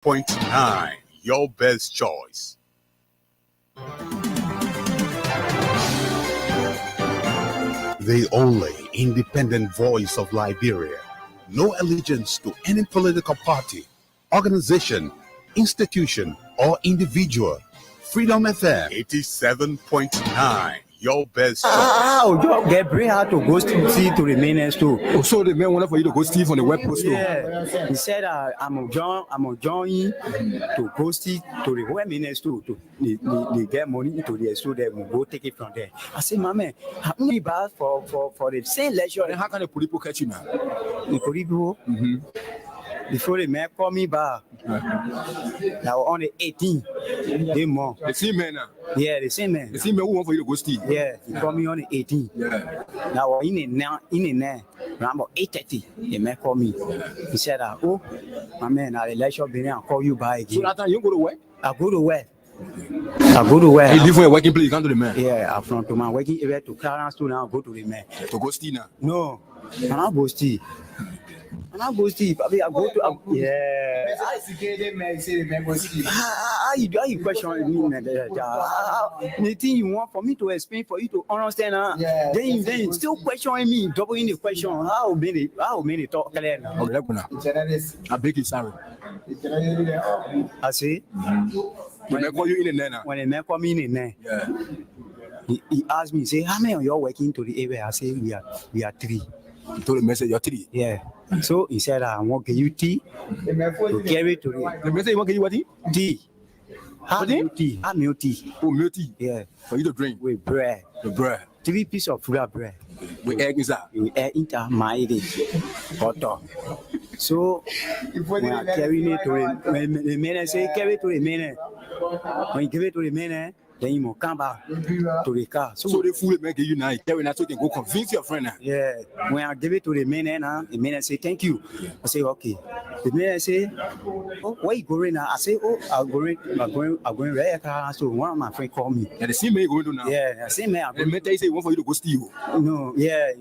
97.9, your best choice. The only independent voice of Liberia. No allegiance to any political party, organization, institution, or individual. Freedom FM 87.9, your best choice. Oh, Gabriel had to go see to the main store. Oh, so the man wanted for you to go Steve on the web post. Yeah, he said I'm joining to go see to the web main store to they get money into the store. They will go take it from there. I said, my man, how many bars for the same lecture? And how can the police catch you now? The police go. Before the man call me back, now on the 18th, they more. The same man now. Yeah, the same man. The same man who want for you to go Steve. Yeah, he called me on the 18th. Yeah. Now in around about 8:30, the man called me. He said, "Oh, my man, I'll let you be there and call you back again." So that time you go to work? I go to work. You live for a working place, you come to the man. Yeah, I'm from to my working area to Clarence to now go to the man. To go Steve now? No, I'm not go Steve. I go Steve. I go to yeah. How you question me, man? The thing you want for me to explain for you to understand, then you still questioning me, doubling the question. How many talk clear now? I beg you, sorry. I say. When they call you in the night now. When the man call me in the night. Yeah. He asked me, say, how many of you are working to the area? I say, we are 3. He told the man, say, you're 3. Yeah. So he said, I want to give you tea to carry to the. The man said, you want to give you what? Tea. Have milk tea. Oh, milk tea? Yeah. For you to drink? With bread. The bread? 3 pieces of full bread. With egg inside? With egg inside, my butter. So when I carry it to the man, say, carry it to the man. When you give it to the man, then you must come back to the car. So the food man give you now, carry now so you can go convince your friend now. Yeah. When I give it to the man, the man say, thank you. I say, okay. The man say, oh, where you going now? I say, oh, I'm going right car. So one of my friends called me. Yeah, the same man you going to now? Yeah, the same man. The man tell you say he want for you to go steal. No, yeah.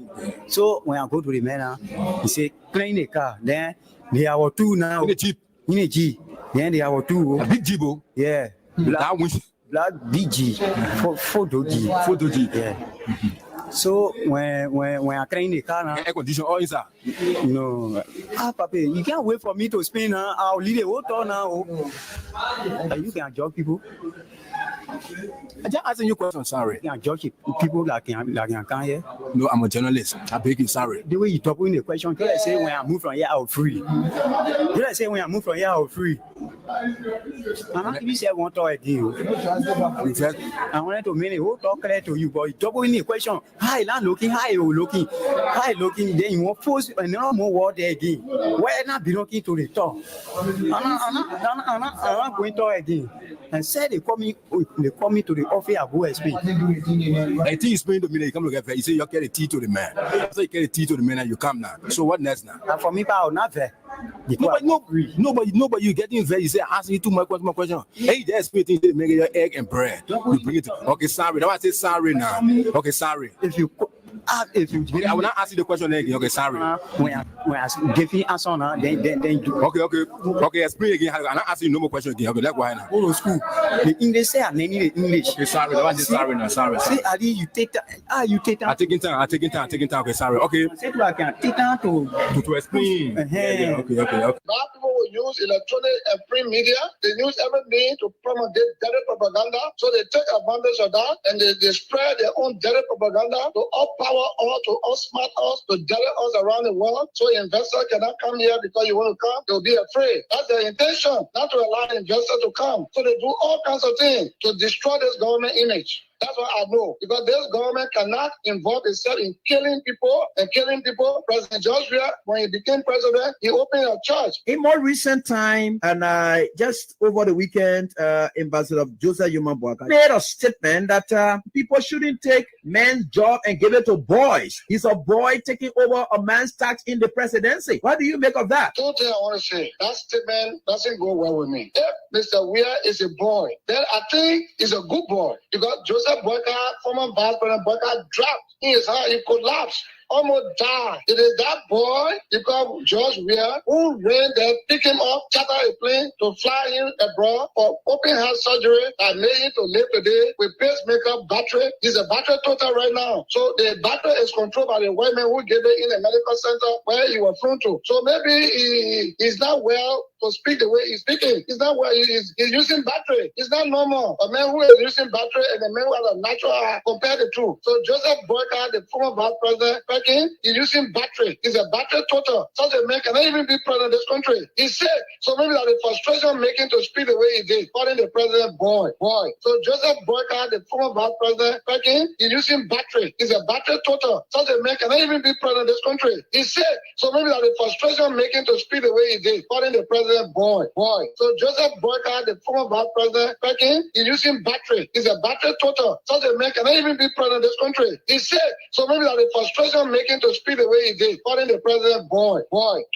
So when I go to the man, he say, clean the car. Then they are 2 now. In a Jeep? In a Jeep. Then they are 2. A big Jeep? Yeah. Black BG, photo G. Yeah. So when I clean the car now, air condition all inside. No, Papi, you can't wait for me to spin now. I'll leave the water now. You can judge people. I just asking you a question, sorry. You can judge people like you can here. No, I'm a journalist. I beg you, sorry. The way you talk in the question, can I say when I move from here, I'll free? Can I say when I move from here, I'll free? If you say I want to talk again, I wanted to mean it. Who talk clear to you, but you talk in the question. Hi, not looking. Hi, you looking. Hi, looking. Then you want force another more word there again. Why not be looking to the top? I'm not going to talk again. And said they call me to the office. I go explain. I think explain to me that you come to get fair. You say you carry tea to the man. So you carry tea to the man and you come now. So what next now? And for me, I'll not fair. Nobody, you getting very. You say asking you too much question. Hey, just explain things to make your egg and bread. You bring it. Okay, sorry. Now I say sorry now. Okay, sorry. If you I will not ask you the question again. Okay, sorry. When I give you answer now, then do. Okay. Explain again. I'm not asking you no more question again. Okay, that's why now. Go to school. The English say I need the English. Okay, sorry. Now I say sorry now. Sorry. Say Ali, you take time. You take time. I'm taking time. Okay, sorry. Okay. Say I can take time to explain. Okay. Now people will use electronic and print media. They use everything to promote direct propaganda. So they take advantage of that and they spread their own direct propaganda to power us, to outsmart us, to direct us around the world. So investors cannot come here because you want to come. They'll be afraid. That's their intention, not to allow investors to come. So they do all kinds of things to destroy this government image. That's what I know. Because this government cannot involve itself in killing people. President Joshua, when he became president, he opened a church. In more recent time, and just over the weekend, Ambassador Joseph Boycott made a statement that people shouldn't take men's job and give it to boys. He's a boy taking over a man's task in the presidency. What do you make of that? Two things I want to say. That statement doesn't go well with me. If Mr. Weir is a boy, then I think he's a good boy. Because Joseph Boycott, former Vice President Boycott, dropped in his heart, he collapsed. almost died. It is that boy, because George Weah, who ran there, pick him up, charter a plane to fly him abroad for open heart surgery that made him to live today with pacemaker battery. He's a battery total right now. So the battery is controlled by the white man who gave it in a medical center where he was flown to. So maybe he's not well to speak the way he's speaking. He's not well. He's using battery. It's not normal. A man who is using battery and a man who has a natural heart, compare the two. So Joseph Boycott, the former vice president, speaking, he's using battery. He's a battery total. Such a man cannot even be president of this country. He's sick. So maybe that the frustration making to speak the way he did, calling the president boy. So Joseph Boycott, the former vice president, speaking, he's using battery. He's a battery total. Such a man cannot even be president of this country. He's sick. So maybe that the frustration making to speak the way he did, calling the president boy. So Joseph Boycott, the former vice president, speaking, he's using battery. He's a battery total. Such a man cannot even be president of this country. He's sick. So maybe that the frustration making to speak the way he did, calling the president boy.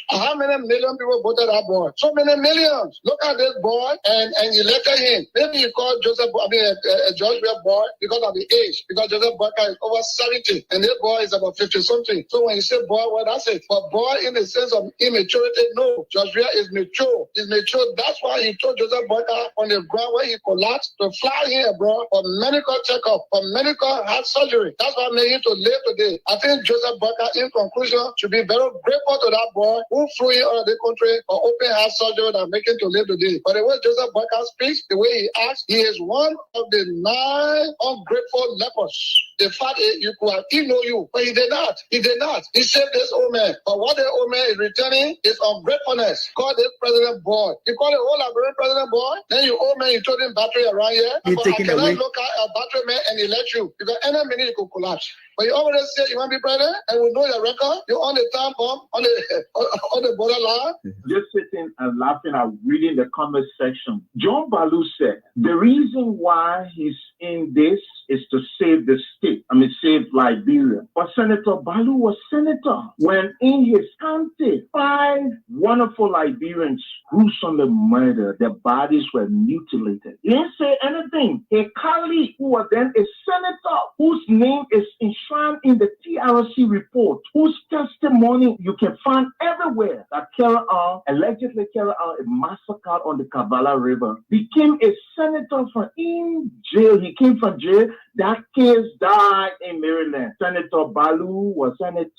How many million people voted that boy? So many millions. Look at this boy and elected him. Maybe you call George Weah boy because of the age. Because Joseph Boycott is over 70 and this boy is about 50 something. So when you say boy, well, that's it. But boy in the sense of immaturity, no. George Weah is mature. He's mature. That's why he told Joseph Boycott on the ground where he collapsed to fly here, bro, for medical checkup, for medical heart surgery. That's what made him to live today. I think Joseph Boycott, in conclusion, should be very grateful to that boy who flew him out of the country for open heart surgery that make him to live today. But the way Joseph Boycott speaks, the way he acts, he is one of the 9 ungrateful lepers. The fact is, you could have know you, but he did not. He saved this old man. But what the old man is returning is ungratefulness. Call this president boy. You call the whole Liberian president boy, then you old man, you told him battery around here. He But I taking cannot away. look at a battery man and elect you. Because any minute you could collapse. But you always say you want to be president and we know your record. You're on the time bomb, on the borderline. Just sitting and laughing at reading the comment section. John Balo said the reason why he's in this is to save the state. Save Liberia. But Senator Balo was senator when in his county 5 wonderful Liberians gruesomely murdered. Their bodies were mutilated. He didn't say anything. A colleague who was then a senator whose name is enshrined in the TRC report, whose testimony you can find everywhere, that allegedly carried out a massacre on the Kavala River, became a senator from in jail. He came from jail. That case died in Maryland. Senator Balo was senator.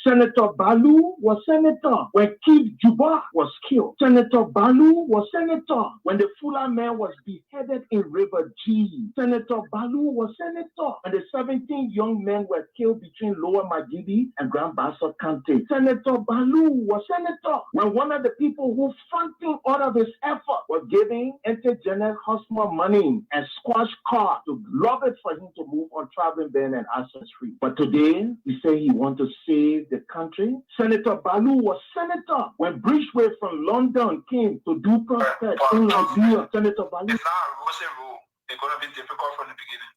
Senator Balo was senator when Kid Juba was killed. Senator Balo was senator when the Fuller man was beheaded in River G. Senator Balo was senator when the 17 young men were killed between Lower Magidi and Grand Bassa County. Senator Balo was senator when one of the people who funding all of his effort was giving Intergenetic Hospital money and squash car to lobby for him to move on traveling ban and access free. But today, he say he want to save the country. Senator Balo was senator when Bridgeway from London came to do protest in Liberia. Senator Balo. It's not a rosy rule. It's going to be difficult from the beginning.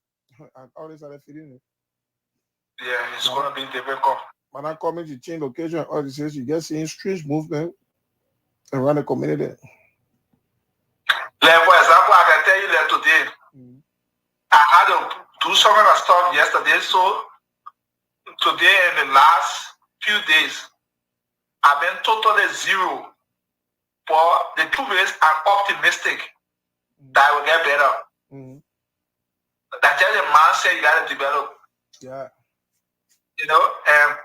And all this other feeling. Yeah, it's going to be difficult. When I come in to change location, all this is you get seeing strange movement around the community. Like, for example, I can tell you that today, I had to do some of the stuff yesterday, so today in the last few days, I've been totally zero. But the truth is, I'm optimistic that it will get better. That just a man said you got to develop. Yeah. You know, and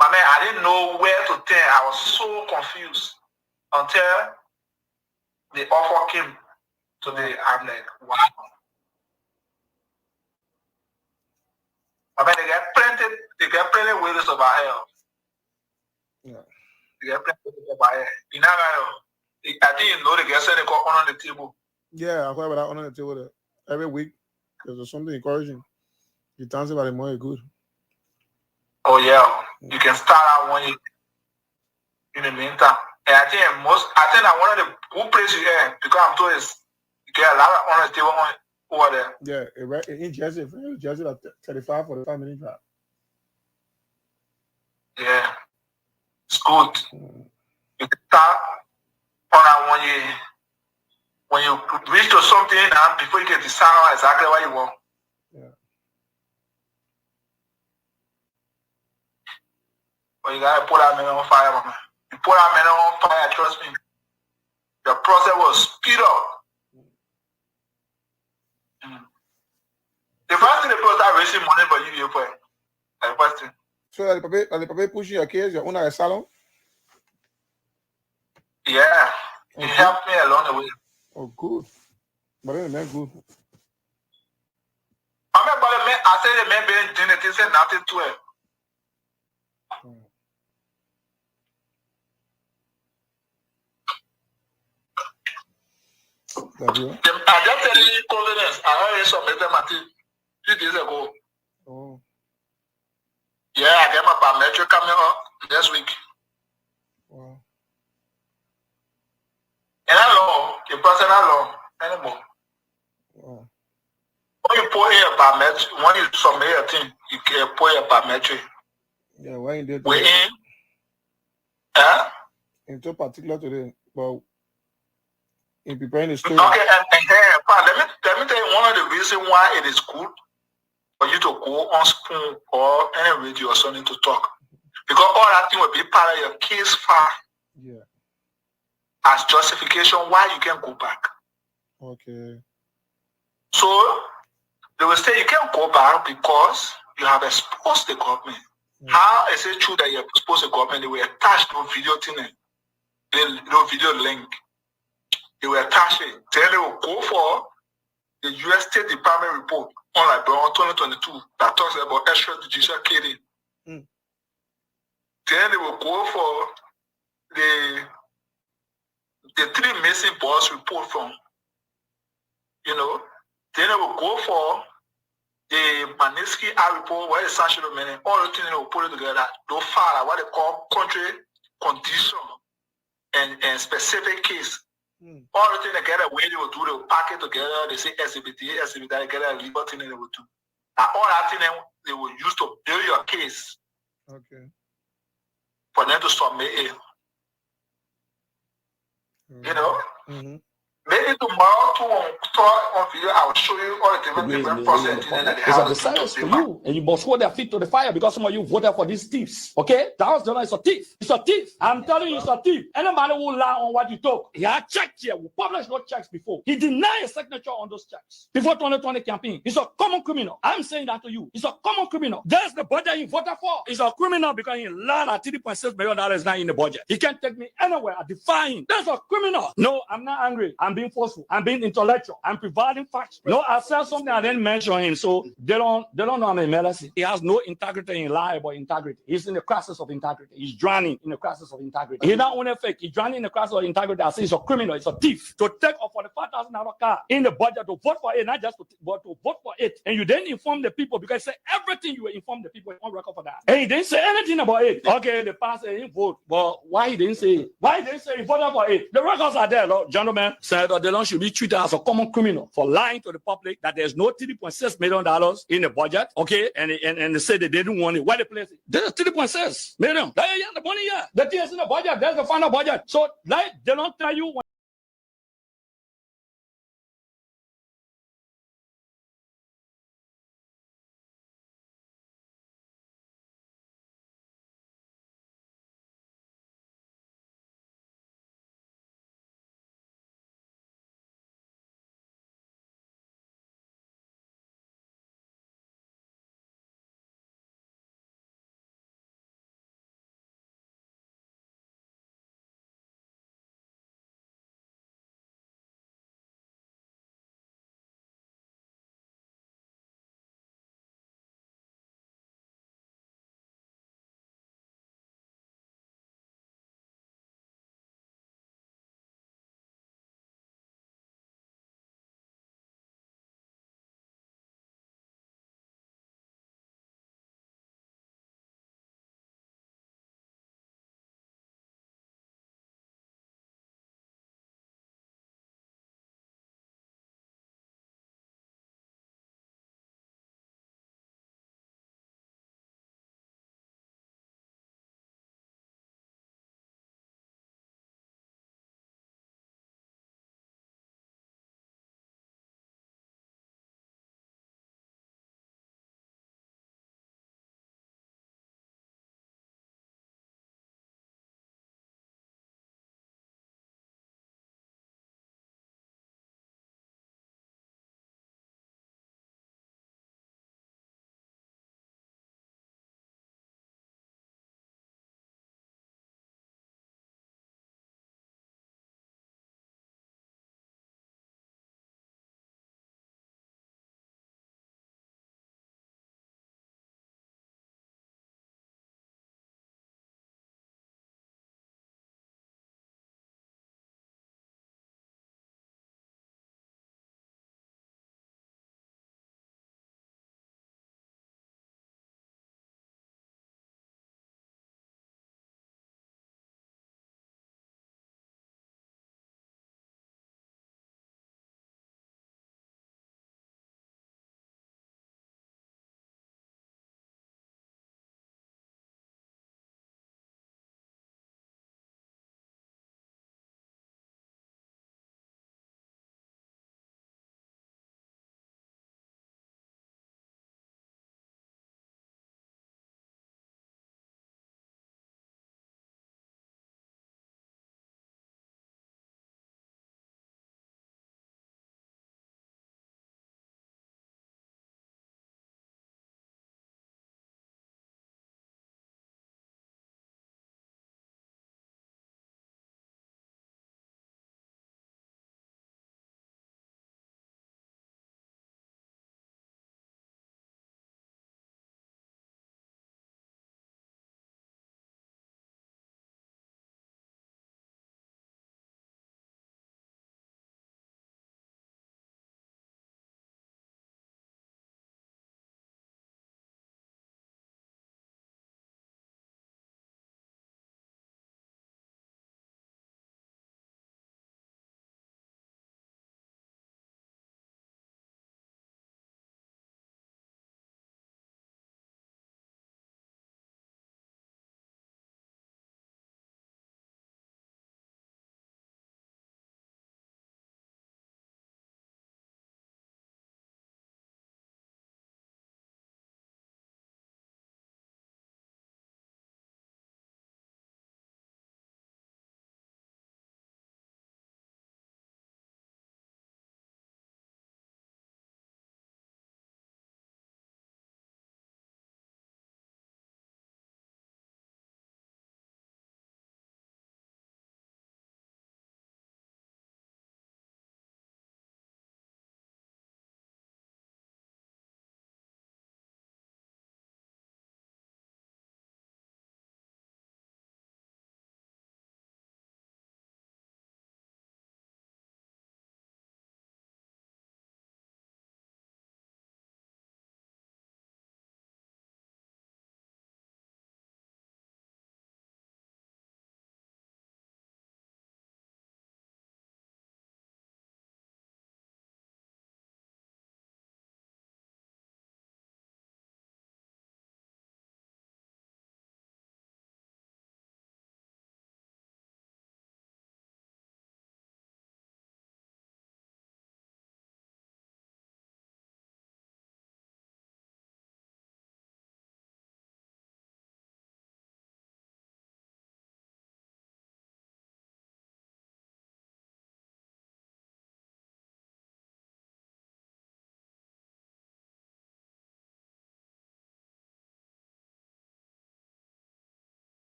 I mean, I didn't know where to turn. I was so confused until the offer came today. I'm like, wow. I mean, they get plenty ways of our help. Yeah. They get plenty ways of our help. You know, I didn't know they get something called on the table. Yeah, I heard about that on the table there. Every week, there's something encouraging. You dance about it more good. Oh yeah, you can start out when you in the meantime. And I think that one of the good places you get, because I'm told is you get a lot of on the table over there. Yeah, in Jersey, like 35 for the 5-minute drive. Yeah, it's good. You can start on that when you reach to something and before you can decide exactly what you want. Yeah. But you gotta put that man on fire, man. You put that man on fire, trust me. The process will speed up. The first thing the people start raising money for you for it. The first thing. So are the paper pushing your case, your owner a salon? Yeah. He helped me along the way. Oh, good. But then man, good. I mean, but the man, I said the man being doing it, he said nothing to it. I just tell you confidence. I already submitted my thing 2 days ago. Oh. Yeah, I get my biometric coming up next week. Wow. And not long, the person not long anymore. Wow. When you put in a biometric, when you submit a thing, you can put a biometric. Yeah, why you did We in? Into particular today, but in preparing the story. Okay, and let me tell you one of the reasons why it is good for you to go on Spoon or any radio or something to talk. Because all that thing will be part of your case file. Yeah. As justification why you can go back. Okay. So they will say you can't go back because you have exposed the government. Yeah. How is it true that you have exposed the government? They will attach no video thing, no video link. They will attach it. Then they will go for the US State Department report on like 2022 that talks about extrajudicial killing. Then they will go for the 3 missing boys report from, you know. Then they will go for the Manisky report where the sanction of many, all the things they will put it together. They'll file what they call country condition and specific case. All the things together, where they will do, they will pack it together. They say SCBT, they get a legal thing they will do. And all that thing they will use to build your case. Okay. For them to submit it. You know? Maybe tomorrow on video, I will show you all the different processes that they It's have a decidance for you, and you must hold their feet to the fire because some of you voted for these thieves. Okay? That was is a thief. It's a thief. I'm telling you, it's a thief. Anybody who lie on what you took, he had checked here. We published no checks before. He denied a signature on those checks before 2020 campaign. He's a common criminal. I'm saying that to you. He's a common criminal. There's the budget he voted for. He's a criminal because he lied at $3.6 million is not in the budget. He can't take me anywhere. I defy him. That's a criminal. No, I'm not angry. I'm being forceful. I'm being intellectual. I'm providing facts. No, I said something I didn't mention him, so they don't know I'm a medicine. He has no integrity in life or integrity. He's in the crisis of integrity. He's drowning in the crisis of integrity. He's not only fake. He's drowning in the crisis of integrity. I say he's a criminal. He's a thief. To take a $45,000 car in the budget to vote for it, not just but to vote for it, and you didn't inform the people because say everything you will inform the people on record for that. And he didn't say anything about it. Okay, the pastor didn't vote, but why he didn't say it? Why he didn't say he voted for it? The records are there, Lord, gentlemen. Senator Delon should be treated as a common criminal for lying to the public that there's no $3.6 million in the budget, okay? And they said they didn't want it. Where they place it? There's $3.6 million. The money, yeah. The thing is in the budget. There's the final budget. So, like, they don't tell you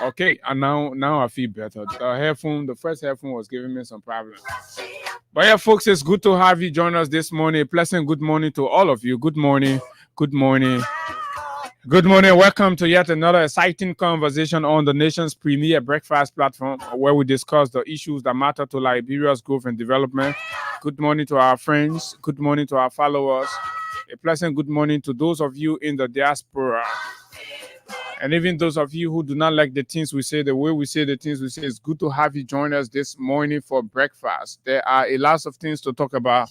Okay, and now I feel better. The first headphone was giving me some problems. But yeah, folks, it's good to have you join us this morning. A pleasant good morning to all of you. Good morning. Good morning. Good morning. Welcome to yet another exciting conversation on the nation's premier breakfast platform where we discuss the issues that matter to Liberia's growth and development. Good morning to our friends. Good morning to our followers. A pleasant good morning to those of you in the diaspora. And even those of you who do not like the things we say, the way we say the things we say, it's good to have you join us this morning for breakfast. There are a lot of things to talk about.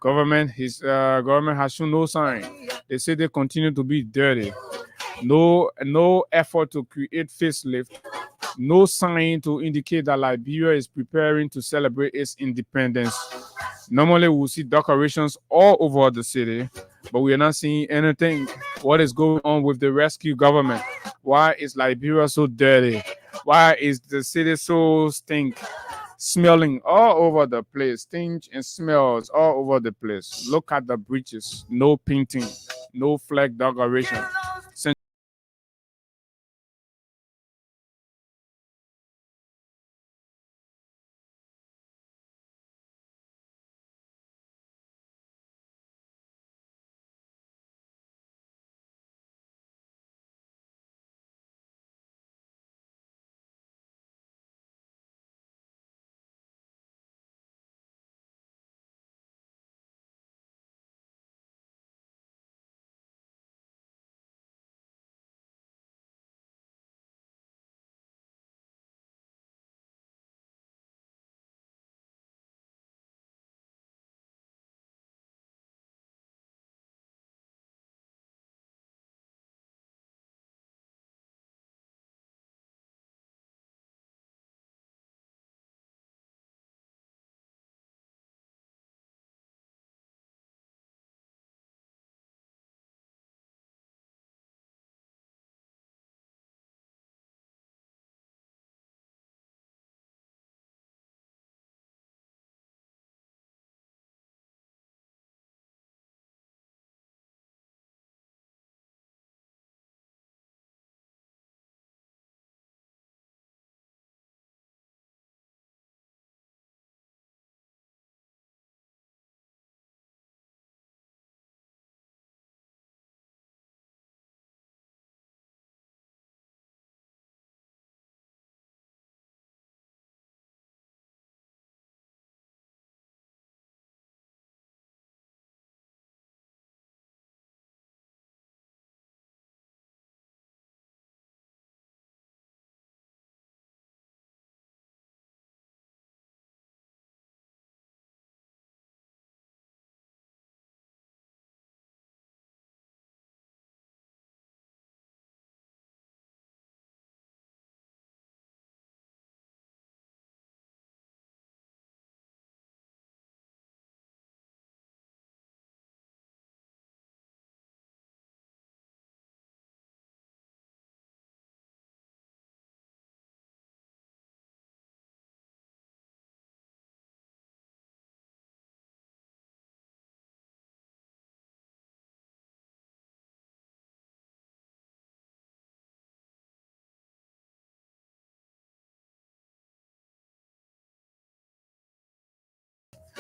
Government has shown no sign. They say they continue to be dirty. No effort to create facelift. No sign to indicate that Liberia is preparing to celebrate its independence. Normally, we'll see decorations all over the city, but we are not seeing anything. What is going on with the rescue government? Why is Liberia so dirty? Why is the city so smelling all over the place? Stink and smells all over the place. Look at the bridges. No painting. No flag decoration.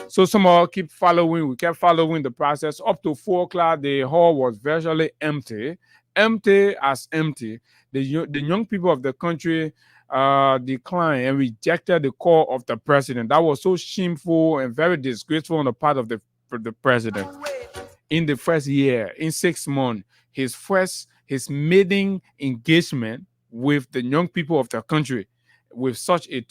So somehow keep following. We kept following the process. Up to 4 o'clock, the hall was virtually empty. Empty as empty. The young people of the country declined and rejected the call of the president. That was so shameful and very disgraceful on the part of the president. In the first year, in 6 months, his maiden engagement with the young people of the country with such a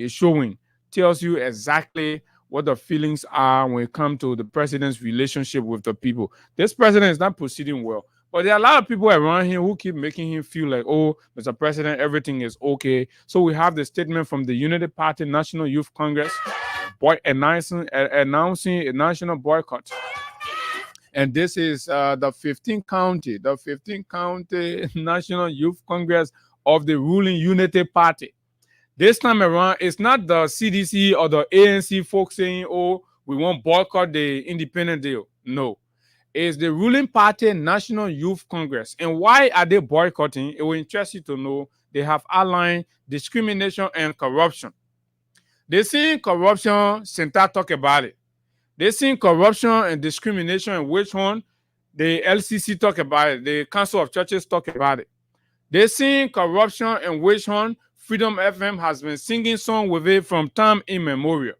showing tells you exactly what the feelings are when it comes to the president's relationship with the people. This president is not proceeding well. But there are a lot of people around him who keep making him feel like, oh, Mr. President, everything is okay. So we have the statement from the Unity Party National Youth Congress announcing a national boycott. And this is the 15th county National Youth Congress of the ruling Unity Party. This time around, it's not the CDC or the ANC folks saying, oh, we won't boycott the independent deal. No. It's the ruling party National Youth Congress. And why are they boycotting? It will interest you to know. They have outlined discrimination and corruption. They see corruption, Senta talk about it. They see corruption and discrimination and witch hunt. The LCC talk about it. The Council of Churches talk about it. They see corruption and witch hunt. Freedom FM has been singing song with it from time immemorial.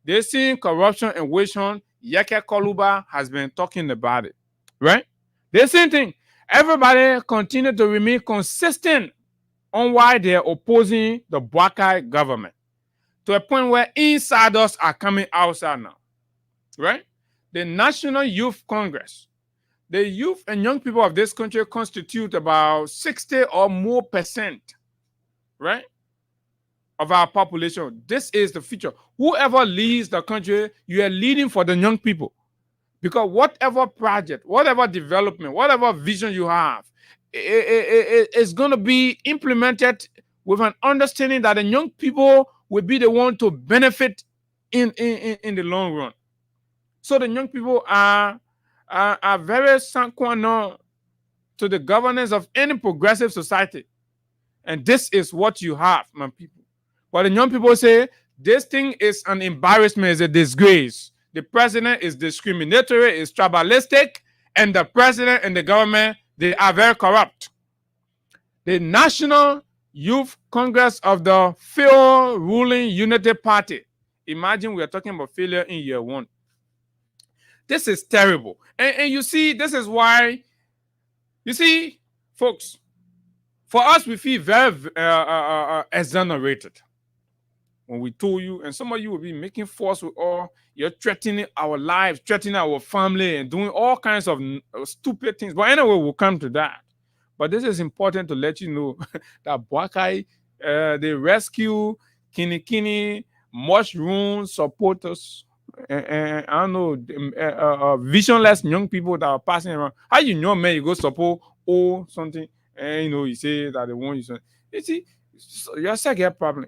They see corruption and witch hunt. Yeke Koluba has been talking about it. Right? The same thing. Everybody continue to remain consistent on why they're opposing the Boakai government. To a point where insiders are coming outside now. Right? The National Youth Congress, the youth and young people of this country constitute about 60 or more percent, right, of our population. This is the future. Whoever leads the country, you are leading for the young people. Because whatever project, whatever development, whatever vision you have, it's going to be implemented with an understanding that the young people will be the one to benefit in the long run. So the young people are very sanguine to the governance of any progressive society. And this is what you have, my people. But the young people say, this thing is an embarrassment, it's a disgrace. The president is discriminatory, is tribalistic, and the president and the government, they are very corrupt. The National Youth Congress of the failed ruling Unity Party. Imagine we are talking about failure in year 1. This is terrible. And you see, this is why, you see, folks, for us, we feel very exonerated. When we told you, and some of you will be making force with all, you're threatening our lives, threatening our family, and doing all kinds of stupid things. But anyway, we'll come to that. But this is important to let you know that Boakai, they rescue Kini mushroom supporters. I don't know, visionless young people that are passing around. How you know, man, you go support something, and you say that they want you something. You see, you're a problem.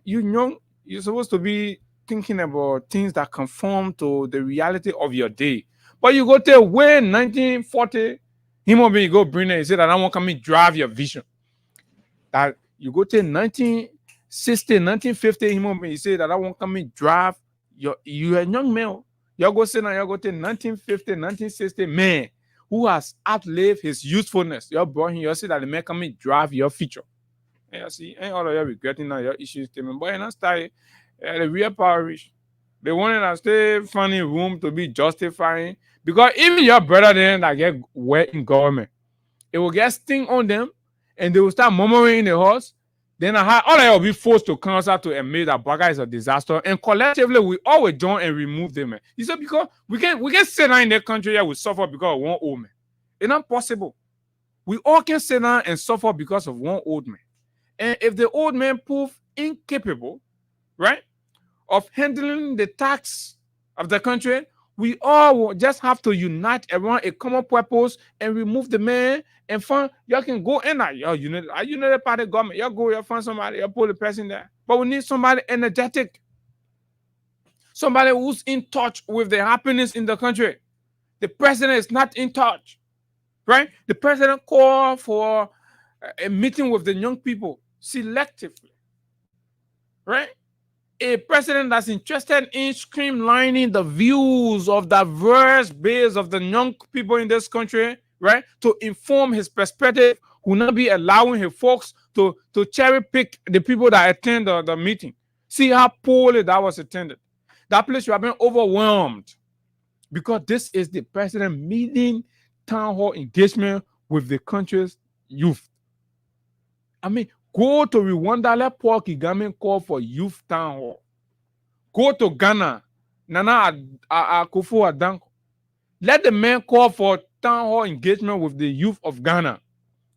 You're supposed to be thinking about things that conform to the reality of your day. But you go tell when 1940, human being go bring it, he said that I want to come and drive your vision. That you go tell 1960, 1950, human being, he said that I want to come and drive. You're a young man. You're going to say now, you're going to 1950, 1960 man who has outlived his usefulness. You're brought him, you say that the man come and drive your future. And you see, ain't all of you regretting now your issue statement. But in that style, the real power rich. They wanted to stay finding room to be justifying. Because even your brother then that get wet in government, it will get sting on them and they will start murmuring in the house. Then all of you will be forced to counsel to admit that Baga is a disaster. And collectively, we always join and remove them. Man. You see, because we can sit down in the country here, we suffer because of one old man. It's not possible. We all can sit down and suffer because of one old man. And if the old man prove incapable, right, of handling the tax of the country, we all will just have to unite around a common purpose and remove the man and find, y'all can go in there. Y'all United Party government, y'all go, y'all find somebody, y'all put the person there. But we need somebody energetic. Somebody who's in touch with the happiness in the country. The president is not in touch, right? The president called for a meeting with the young people selectively, right? a president that's interested in streamlining the views of diverse base of the young people in this country, right, to inform his perspective, will not be allowing his folks to cherry pick the people that attend the meeting. See how poorly that was attended. That place you have been overwhelmed because this is the president meeting town hall engagement with the country's youth. I mean, go to Rwanda, let Paul Kagame call for youth town hall. Go to Ghana, Nana Akufo-Addo. Let the man call for town hall engagement with the youth of Ghana.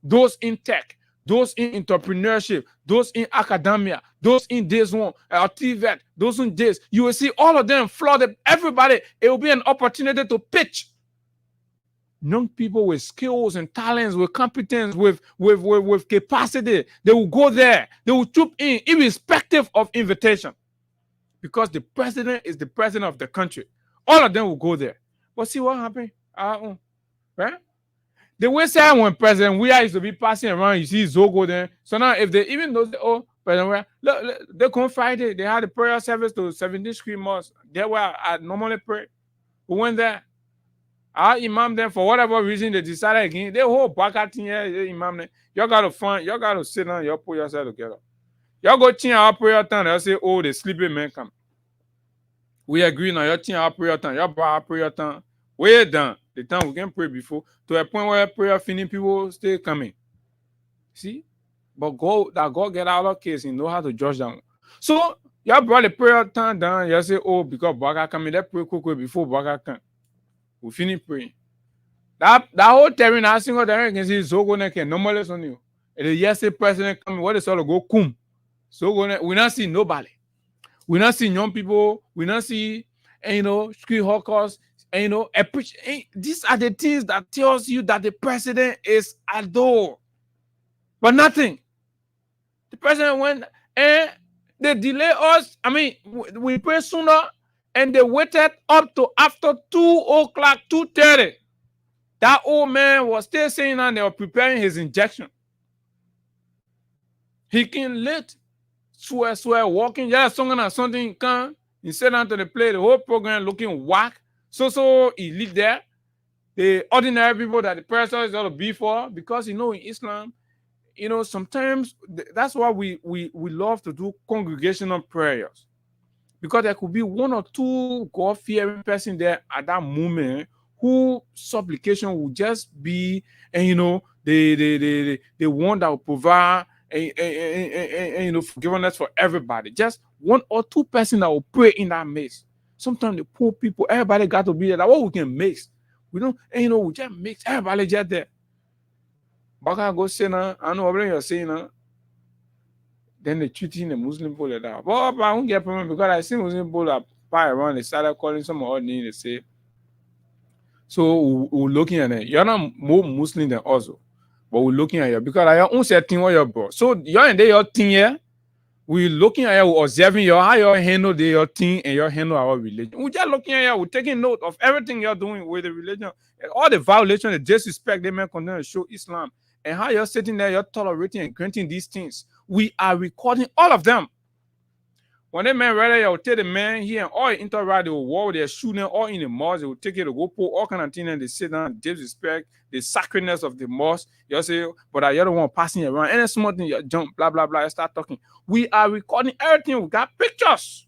Those in tech, those in entrepreneurship, those in academia, those in this one, TVET, those in this. You will see all of them flooded. Everybody, it will be an opportunity to pitch. Young people with skills and talents, with competence, with capacity, they will go there. They will troop in, irrespective of invitation. Because the president is the president of the country. All of them will go there. But see what happened? Right? The way say when President we used to be passing around, you see Zogo there. So now if they even know, President look, they come Friday, they had a prayer service to 17th Street Mosque. There where I normally pray. We went there. Our imam then, for whatever reason, they decided again, they whole bucket here, imam then. Y'all got to find, y'all got to sit down, y'all put yourself together. Y'all go change our prayer time, they'll say, oh, the sleeping man come. We agree now, y'all change our prayer time, y'all brought our prayer time. Way down, the time we can pray before, to a point where prayer finish, people still coming. See? But God get out of case, he know how to judge them. So, y'all brought the prayer time down, y'all say, oh, because Baga coming, let's pray quickly before Baga come. We finish praying. That whole terrain, I single terrain can see Zogo neck and normally on you. And the yesterday president coming, what is all go kum. So we not see nobody. We not see young people. We not see, street hawkers. These are the things that tells you that the president is adored. But nothing. The president went and they delay us. I mean, we pray sooner. And they waited up to after 2 o'clock, 2:30. That old man was still saying that they were preparing his injection. He came late, swear, walking. Yeah, something come. He sat down to the play, the whole program looking whack. So he lived there. The ordinary people that the president is going to be for, because in Islam, sometimes that's why we love to do congregational prayers. Because there could be 1 or 2 God-fearing person there at that moment who supplication will just be, the one that will provide forgiveness for everybody. Just 1 or 2 person that will pray in that midst. Sometimes the poor people, everybody got to be there. Like what we can mix. We don't, we just mix. Everybody just there. But I go say now, I know what you're saying now. Then they treating the Muslim people like that. But I don't get problem because I see Muslim people that pie around, they started calling some other name, they say. So we're looking at it. You're not more Muslim than us, but we're looking at you because I own certain what you're brought. So you're in there, your thing here. We're looking at you, we're observing how you handle your thing and you handle our religion. We're just looking at you, we're taking note of everything you're doing with the religion, all the violations, the disrespect they may condemn to show Islam, and how you're sitting there, you're tolerating and granting these things. We are recording all of them. When the man rather, you'll take the man here and all interact, they will war, they're shooting all in the mosque, they will take it to go pour all kind of things and they sit down, disrespect the sacredness of the mosque. You'll say, but you're the one passing around. Any small thing, you jump, blah, blah, blah, you start talking. We are recording everything. We got pictures.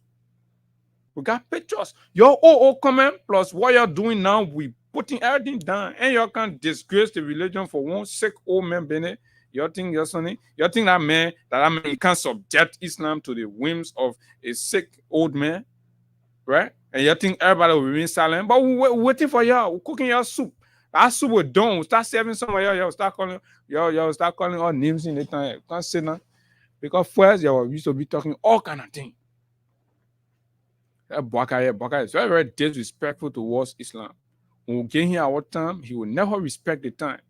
We got pictures. Your comment plus what you're doing now, we putting everything down. And you can't disgrace the religion for one sick old man, Bennett. You think that man you can't subject Islam to the whims of a sick old man, right? And you think everybody will remain silent, but we're waiting for y'all. We're cooking your soup. That soup will done. We'll start serving some of y'all. Start calling all names in the time. You can't say that because first you used to be talking all kind of things. That Baka is very, very disrespectful towards Islam. When we get here our time, he will never respect the time.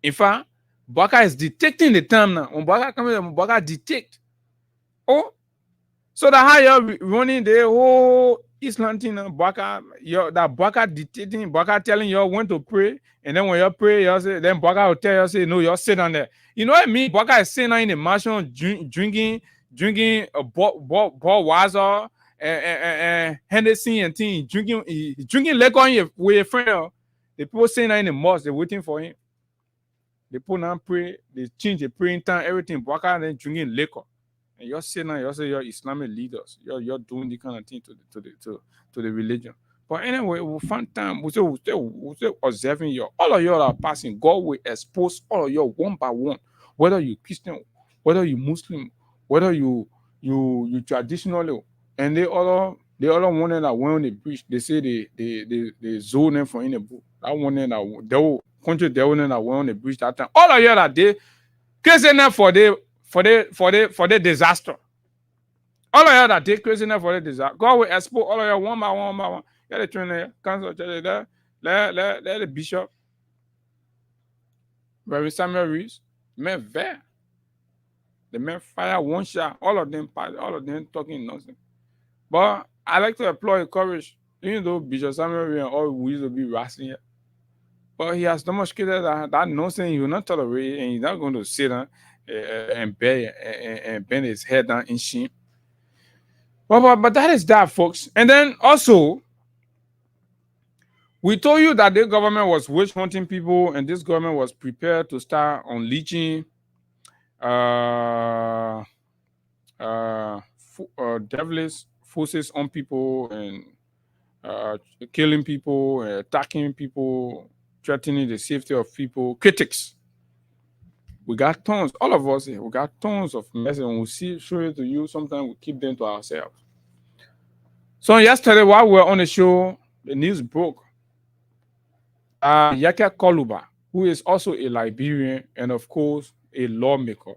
In fact, Baka is detecting the time now. When Baka comes in, Baka detect. Oh, so that how you're running the whole Islam thing now, Baka detecting, Baka telling you when to pray, and then when you pray, you say, then Baka will tell you, say, no, you're sitting down there. You know what I mean? Baka is sitting down in the mansion, drinking, drinking a Budweiser and Hennessy and thing, drinking liquor with a friend. The people saying that in the mosque, they're waiting for him. They put on pray, they change the praying time, everything. Waka then drinking liquor, and you're saying now you're Islamic leaders. You're doing the kind of thing to the religion. But anyway, we'll find time. We'll still observing you. All of you are passing. God will expose all of you one by one. Whether you Christian, whether you Muslim, whether you traditional, and they all one that went on the bridge. They say they zone them for in the book. That one that they will country they went on the bridge that time. All of you that they crazy enough for the disaster. All of you that they crazy enough for the disaster. God will expose all of you one by one. Yeah, the trainer, council, let the bishop, Reverend Samuel Reeves, men there. The men fire one shot. All of them talking nonsense. But I like to applaud courage, even though Bishop Samuel Reeves and all we used to be wrestling here. But he has demonstrated that nonsense he will not tolerate, and he's not going to sit down and bend his head down in shame. But that is that, folks. And then also, we told you that the government was witch hunting people, and this government was prepared to start unleashing devilish forces on people and killing people, attacking people, threatening the safety of people. Critics. We got tons, all of us here, we got tons of messages. When we show it to you, sometimes we keep them to ourselves. So yesterday, while we were on the show, the news broke. Yaka Koluba, who is also a Liberian and of course a lawmaker.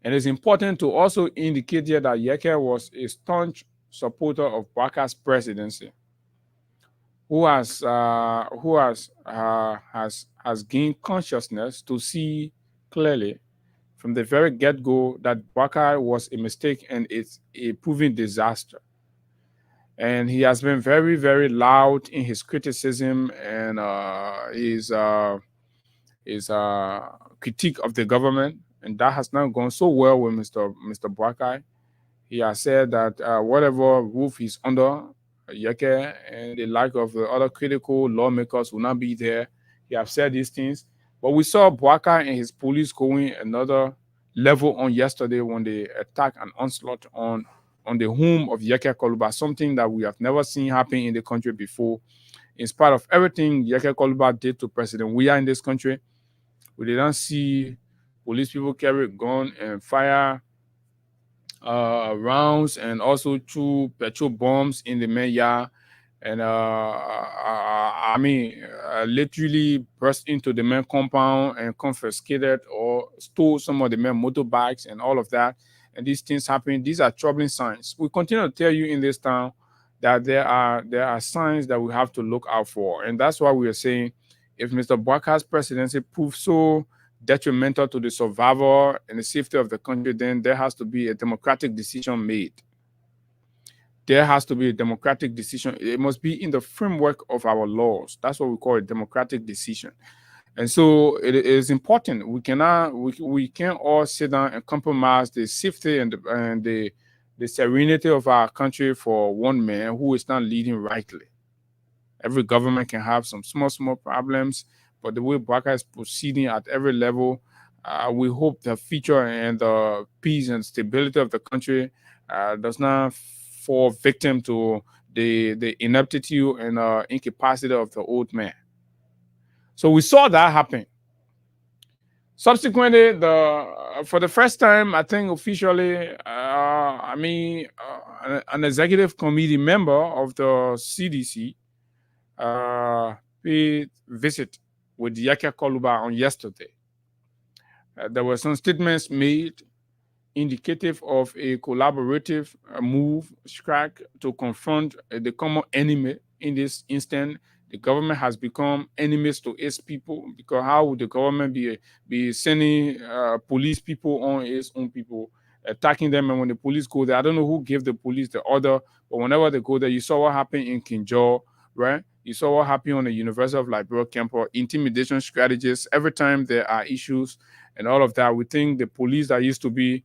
And it's important to also indicate here that Yaka was a staunch supporter of Baka's presidency, who has gained consciousness to see clearly from the very get-go that Baka was a mistake and it's a proven disaster. And he has been very, very loud in his criticism and his critique of the government, and that has not gone so well with Mr. Bwakai. He has said that whatever roof he's under, Yeke and the like of the other critical lawmakers will not be there. He has said these things. But we saw Bwakai and his police going another level on yesterday when they attacked an onslaught on the home of Yeke Koluba, something that we have never seen happen in the country before. In spite of everything Yeke Koluba did to President Weah in this country, we didn't see police people carry gun and fire rounds and also threw petrol bombs in the main yard, and literally burst into the main compound and confiscated or stole some of the main motorbikes and all of that. And these things happen. These are troubling signs. We continue to tell you in this town that there are signs that we have to look out for, and that's why we are saying, if Mr. Bwaka's presidency proves so detrimental to the survival and the safety of the country, then there has to be a democratic decision made. There has to be a democratic decision. It must be in the framework of our laws. That's what we call a democratic decision. And so it is important. We can't all sit down and compromise the safety and the serenity of our country for one man who is not leading rightly. Every government can have some small problems, but the way Bwaka is proceeding at every level, we hope the future and the peace and stability of the country does not fall victim to the ineptitude and incapacity of the old man. So we saw that happen. Subsequently, for the first time, I think officially, an executive committee member of the CDC paid visit with Yaka Koluba on yesterday. There were some statements made indicative of a collaborative move struck to confront the common enemy. In this instant, the government has become enemies to its people, because how would the government be sending police people on its own people, attacking them? And when the police go there, I don't know who gave the police the order, but whenever they go there, you saw what happened in Kinjal, right? You saw what happened on the University of Liberia campus, intimidation strategies. Every time there are issues and all of that, we think the police that used to be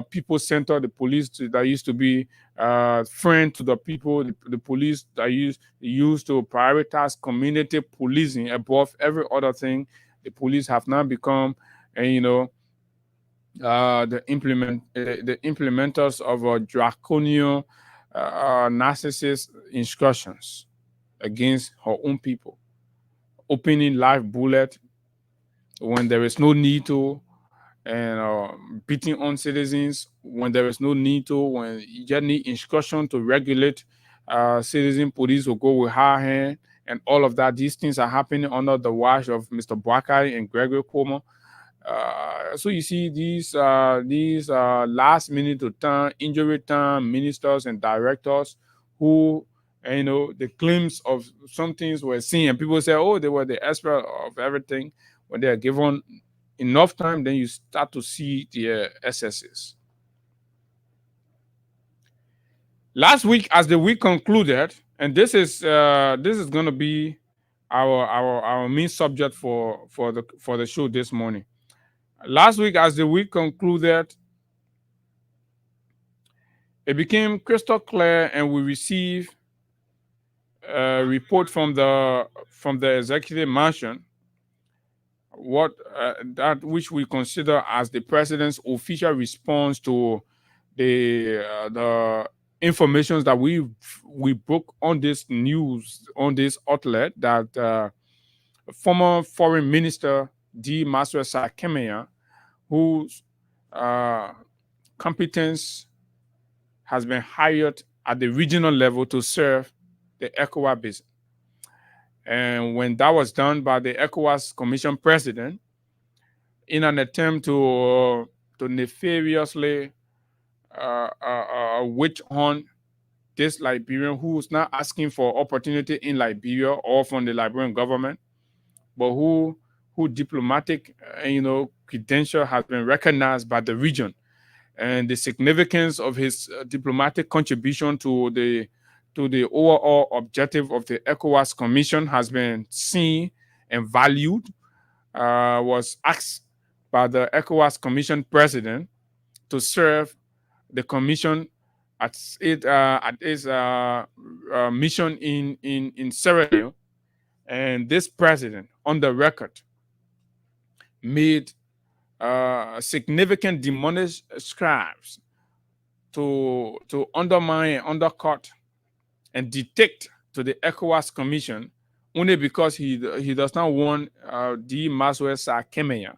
people center, the police that used to be friend to the people, the police that used to prioritize community policing above every other thing. The police have now become, the implementers of draconian, narcissist instructions against her own people, opening live bullet when there is no need to, and beating on citizens when there is no need to, when you just need instruction to regulate citizen police will go with high hand and all of that. These things are happening under the watch of Mr. Bwakari and Gregory Cuomo. So you see these last minute to turn, injury time ministers and directors who, the claims of some things were seen and people say, oh, they were the expert of everything. When they are given enough time, then you start to see the excesses. Last week, as the week concluded, and this is going to be our main subject for the show this morning. Last week, as the week concluded, it became crystal clear, and we received a report from the executive mansion, that which we consider as the president's official response to the information that we broke on this news, on this outlet, that former foreign minister D. Maswe Sakemea, whose competence has been hired at the regional level to serve the ECOWAS basin. And when that was done by the ECOWAS Commission president, in an attempt to nefariously witch hunt this Liberian who is not asking for opportunity in Liberia or from the Liberian government, but who diplomatic credential has been recognized by the region, and the significance of his diplomatic contribution to the overall objective of the ECOWAS Commission has been seen and valued. Was asked by the ECOWAS Commission president to serve the commission at its mission in Sierra Leone, and this president, on the record, made significant demonic scribes to undermine, undercut, and dictate to the ECOWAS Commission, only because he does not want D. Maswe Sakemea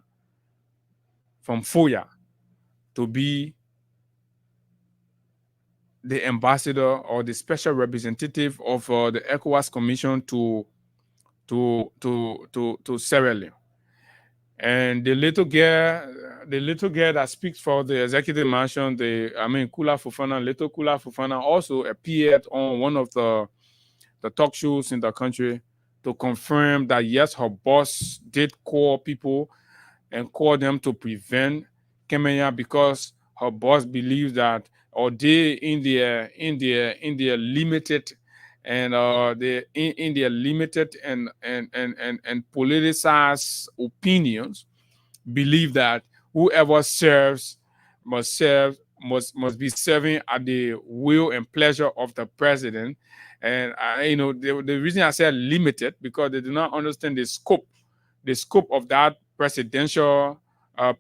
from Foya to be the ambassador or the special representative of the ECOWAS Commission to Sierra Leone. And the little girl that speaks for the executive mansion, Kula Fofana also appeared on one of the talk shows in the country to confirm that yes, her boss did call people and call them to prevent Kemenya, because her boss believes that, or they in their limited and in their limited and politicized opinions, believe that whoever serves must be serving at the will and pleasure of the president. And the reason I said limited, because they do not understand the scope of that presidential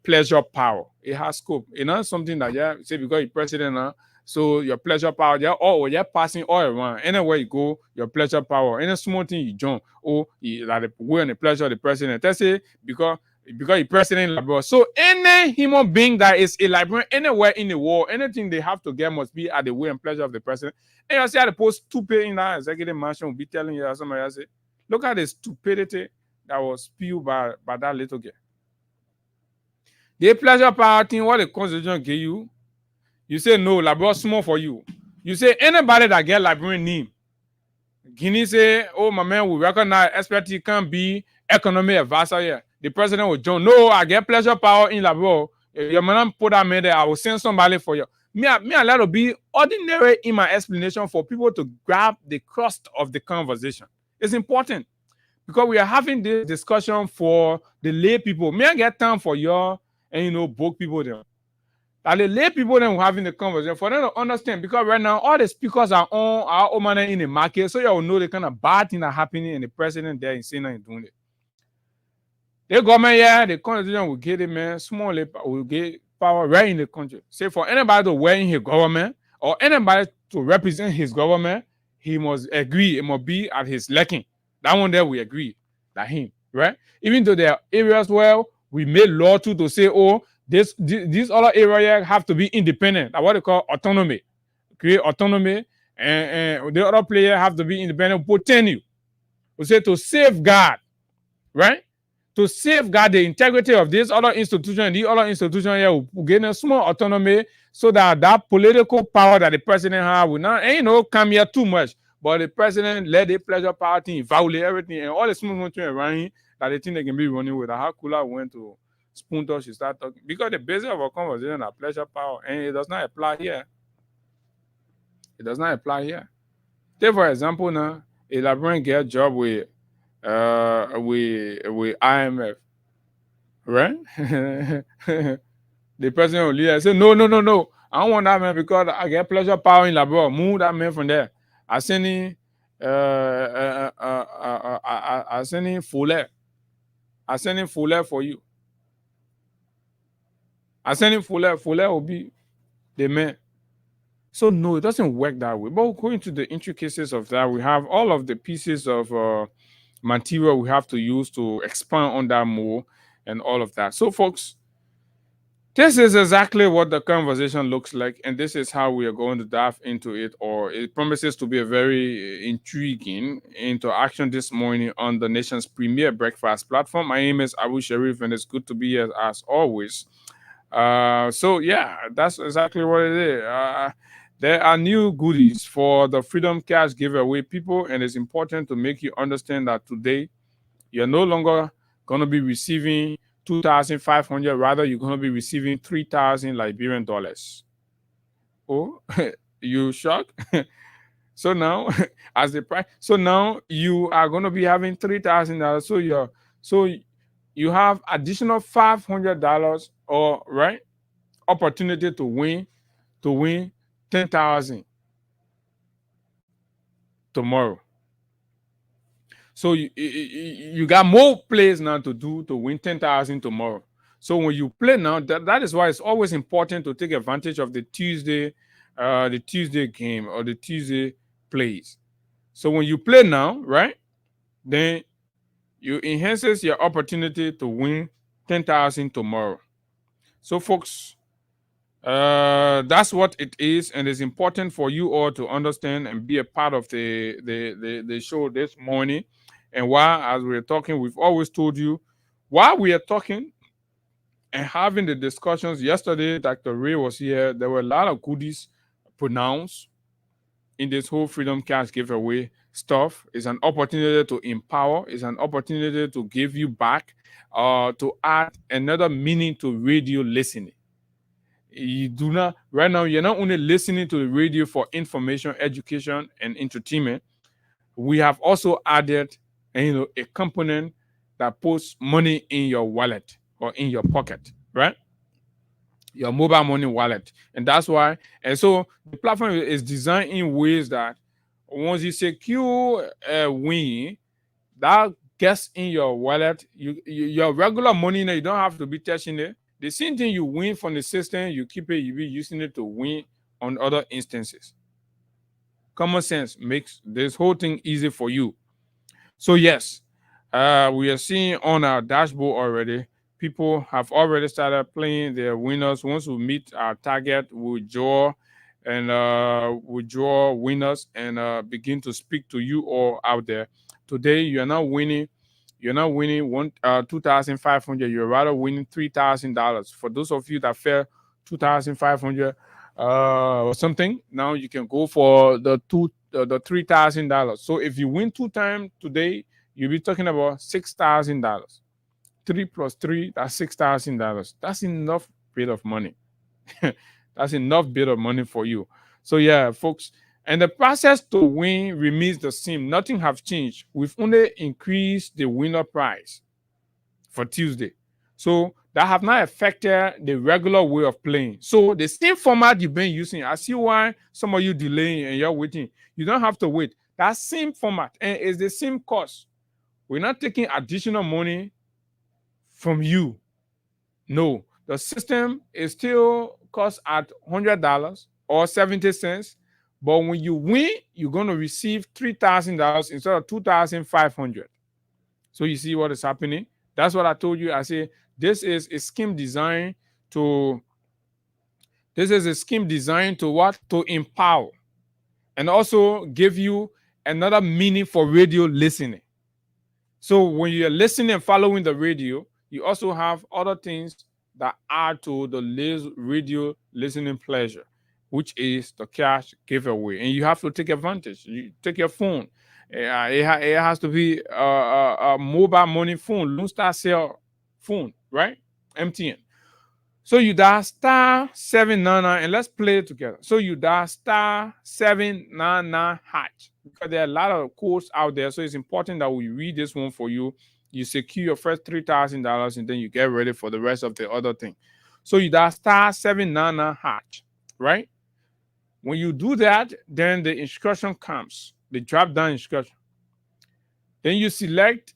pleasure power. It has scope. It's not something that say because you're president, so your pleasure power, you're passing all around. Anywhere you go, your pleasure power. Any small thing you join, like the will and the pleasure of the president. That's it, because you're president in Liberia. So any human being that is a Liberian anywhere in the world, anything they have to get must be at the will and pleasure of the president. And you see how the post stupid in that executive mansion will be telling you, somebody else, look at the stupidity that was spewed by that little girl. The pleasure power thing, what the constitution gave you, you say no, Liberia small for you. You say anybody that get Liberian name, Guinea say, oh my man, we recognize expertise can be economic advisor here. The president will join. No, I get pleasure power in Liberia. Your man put that man there, I will send somebody for you. Me allow to be ordinary in my explanation for people to grab the crust of the conversation. It's important, because we are having this discussion for the lay people. Me I get time for you and broke people there. That the lay people then having the conversation for them to understand, because right now all the speakers are on in the market, so you will know the kind of bad thing that happening, and the president there is saying and doing it. The government, yeah, the constitution will get it, man. Small will get power right in the country. Say for anybody to wear in his government or anybody to represent his government, he must agree. It must be at his liking. That one there we agree. That him, right? Even though there are areas where we made law to say, oh, this other area have to be independent. That's what they call autonomy. Create autonomy, and the other player have to be independent. Potential. We say to safeguard, right? To safeguard the integrity of this other institution, the other institution here will gain a small autonomy, so that that political power that the president has will not, come here too much. But the president let the pleasure power thing violate everything, and all the small country around him that they think they can be running with. How Kula went to spoon touch, she start talking, because the basis of our conversation are pleasure power, and it does not apply here. It does not apply here. Take for example now, a Librarian get a job with IMF, right? The president will lead and say, no, I don't want that man because I get pleasure power in Labor. Move that man from there. I send him I send him Fuller. I send him Fuller for you. I send him Fuller. Fuller will be the man. So no, it doesn't work that way. But going to the intricacies of that, we have all of the pieces of material we have to use to expand on that more and all of that. So folks, this is exactly what the conversation looks like, and this is how we are going to dive into it, or it promises to be a very intriguing interaction this morning on the nation's premier breakfast platform. My name is Abu Sharif, and it's good to be here as always. So yeah, that's exactly what it is. There are new goodies for the Freedom Cash giveaway, people, and it's important to make you understand that today you're no longer going to be receiving 2,500, rather you're going to be receiving 3,000 Liberian dollars. Oh, you shocked? So now, as the price, so now you are going to be having $3,000. So you have additional $500 or right opportunity to win 10,000 tomorrow. So you got more plays now to do to win 10,000 tomorrow. So when you play now, that is why it's always important to take advantage of the Tuesday game or the Tuesday plays. So when you play now, right, then you enhances your opportunity to win 10,000 tomorrow. So folks, that's what it is, and it's important for you all to understand and be a part of the show this morning. And while as we're talking, we've always told you, while we are talking and having the discussions yesterday, Dr. Ray was here. There were a lot of goodies pronounced in this whole Freedom Cash giveaway stuff. It's an opportunity to empower. It's an opportunity to give you back, to add another meaning to radio listening. You do not, right now, you're not only listening to the radio for information, education, and entertainment. We have also added a component that puts money in your wallet or in your pocket, right? Your mobile money wallet. And that's why, and so the platform is designed in ways that once you secure a win, that gets in your wallet, your regular money, you don't have to be touching it. The same thing you win from the system, you keep it, you be using it to win on other instances. Common sense makes this whole thing easy for you. So yes, we are seeing on our dashboard already, people have already started playing their winners. Once we meet our target, we'll draw winners and begin to speak to you all out there. Today, you're not winning 2,500. You're rather winning $3,000. For those of you that fell 2,500 or something, now you can go for the $3,000. So if you win 2 times today, you'll be talking about $6,000. 3 plus 3, that's $6,000. That's enough bit of money. That's enough bit of money for you. So yeah, folks. And the process to win remains the same. Nothing has changed. We've only increased the winner prize for Tuesday. So that have not affected the regular way of playing. So the same format you've been using, I see why some of you delaying and you're waiting. You don't have to wait. That same format and it's the same cost. We're not taking additional money from you. No, the system is still cost at $100 or 70 cents. But when you win, you're going to receive $3,000 instead of $2,500. So you see what is happening? That's what I told you. I say this is a scheme designed to what? To empower and also give you another meaning for radio listening. So when you're listening and following the radio, you also have other things that add to the radio listening pleasure, which is the cash giveaway. And you have to take advantage. You take your phone. It has to be a mobile money phone, Lone Star Cell phone, right? MTN. So you dial *799 and let's play it together. So you dial *799#, because there are a lot of codes out there. So it's important that we read this one for you. You secure your first $3,000 and then you get ready for the rest of the other thing. So you dial *799#, right? When you do that, then the instruction comes, the drop down instruction. Then you select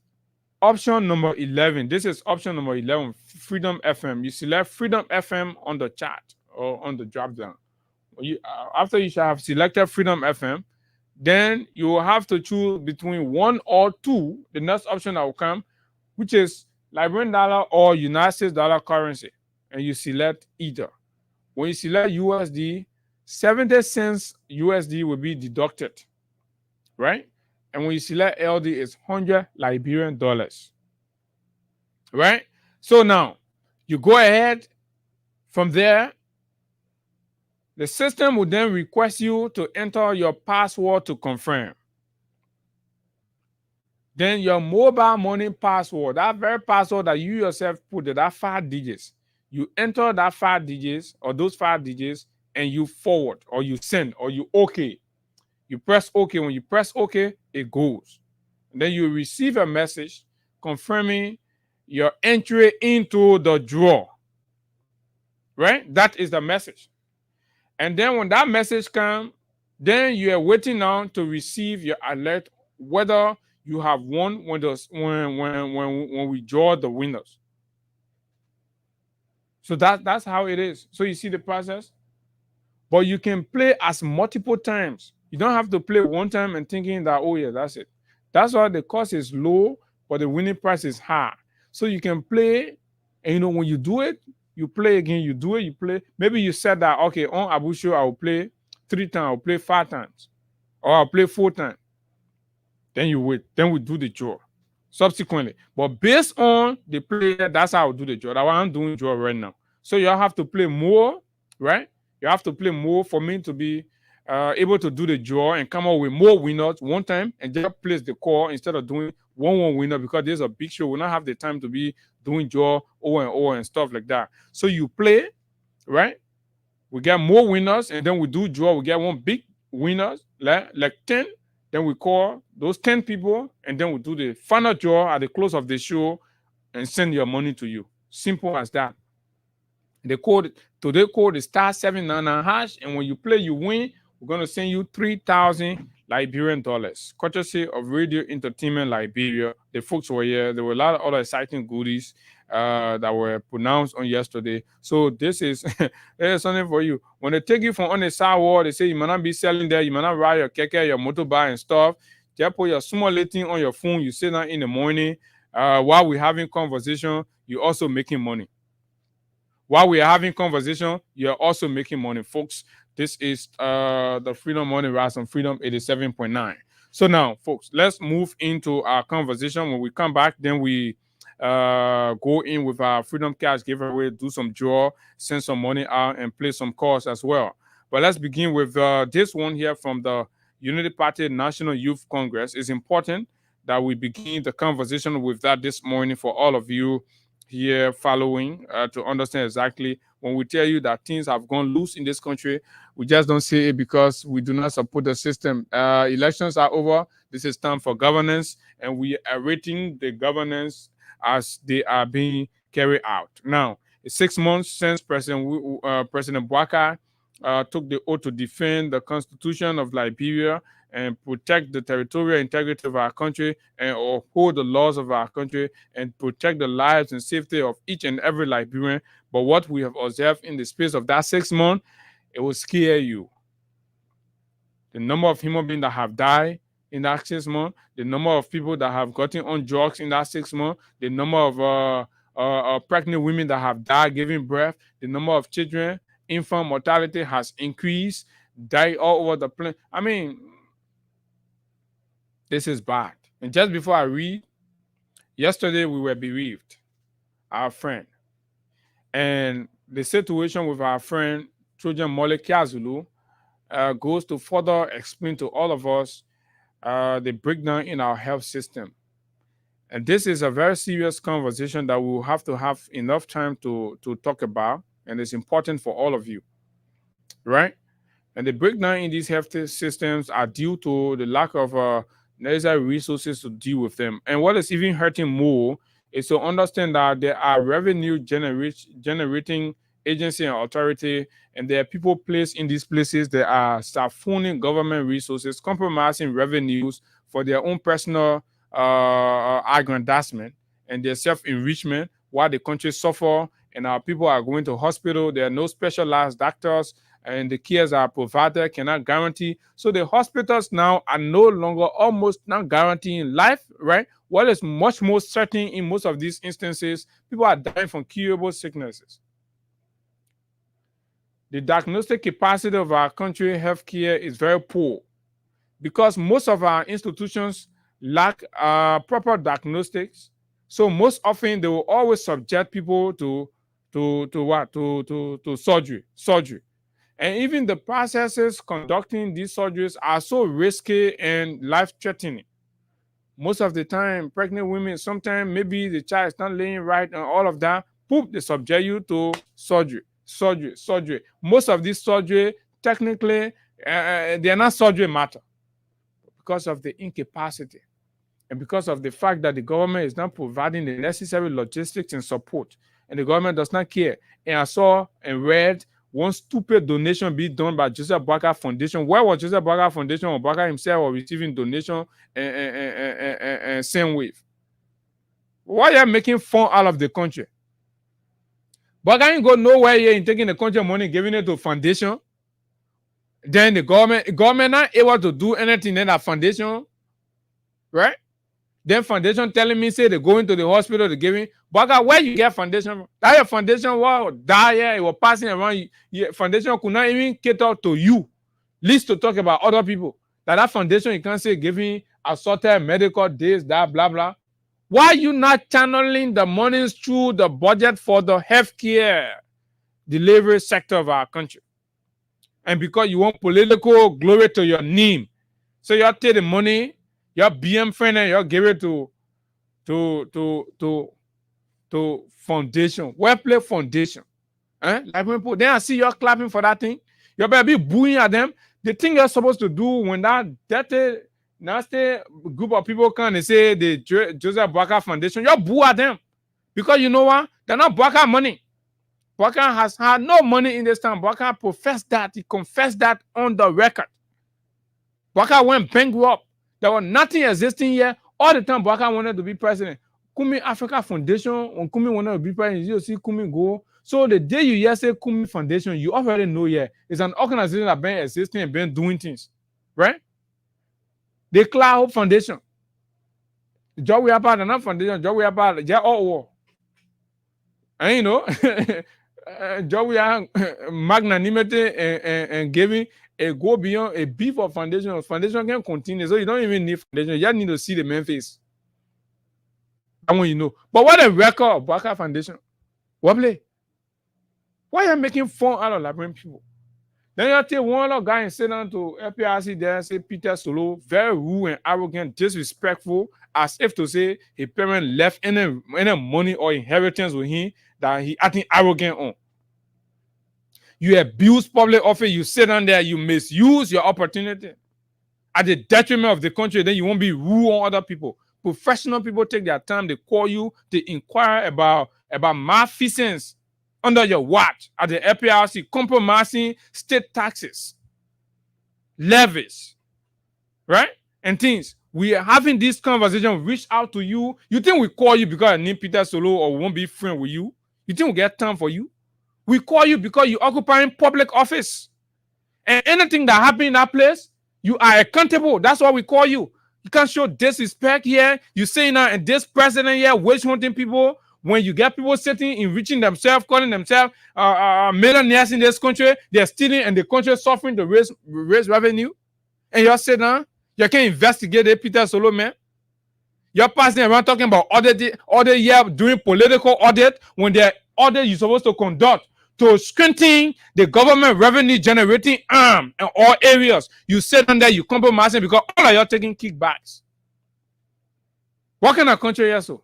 option number 11. This is option number 11, Freedom FM. You select Freedom FM on the chat or on the drop down. After you shall have selected Freedom FM, then you will have to choose between 1 or 2. The next option that will come, which is Liberian dollar or United States dollar currency, and you select either. When you select USD, 70 cents USD will be deducted, right? And when you select LD, it's 100 Liberian dollars, right? So now you go ahead. From there, the system will then request you to enter your password to confirm. Then your mobile money password, that very password that you yourself put there, that 5 digits, you enter that 5 digits or those 5 digits and you forward or you send or you OK. You press OK. When you press OK, it goes. And then you receive a message confirming your entry into the draw. Right? That is the message. And then when that message comes, then you are waiting now to receive your alert whether you have won when we draw the winners. So that's how it is. So you see the process. But you can play as multiple times. You don't have to play one time and thinking that, oh yeah, that's it. That's why the cost is low, but the winning price is high. So you can play, and when you do it, you play again, you do it, you play. Maybe you said that, okay, on Abu Show, I will play 3 times, I'll play 5 times, or I'll play 4 times. Then you wait, then we do the draw subsequently. But based on the player, that's how I'll do the draw. That's why I'm doing draw right now. So you have to play more, right? You have to play more for me to be able to do the draw and come up with more winners one time and just place the call instead of doing one winner, because there's a big show. We'll not have the time to be doing draw over and over and stuff like that. So you play, right? We get more winners and then we do draw. We get one big winners, like 10. Then we call those 10 people and then we do the final draw at the close of the show and send your money to you. Simple as that. The code today code is *799#, and when you play, you win. We're going to send you 3,000 Liberian dollars, courtesy of Radio Entertainment Liberia. The folks were here. There were a lot of other exciting goodies that were pronounced on yesterday. So this is there's something for you. When they take you from on the sidewalk, they say you might not be selling there, you might not ride your keke, your motorbike and stuff. Just put your small thing on your phone. You sit down in the morning while we're having conversation. You're also making money. While we are having conversation, you're also making money, folks. This is the Freedom Money Rise on Freedom 87.9. So now, folks, let's move into our conversation. When we come back, then we go in with our Freedom Cash giveaway, do some draw, send some money out, and play some calls as well. But let's begin with this one here from the Unity Party National Youth Congress. It's important that we begin the conversation with that this morning for all of you here following to understand exactly when we tell you that things have gone loose in this country. We just don't say it because we do not support the system. Elections are over. This is time for governance, and we are rating the governance as they are being carry out. Now, it's 6 months since President Bouakai took the oath to defend the Constitution of Liberia and protect the territorial integrity of our country and uphold the laws of our country and protect the lives and safety of each and every Liberian. But what we have observed in the space of that 6 months, it will scare you. The number of human beings that have died in that 6 months, the number of people that have gotten on drugs in that 6 months, the number of pregnant women that have died giving birth, the number of children, infant mortality has increased, died all over the planet. I mean, this is bad. And just before I read, yesterday we were bereaved, our friend. And the situation with our friend, Trojan Mole Kiazulu, goes to further explain to all of us the breakdown in our health system. And this is a very serious conversation that we will have to have enough time to talk about. And it's important for all of you, right? And the breakdown in these health systems are due to the lack of necessary resources to deal with them. And what is even hurting more is to understand that there are revenue generating agency and authority, and there are people placed in these places that are siphonning government resources, compromising revenues for their own personal aggrandizement and their self-enrichment while the country suffers and our people are going to hospital. There are no specialized doctors and the cares are provided cannot guarantee. So the hospitals now are no longer almost not guaranteeing life, right? What is much more certain in most of these instances, people are dying from curable sicknesses. The diagnostic capacity of our country healthcare is very poor because most of our institutions lack proper diagnostics. So most often they will always subject people to surgery. And even the processes conducting these surgeries are so risky and life-threatening. Most of the time, pregnant women, sometimes maybe the child is not laying right and all of that, they subject you to surgery. Most of these surgery, technically, they are not surgery matter because of the incapacity and because of the fact that the government is not providing the necessary logistics and support, and the government does not care. And I saw and read one stupid donation being done by Joseph Bouakai Foundation. Where was Joseph Bouakai Foundation or Bouakai himself or receiving donation and same wave? Why are you making fun out of the country? Bouakai ain't go nowhere here in taking the country money, giving it to foundation. Then the government not able to do anything in that foundation, right? Then foundation telling me say they go into the hospital to give me. Bouakai, where you get foundation from? That your foundation was die here, it was passing around. Your foundation could not even cater to you. Least to talk about other people. That foundation you can't say giving assorted medical days, that blah blah. Why you not channeling the monies through the budget for the healthcare delivery sector of our country? And because you want political glory to your name, so you take the money, your BM friend, and you give it to foundation, well-play foundation. Like people, then I see you clapping for that thing. You better be booing at them. The thing you're supposed to do when that dirty, nasty group of people come and say the Joseph Bouakai Foundation, you boo at them. Because you know what? They're not Bouakai money. Bouakai has had no money in this time. Bouakai professed that. He confessed that on the record. Bouakai went bankrupt. There was nothing existing here. All the time Bouakai wanted to be president. Kumi Africa Foundation, when Kumi wanted to be president, you see Kumi go. So the day you hear say Kumi Foundation, you already know it's an organization that been existing and been doing things. Right? The Cloud Hope Foundation. Job we about another foundation, job we about all war. And you know, job we are magnanimity and giving a go beyond a beef of foundation. Foundation can continue, so you don't even need foundation. You just need to see the main face. That one you know. But what a record of Bouakai Foundation. What play? Why are you making fun out of Liberian people? Then you take one other guy and sit down to FPRC there and say Peter Solo, very rude and arrogant, disrespectful, as if to say his parent left any money or inheritance with him that he acting arrogant on. You abuse public office, you sit down there, you misuse your opportunity at the detriment of the country, then you won't be rude on other people. Professional people take their time, they call you, they inquire about about malfeasance under your watch at the APRC, compromising state taxes, levies, right? And things. We are having this conversation, reach out to you. You think we call you because I need Peter Solo or won't be friend with you? You think we get time for you? We call you because you occupying public office. And anything that happen in that place, you are accountable. That's why we call you. You can't show disrespect here. You saying that and this president here witch hunting people. When you get people sitting, enriching themselves, calling themselves millionaires in this country, they're stealing and the country suffering to raise revenue. And you're saying, you can investigate the Peter Solo, man. You're passing around talking about other year doing political audit when they're audit you're supposed to conduct to strengthen the government revenue generating arm in all areas. You sit on there, you compromising because all of you are taking kickbacks. What kind of country are so?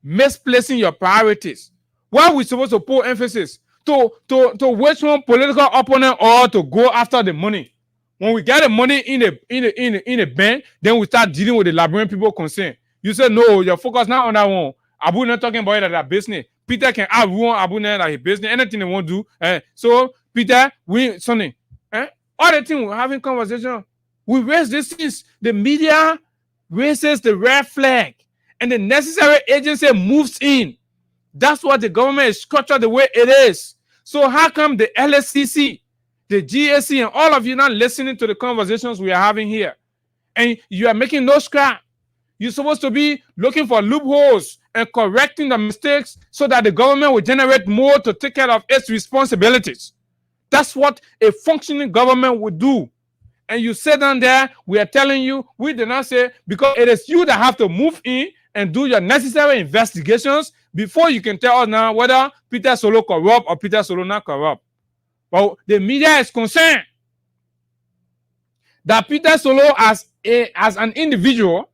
Misplacing your priorities. Why are we supposed to put emphasis to which one political opponent or to go after the money? When we get the money in a bank, then we start dealing with the Liberian people concerned. You say no, you're focused not on that one. Abu not talking about it at that business. Peter can ruin Abu like his business, anything they want to do. So Peter, Sonny, all the things we're having conversation. We raise these things. The media raises the red flag, and the necessary agency moves in. That's what the government is structured the way it is. So how come the LSCC, the GSC, and all of you not listening to the conversations we are having here? And you are making no scrap. You're supposed to be looking for loopholes and correcting the mistakes so that the government will generate more to take care of its responsibilities. That's what a functioning government would do. And you sit down there, we are telling you, we did not say, because it is you that have to move in and do your necessary investigations before you can tell us now whether Peter Solo corrupt or Peter Solo not corrupt. But the media is concerned that Peter Solo as an individual,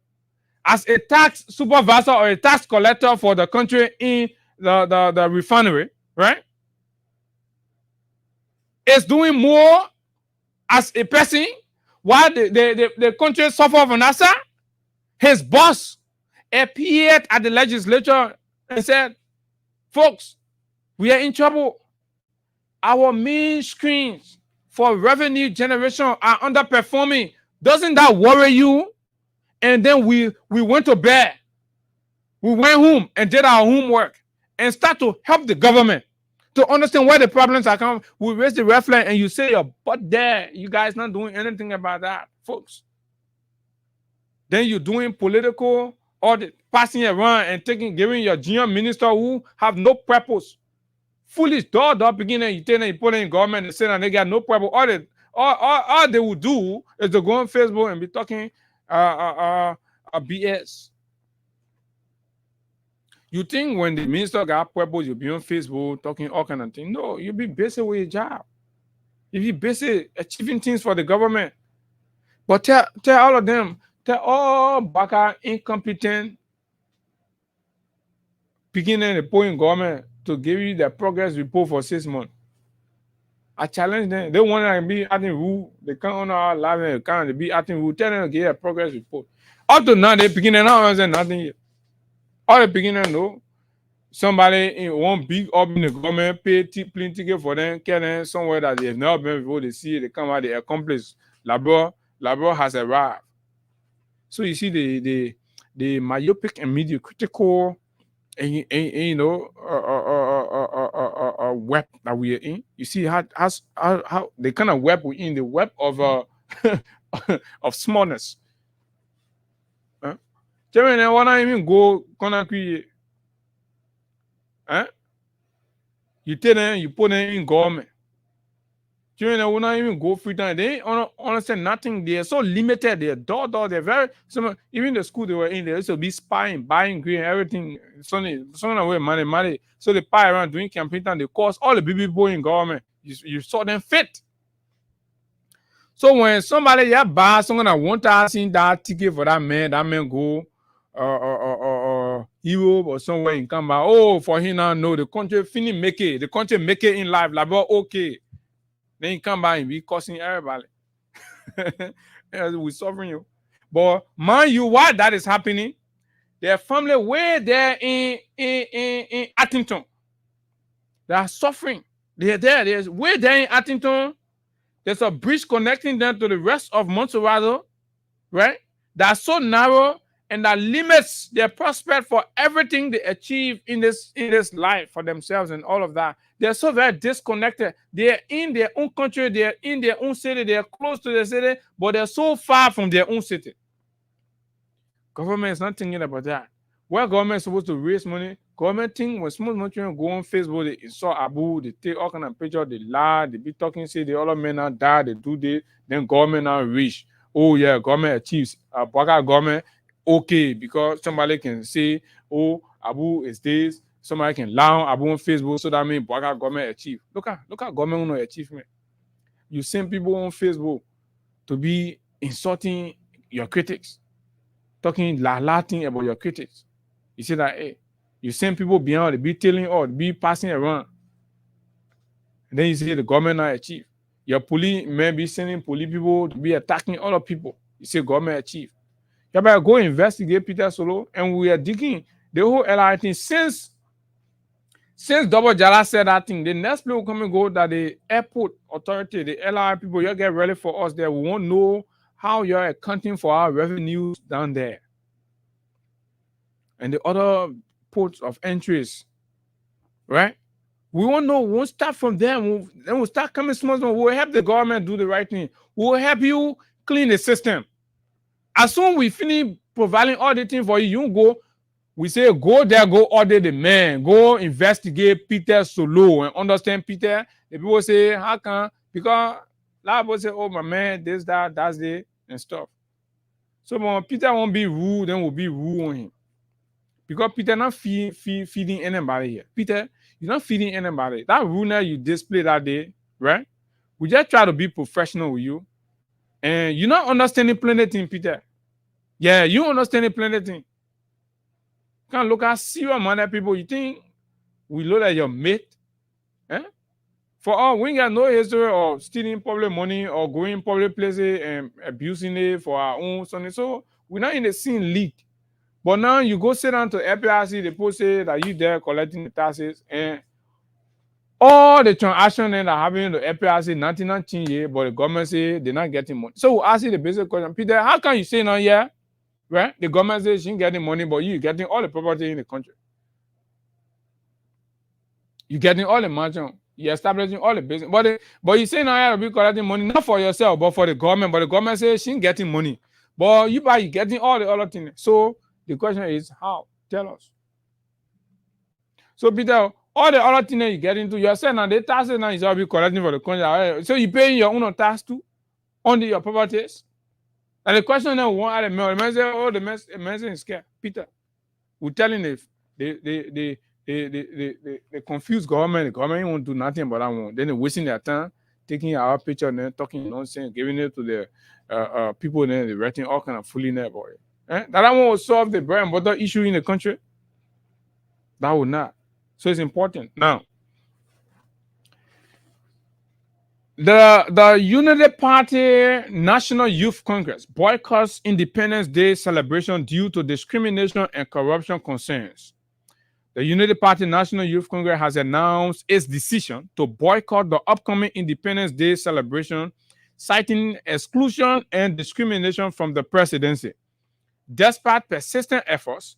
as a tax supervisor or a tax collector for the country in the refinery, right, is doing more as a person while the country suffers from NASA. His boss appeared at the legislature and said, folks, we are in trouble. Our main screens for revenue generation are underperforming. Doesn't that worry you? And then we went to bed. We went home and did our homework and start to help the government to understand where the problems are coming. We raise the red flag and you say your butt there. You guys not doing anything about that, folks. Then you're doing political audit, passing around and giving your junior minister who have no purpose. Foolish door beginning, you put in government and say that they got no purpose. All they will do is to go on Facebook and be talking BS. You think when the minister got purpose, you'll be on Facebook talking all kind of things? No, you'll be busy with your job. You'll be busy achieving things for the government. But tell all of them, tell all Baka incompetent beginning the point government to give you the progress report for 6 months. I challenge them. They want to be acting rude. They can't honor our life and they can't be acting rude. Tell them to give a progress report. Up to now, they beginning not answering nothing yet. All the beginning know somebody in one big up in the government pay plane ticket for them, get them somewhere that they have never been before. They see it, they come out, they accomplish. Labor has arrived. So you see the myopic and mediocritical and you know web that we are in. You see how the kind of web we're in, the web of of smallness. Jeremy, why not even go you tell them you put them in government. Jeremy, why not even go free time? They understand nothing. They are so limited. They're they're very even the school they were in, they used to be spying, buying green, everything. Something away money. So they pie around doing campaign time, they cost all the people in government. You saw them fit. So when somebody buy someone that $1,000 ticket for that man go Europe or somewhere in come back. Oh, for him now, no, the country make it. The country make it in life. Like, okay. Then he come back and be cursing everybody. We're suffering you. But mind you, why that is happening, Their family way there in Attington. They are suffering. They're there. There's way there in Attington. There's a bridge connecting them to the rest of Montserrat, right? That's so narrow and that limits their prospect for everything they achieve in this life for themselves and all of that. They're so very disconnected. They're in their own country, they're in their own city, they're close to the city, but they're so far from their own city. Government is not thinking about that. Where government is supposed to raise money, government think when small children go on Facebook, they saw Abu, they take all kind of pictures, they lie, they be talking, say the other men now die, they do this, then government now rich. Oh yeah, government achieves. Baka government okay because somebody can say, oh, Abu is this. Somebody can lie on Abu on Facebook, so that means Baka government achieve. Look at government no achievement. You send people on Facebook to be insulting your critics, talking Latin about your critics. You see that, hey, you send people beyond, they be telling or be passing around. And then you say the government not achieve. Your police may be sending police people to be attacking other people. You say government achieve. You better go investigate Peter Solo, and we are digging the whole LRI thing. Since Double Jala said that thing, the next people come and go that the airport authority, the LRI people, you get ready for us there. We won't know how you're accounting for our revenues down there. And the other ports of entries, right? We won't know. We won't start from there. Then we'll start coming small. We'll help the government do the right thing. We'll help you clean the system. As soon as we finish providing all the things for you, you go. We say go there, go order the man, go investigate Peter Solo and understand Peter. The people say how come? Because a lot of people say, oh my man, this, that, that's it, and stuff. So when Peter won't be rude, then we'll be rude on him. Because Peter not feeding anybody here. Peter, you're not feeding anybody. That rudeness you display that day, right? We just try to be professional with you. And you're not understanding plenty thing, Peter. Yeah, you understanding plenty thing. You can't look at serious money people. You think we look at your mate? Eh? For all, we ain't got no history of stealing public money or going public places and abusing it for our own something. So we're not in the same league. But now you go sit down to FPRC, they post say that you there collecting the taxes, and all the transactions that are happening to FPRC, nothing not changed, but the government say they're not getting money. So we ask you the basic question, Peter, how can you say now, yeah, right? The government says she ain't getting money, but you getting all the property in the country. You getting all the mansion, you're establishing all the business. But you say now you have to be collecting money, not for yourself, but for the government. But the government says she ain't getting money. But you getting all the other things. So the question is how? Tell us. So Peter, all the other things that you get into, you're saying now the taxes now is all be collecting for the country. So you paying your own tax too on your properties. And the question now one at the mail, the man say, oh, the man is scared. Peter, we're telling if they confuse government, the government won't do nothing but that one. Then they're wasting their time, taking our picture and then talking nonsense, giving it to the people and then they're writing all kind of foolishness about it. That one will solve the bread and butter issue in the country. That will not. So it's important. Now, the Unity Party National Youth Congress boycotts Independence Day celebration due to discrimination and corruption concerns. The Unity Party National Youth Congress has announced its decision to boycott the upcoming Independence Day celebration, citing exclusion and discrimination from the presidency. Despite persistent efforts,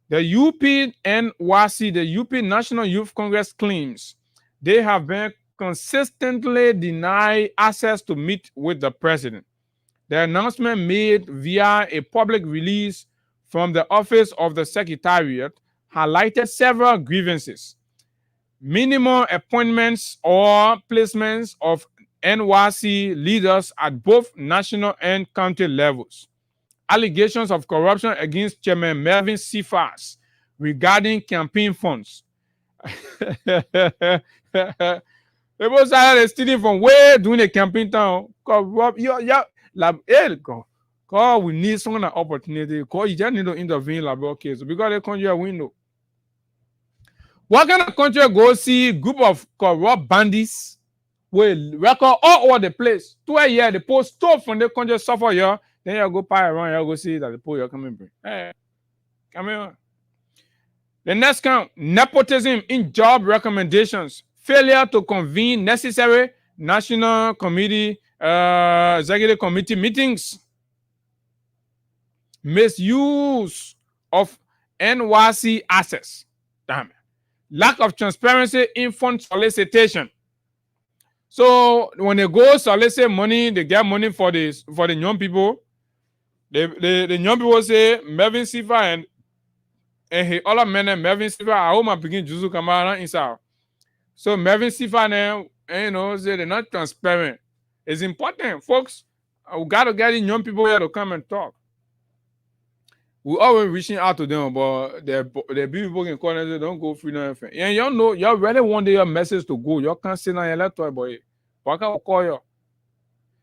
the UPNYC, the UP National Youth Congress, claims they have been consistently denied access to meet with the president. The announcement made via a public release from the office of the Secretariat highlighted several grievances. Minimum appointments or placements of NYC leaders at both national and county levels. Allegations of corruption against Chairman Melvin Cephas regarding campaign funds. People started stealing from where during the campaign time. God, we need some kind of opportunity. God, you just need to intervene like okay. So because the country window. What kind of country go see group of corrupt bandits will record all over the place? 2 years, the post stop from the country suffer here. Then you go pay around, you go see that the poor you're coming bring. Hey. Come here. The next count, nepotism in job recommendations, failure to convene necessary national committee, executive committee meetings, misuse of NYC assets, damn it. Lack of transparency in fund solicitation. So when they go solicit money, they get money for the young people. The young people say Melvin Sifa and he other men and Melvin Sifa, I hope my begin Juzu Kamara inside. So Melvin Sifa now, say they're not transparent. It's important, folks. We gotta get in young people here to come and talk. We always reaching out to them, but the people can call and say, don't go free nothing. And y'all know, y'all really want your message to go. Y'all can't sit on your laptop, boy. But I can call you.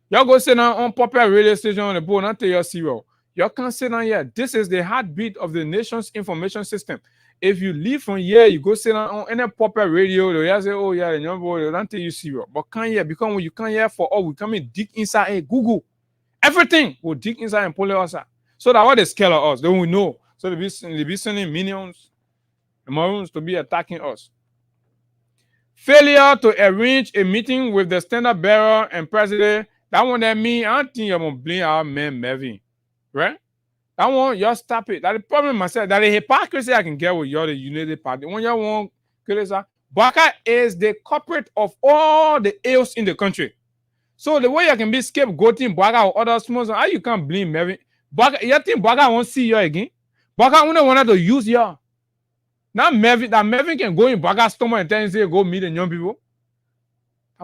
Y'all go sit on popular radio station on the board and tell your serial. Y'all can't sit on here. This is the heartbeat of the nation's information system. If you leave from here, you go sit on any popular radio, they'll say, oh yeah, the young boy, they'll tell you serial. But can't hear, because when you can't hear for all, we come in dig inside Google. Everything will dig inside and pull it outside. So that what they scare of us, then we know. So they be sending minions, Maroons to be attacking us. Failure to arrange a meeting with the standard bearer and president. That one that mean I don't think you're gonna blame our man Melvin. Right? That one, y'all stop it. That's the problem myself. That the hypocrisy I can get with y'all, the United Party. When y'all want Baka is the culprit of all the ills in the country. So the way you can be scapegoating Baka or other small, how you can't blame Melvin? Baka, you think Baka won't see you again? Baka only wanted to use you. Now Melvin can go in Baka's stomach and tell him, say, go meet the young people.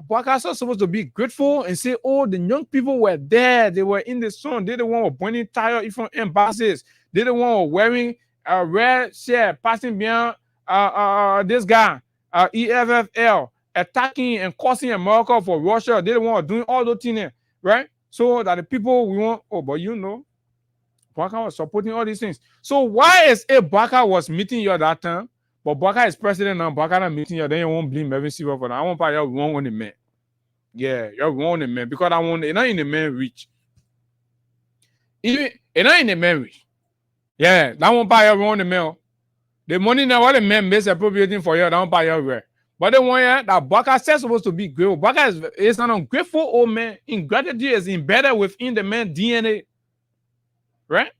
Baka is supposed to be grateful and say, oh, the young people were there. They were in the sun. They the one were burning tire from embassies. They the one were wearing a red shirt, passing beyond this guy, EFFL, attacking and causing America for Russia. They the one were doing all those things, right? So that the people we want, but Baka was supporting all these things. So why is it Baka was meeting you at that time, but Baka is president now, Baka not meeting you, then you won't blame Melvin Silver for that. I won't buy you wrong on the man. Yeah, you're wrong on the man, because I want it not in the man reach. Even it not in the man reach. Yeah, that won't buy you wrong on the man. The money now what the man makes appropriating for you, that won't buy you where. But the one that Baka says supposed to be grateful. Baka is an ungrateful old man. Ingratitude is embedded within the man's DNA. Right?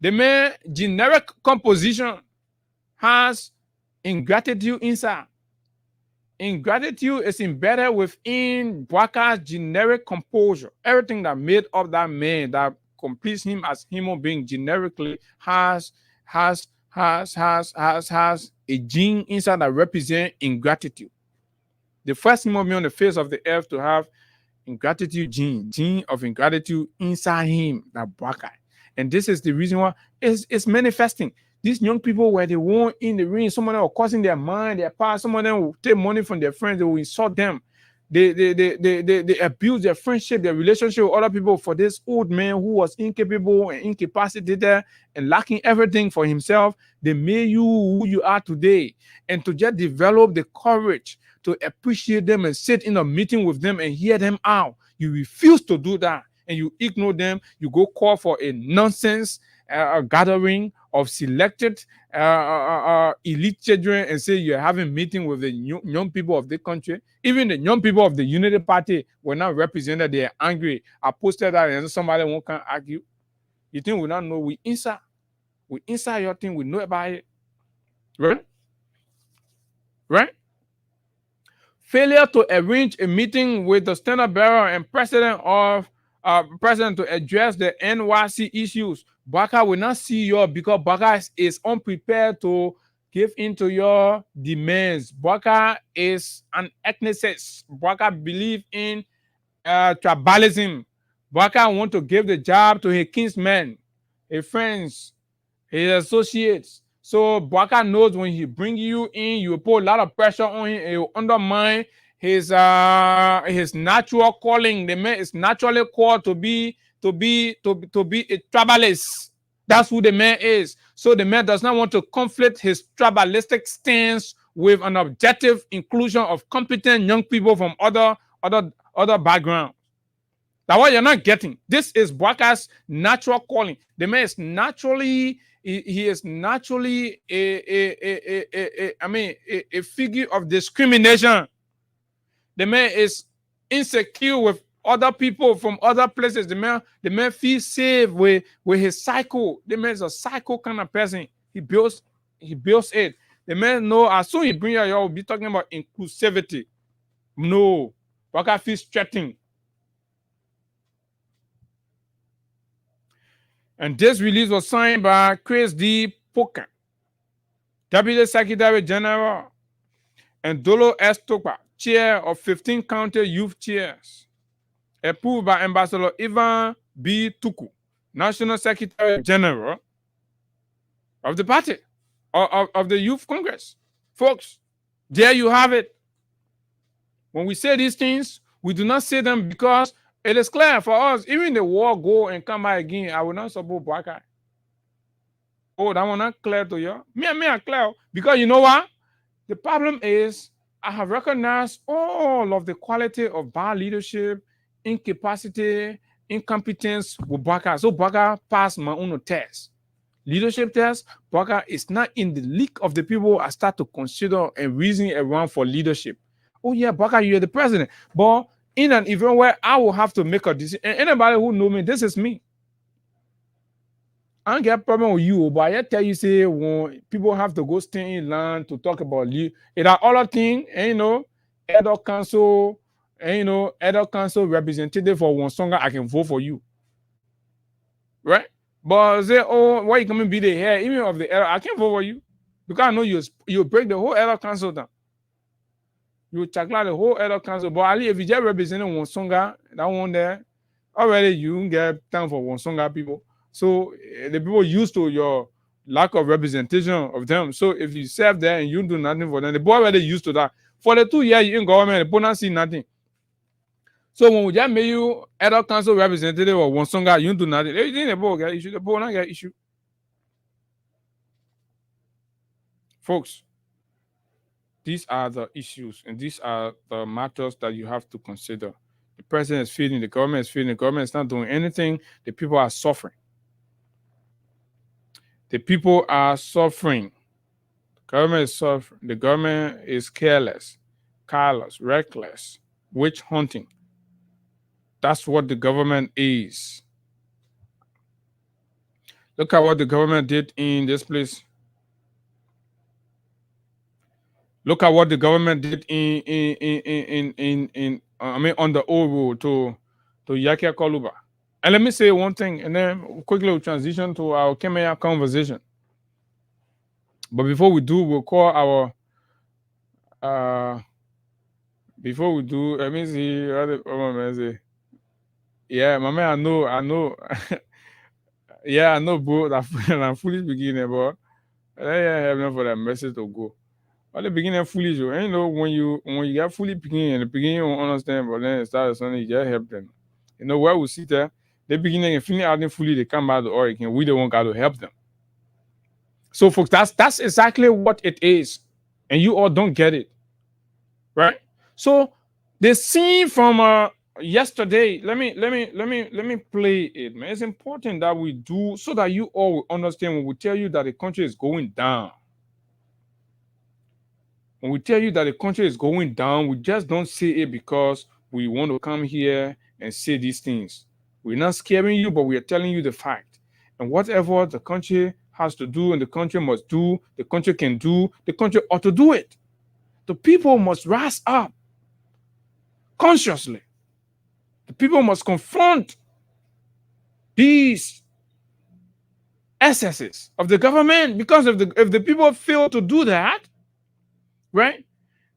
The man generic composition has ingratitude inside. Ingratitude is embedded within Baka's generic composure. Everything that made up that man, that completes him as human being generically has a gene inside that represents ingratitude. The first human being on the face of the earth to have ingratitude gene of ingratitude inside him, that Baka. And this is the reason why it's manifesting. These young people were the one in the ring. Some of them were causing their mind, their past. Some of them will take money from their friends. They will insult them. They abuse their friendship, their relationship with other people for this old man who was incapable and incapacitated and lacking everything for himself. They made you who you are today. And to just develop the courage to appreciate them and sit in a meeting with them and hear them out. You refuse to do that. And you ignore them, you go call for a nonsense gathering of selected elite children and say you're having meeting with the young people of the country. Even the young people of the Unity Party were not represented. They are angry. I posted that and somebody won't can argue. You think we don't know? We inside your thing. We know about it. Right? Right? Failure to arrange a meeting with the standard bearer and president to address the NYC issues. Baka will not see you because Baka is unprepared to give in to your demands. Baka is an ethnicist. Baka believes in tribalism. Baka want to give the job to his kinsmen, his friends, his associates. So Baka knows when he bring you in, you will put a lot of pressure on him. It will undermine his natural calling. The man is naturally called to be a tribalist. That's who the man is. So the man does not want to conflict his tribalistic stance with an objective inclusion of competent young people from other backgrounds. That's what you're not getting. This is Bwaka's natural calling. The man is naturally, he is naturally a figure of discrimination. The man is insecure with other people from other places. The man feels safe with his cycle. The man is a cycle kind of person. He builds it. The man know as soon as he bring you, you'll be talking about inclusivity. No, Bwaka feels threatened. And this release was signed by Chris D. Pocan, Deputy Secretary General, and Dolo S. Tokpa, Chair of 15 County Youth Chairs. Approved by Ambassador Ivan B. Tuku, National Secretary General of the party, of the Youth Congress. Folks, there you have it. When we say these things, we do not say them because it is clear for us. Even the war go and come back again, I will not support Bwaka. Oh, that one not clear to you? Me are clear. Because you know what? The problem is I have recognized all of the quality of bad leadership, incapacity, incompetence with Bwaka. So Bwaka passed my own test. Leadership test, Bwaka is not in the league of the people I start to consider and reason around for leadership. Oh yeah, Bwaka, you're the president. But in an event where I will have to make a decision, and anybody who know me, this is me. I don't get a problem with you, but I tell you, say, when people have to go stay in land to talk about you, it are other things, and you know, elder council, and you know, elder council representative for one song, I can vote for you. Right? But say, oh, why you coming be the head, even of the elder, I can't vote for you. Because I know you break the whole elder council down. You check out the whole elder council, but Ali, if you just representing one songa, that one there, already you get time for one songa people. So the people used to your lack of representation of them. So if you serve there and you do nothing for them, the boy already used to that. For the 2 years you in government, the boy not see nothing. So when we just make you elder council representative or one songa, you do nothing. Everything the boy get issue, the boy not get issue. Folks, these are the issues and these are the matters that you have to consider. The president is feeling, the government is feeling, the government is not doing anything, the people are suffering. The people are suffering. The government is suffering. The government is careless, reckless, witch hunting. That's what the government is. Look at what the government did in this place. Look at what the government did on the old road to Yakia Koluba. And let me say one thing, and then quickly we'll transition to our Kemea conversation. But before we do, we'll call our before we do, let me see what the yeah, my man, I know yeah, I know, bro, that I'm foolish beginning, but I have enough for that message to go. At the beginning, foolish, and you know, when you get fully beginning, in the beginning you won't understand, but then it starts something, you just help them. You know, where we sit there, the beginning and feeling out fully, they come back to Oregon. We don't want God to help them. So, folks, that's exactly what it is, and you all don't get it, right? So, the scene from yesterday. Let me play it, man. It's important that we do so that you all will understand when we tell you that the country is going down. When we tell you that the country is going down, we just don't say it because we want to come here and say these things. We're not scaring you, but we are telling you the fact. And whatever the country has to do and the country must do, the country can do, the country ought to do it. The people must rise up consciously. The people must confront these excesses of the government, because if the people fail to do that, right,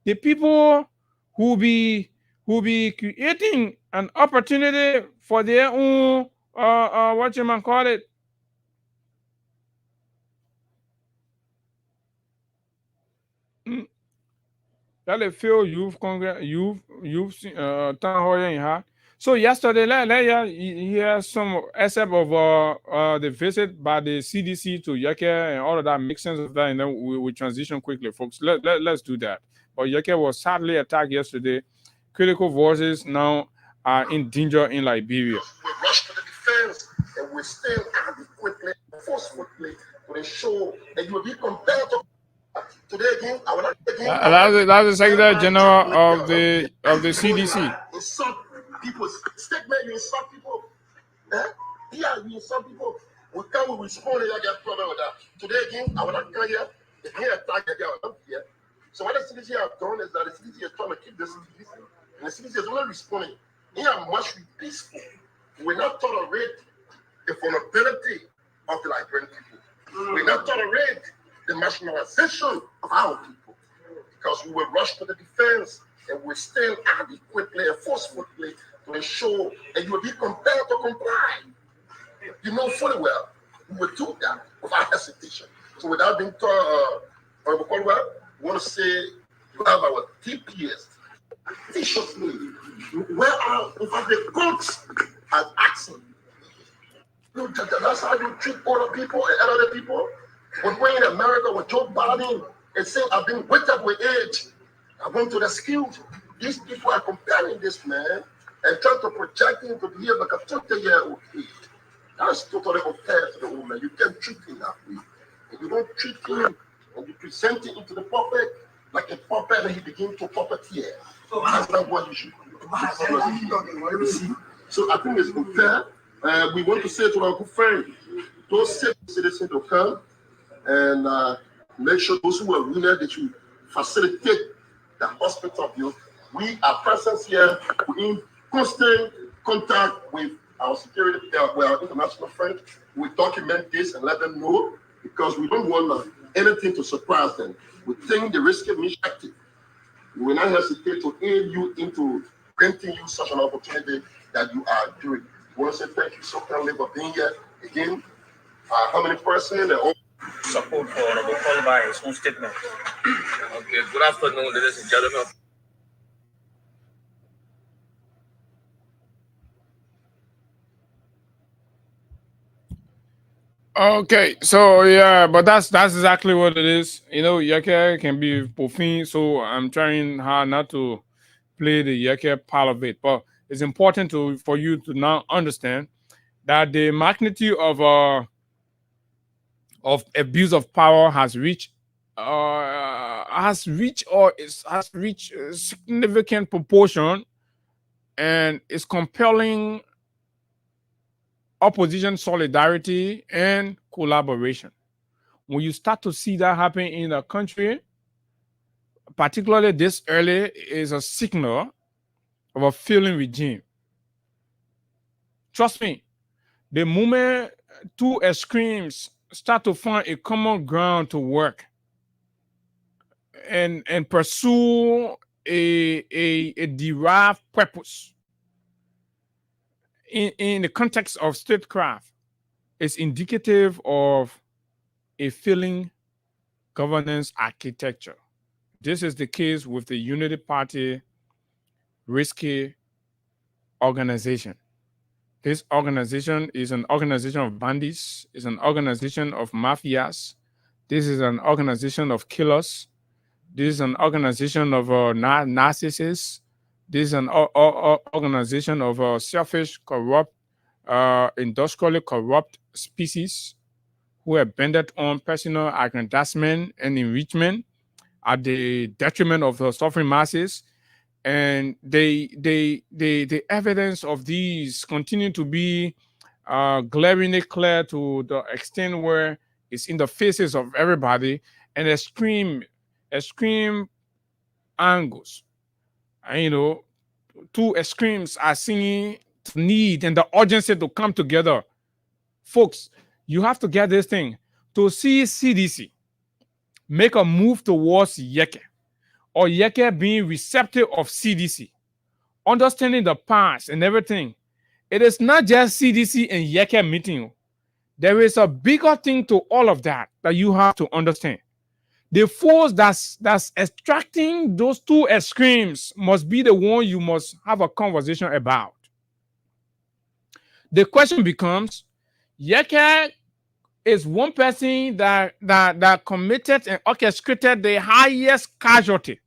the people who be creating an opportunity for their own what you might call it, that they feel youth town hall in here. So yesterday, let hear some excerpt of the visit by the CDC to Yeke and all of that. Make sense of that, and then we transition quickly, folks. Let's do that. But Yeke was sadly attacked yesterday. Critical voices now are in danger in Liberia. We rush to the defense and we still act quickly, forcefully to ensure that you will be compared to today again. I will not again. That's the Secretary General of the CDC. Insult people's statement, you insult people. Eh? Yeah, you insult people. We come, we respond, and I get problem with that. Today again, I will not come here. If you attack here. So what the CDC have done is that the CDC is trying to keep this CDC, and the CDC is only responding. Here must be peaceful. We will not tolerate the vulnerability of the Liberian people. We will not tolerate the marginalization of our people, because we will rush to the defense and we still act quickly and forcefully to ensure that you will be compelled to comply. You know fully well we will do that without hesitation. So without being told, we want to say you have our DPS viciously. Where are, in fact, the courts are asking. That's how you treat other people and other people. When we're in America with Joe Biden and saying, I've been withered with age, I went to the skills. These people are comparing this man and trying to project him to behave like a 20-year-old kid. That's totally unfair to the woman. You can't treat him that way. If you don't treat him and you present him into the puppet like a puppet, and he begins to puppeteer. That's not what you should do. So I think it's unfair. We want to say to our good friend, those citizens to come and make sure those who are willing that you facilitate the hospital bill. We are present here. We're in constant contact with our security, with our international friends. We document this and let them know, because we don't want anything to surprise them. We think the risk of misactive. We will not hesitate to aid you into granting you such an opportunity that you are doing. We want to say thank you so kindly for being here again. How many persons and support for Honorable Paul by his own statement? Okay, good afternoon, ladies and gentlemen. Okay, so yeah, but that's exactly what it is. You know, Yeke can be profane, so I'm trying hard not to play the Yeke part of it. But it's important for you to now understand that the magnitude of abuse of power has reached a significant proportion, and is compelling opposition solidarity and collaboration. When you start to see that happen in the country, particularly this early, is a signal of a failing regime. Trust me, the moment two extremes start to find a common ground to work and pursue a derived purpose in the context of statecraft, is indicative of a failing governance architecture. This is the case with the Unity Party risky organization. This organization is an organization of bandits, is an organization of mafias. This is an organization of killers. This is an organization of narcissists. This is an organization of selfish, corrupt, industrially corrupt species who are bent on personal aggrandizement and enrichment at the detriment of the suffering masses. And the evidence of these continue to be glaringly clear to the extent where it's in the faces of everybody, and extreme angles. And, you know, two extremes are seeing the need and the urgency to come together. Folks, you have to get this thing. To see CDC make a move towards Yeke, or Yeke being receptive of CDC, understanding the past and everything, it is not just CDC and Yeke meeting. There is a bigger thing to all of that you have to understand. The force that's extracting those two extremes must be the one you must have a conversation about. The question becomes, Yeke is one person that committed and orchestrated the highest casualty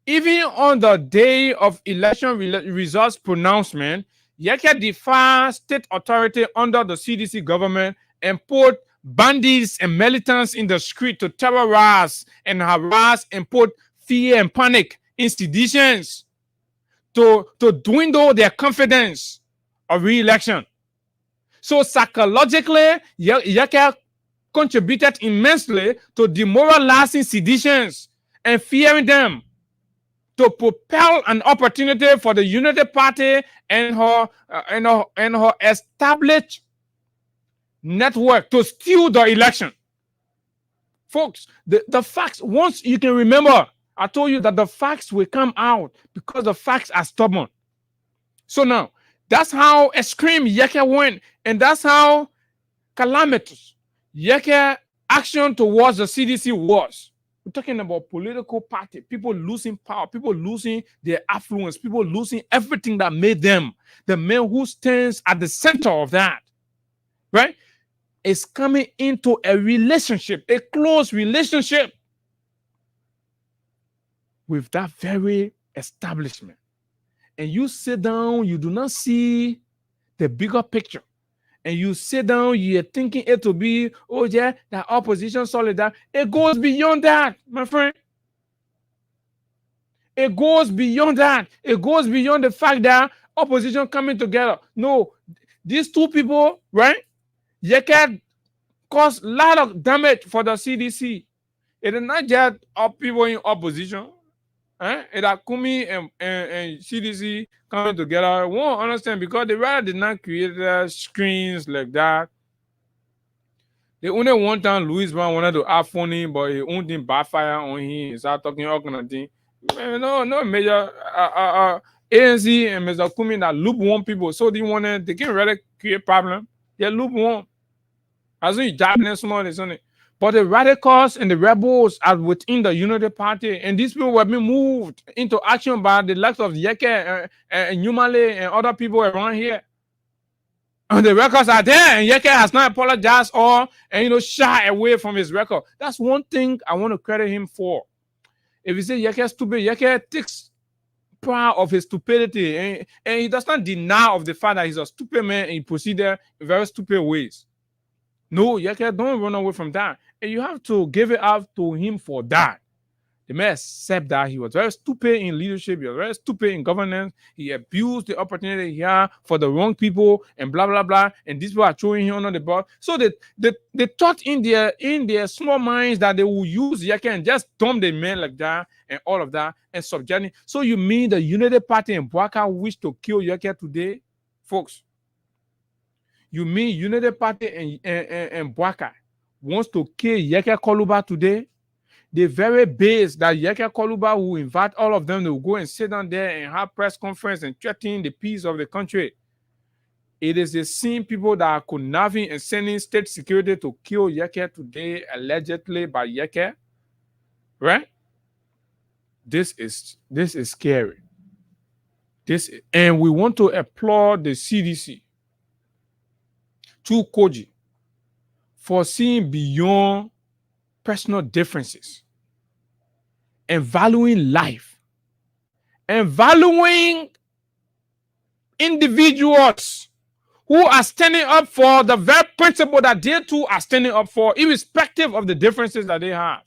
Even on the day of election results pronouncement, Yeke defied state authority under the CDC government and put bandits and militants in the street to terrorize and harass and put fear and panic in citizens to dwindle their confidence of re-election. So psychologically, Yeke contributed immensely to demoralizing citizens and fearing them, to propel an opportunity for the United Party and her established network to steal the election. Folks, the facts, once you can remember, I told you that the facts will come out because the facts are stubborn. So now, that's how extreme Yeke went, and that's how calamitous Yeke action towards the CDC was. We're talking about political party, people losing power, people losing their affluence, people losing everything that made them. The man who stands at the center of that, right, is coming into a relationship, a close relationship with that very establishment. And you sit down, you do not see the bigger picture. And you sit down, you're thinking it to be, oh yeah, that opposition solidarity. It goes beyond that, my friend. It goes beyond that. It goes beyond the fact that opposition coming together. No, these two people, right? Yeke caused a lot of damage for the CDC. It is not just people in opposition. It are Kumi and CDC coming together. I won't understand because they rather did not create screens like that. The only one time Louis Brown wanted to act funny, but he only didn't backfire on him. He started talking all kind of thing. No major ANC and Mr. Kumi that lukewarm people. So they can really create problem. They're lukewarm. As in Japanese small is on it. But the radicals and the rebels are within the Unity Party, and these people were being moved into action by the likes of Yeke and Numale and other people around here. And the records are there, and Yeke has not apologized or shy away from his record. That's one thing I want to credit him for. If you say Yeke is stupid, Yeke takes proud of his stupidity, and he does not deny of the fact that he's a stupid man and he proceeded in very stupid ways. No, Yeke, don't run away from that. And you have to give it up to him for that. The man accept that he was very stupid in leadership. He was very stupid in governance. He abused the opportunity he had for the wrong people and blah, blah, blah. And these people are throwing him under the bus. So they thought in their small minds that they will use Yeke and just dump the man like that and all of that and subject him. So you mean the Unity Party and Bwaka wish to kill Yeke today? Folks, you mean Unity Party and Bwaka wants to kill Yeke Koluba today? The very base that Yeke Koluba will invite all of them to go and sit down there and have press conference and threaten the peace of the country. It is the same people that are conniving and sending state security to kill Yeke today, allegedly by Yeke. Right? This is scary. And we want to applaud the CDC to Koji for seeing beyond personal differences and valuing life and valuing individuals who are standing up for the very principle that they too are standing up for, irrespective of the differences that they have.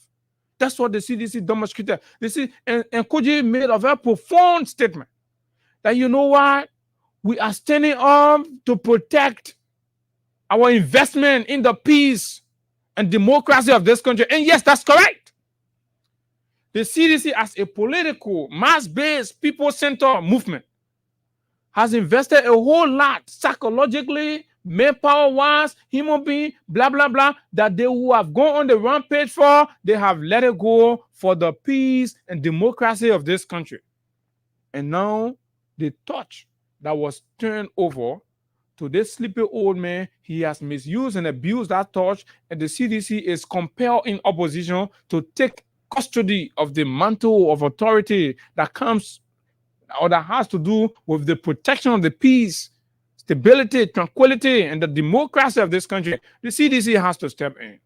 That's what the CDC demonstrated. And Koji made a very profound statement that, you know what, we are standing up to protect our investment in the peace and democracy of this country. And yes, that's correct. The CDC, as a political, mass-based, people-centered movement, has invested a whole lot psychologically, manpower-wise, human being, blah, blah, blah, that they who have gone on the rampage for, they have let it go for the peace and democracy of this country. And now, the torch that was turned over to this sleepy old man, he has misused and abused that torch, and the CDC is compelled in opposition to take custody of the mantle of authority that comes or that has to do with the protection of the peace, stability, tranquility, and the democracy of this country. The CDC has to step in.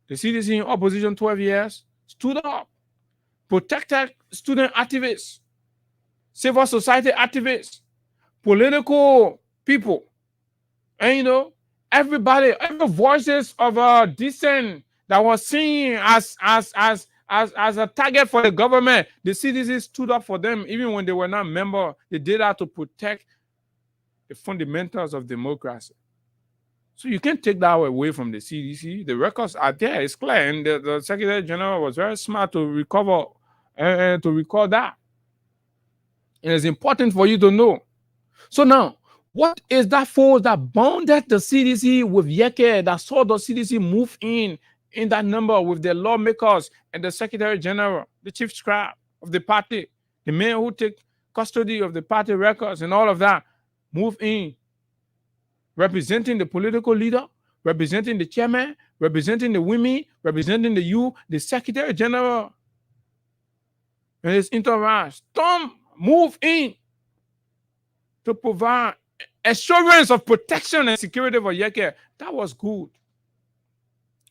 The CDC in opposition 12 years stood up protected student activists, civil society activists, political people, and everybody, every voices of dissent that was seen as a target for the government, the CDC stood up for them even when they were not member. They did that to protect the fundamentals of democracy. So you can't take that away from the CDC. The records are there. It's clear. And the Secretary General was very smart to recover and to record that. And it's important for you to know. So now, what is that force that bounded the CDC with Yeke, that saw the CDC move in that number with the lawmakers and the Secretary General, the chief scribe of the party, the men who take custody of the party records and all of that, move in, representing the political leader, representing the chairman, representing the women, representing the youth, the Secretary General and his entourage. Tom move in to provide assurance of protection and security for Yeke. That was good.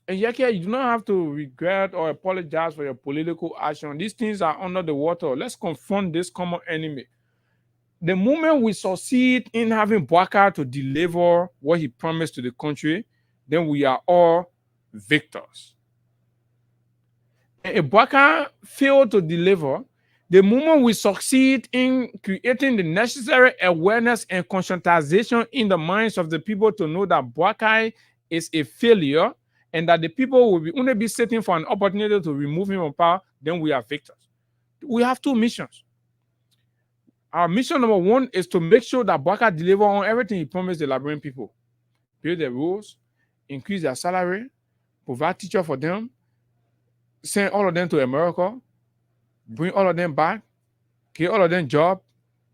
And Yeke, you do not have to regret or apologize for your political action. These things are under the water. Let's confront this common enemy. The moment we succeed in having Bwaka to deliver what he promised to the country, then we are all victors. And if Bwaka failed to deliver, the moment we succeed in creating the necessary awareness and conscientization in the minds of the people to know that Bwaka is a failure and that the people will only be sitting for an opportunity to remove him from power, then we are victors. We have two missions. Our mission number one is to make sure that Bwaka deliver on everything he promised the Liberian people. Build their rules, increase their salary, provide teachers for them, send all of them to America, bring all of them back, give all of them jobs.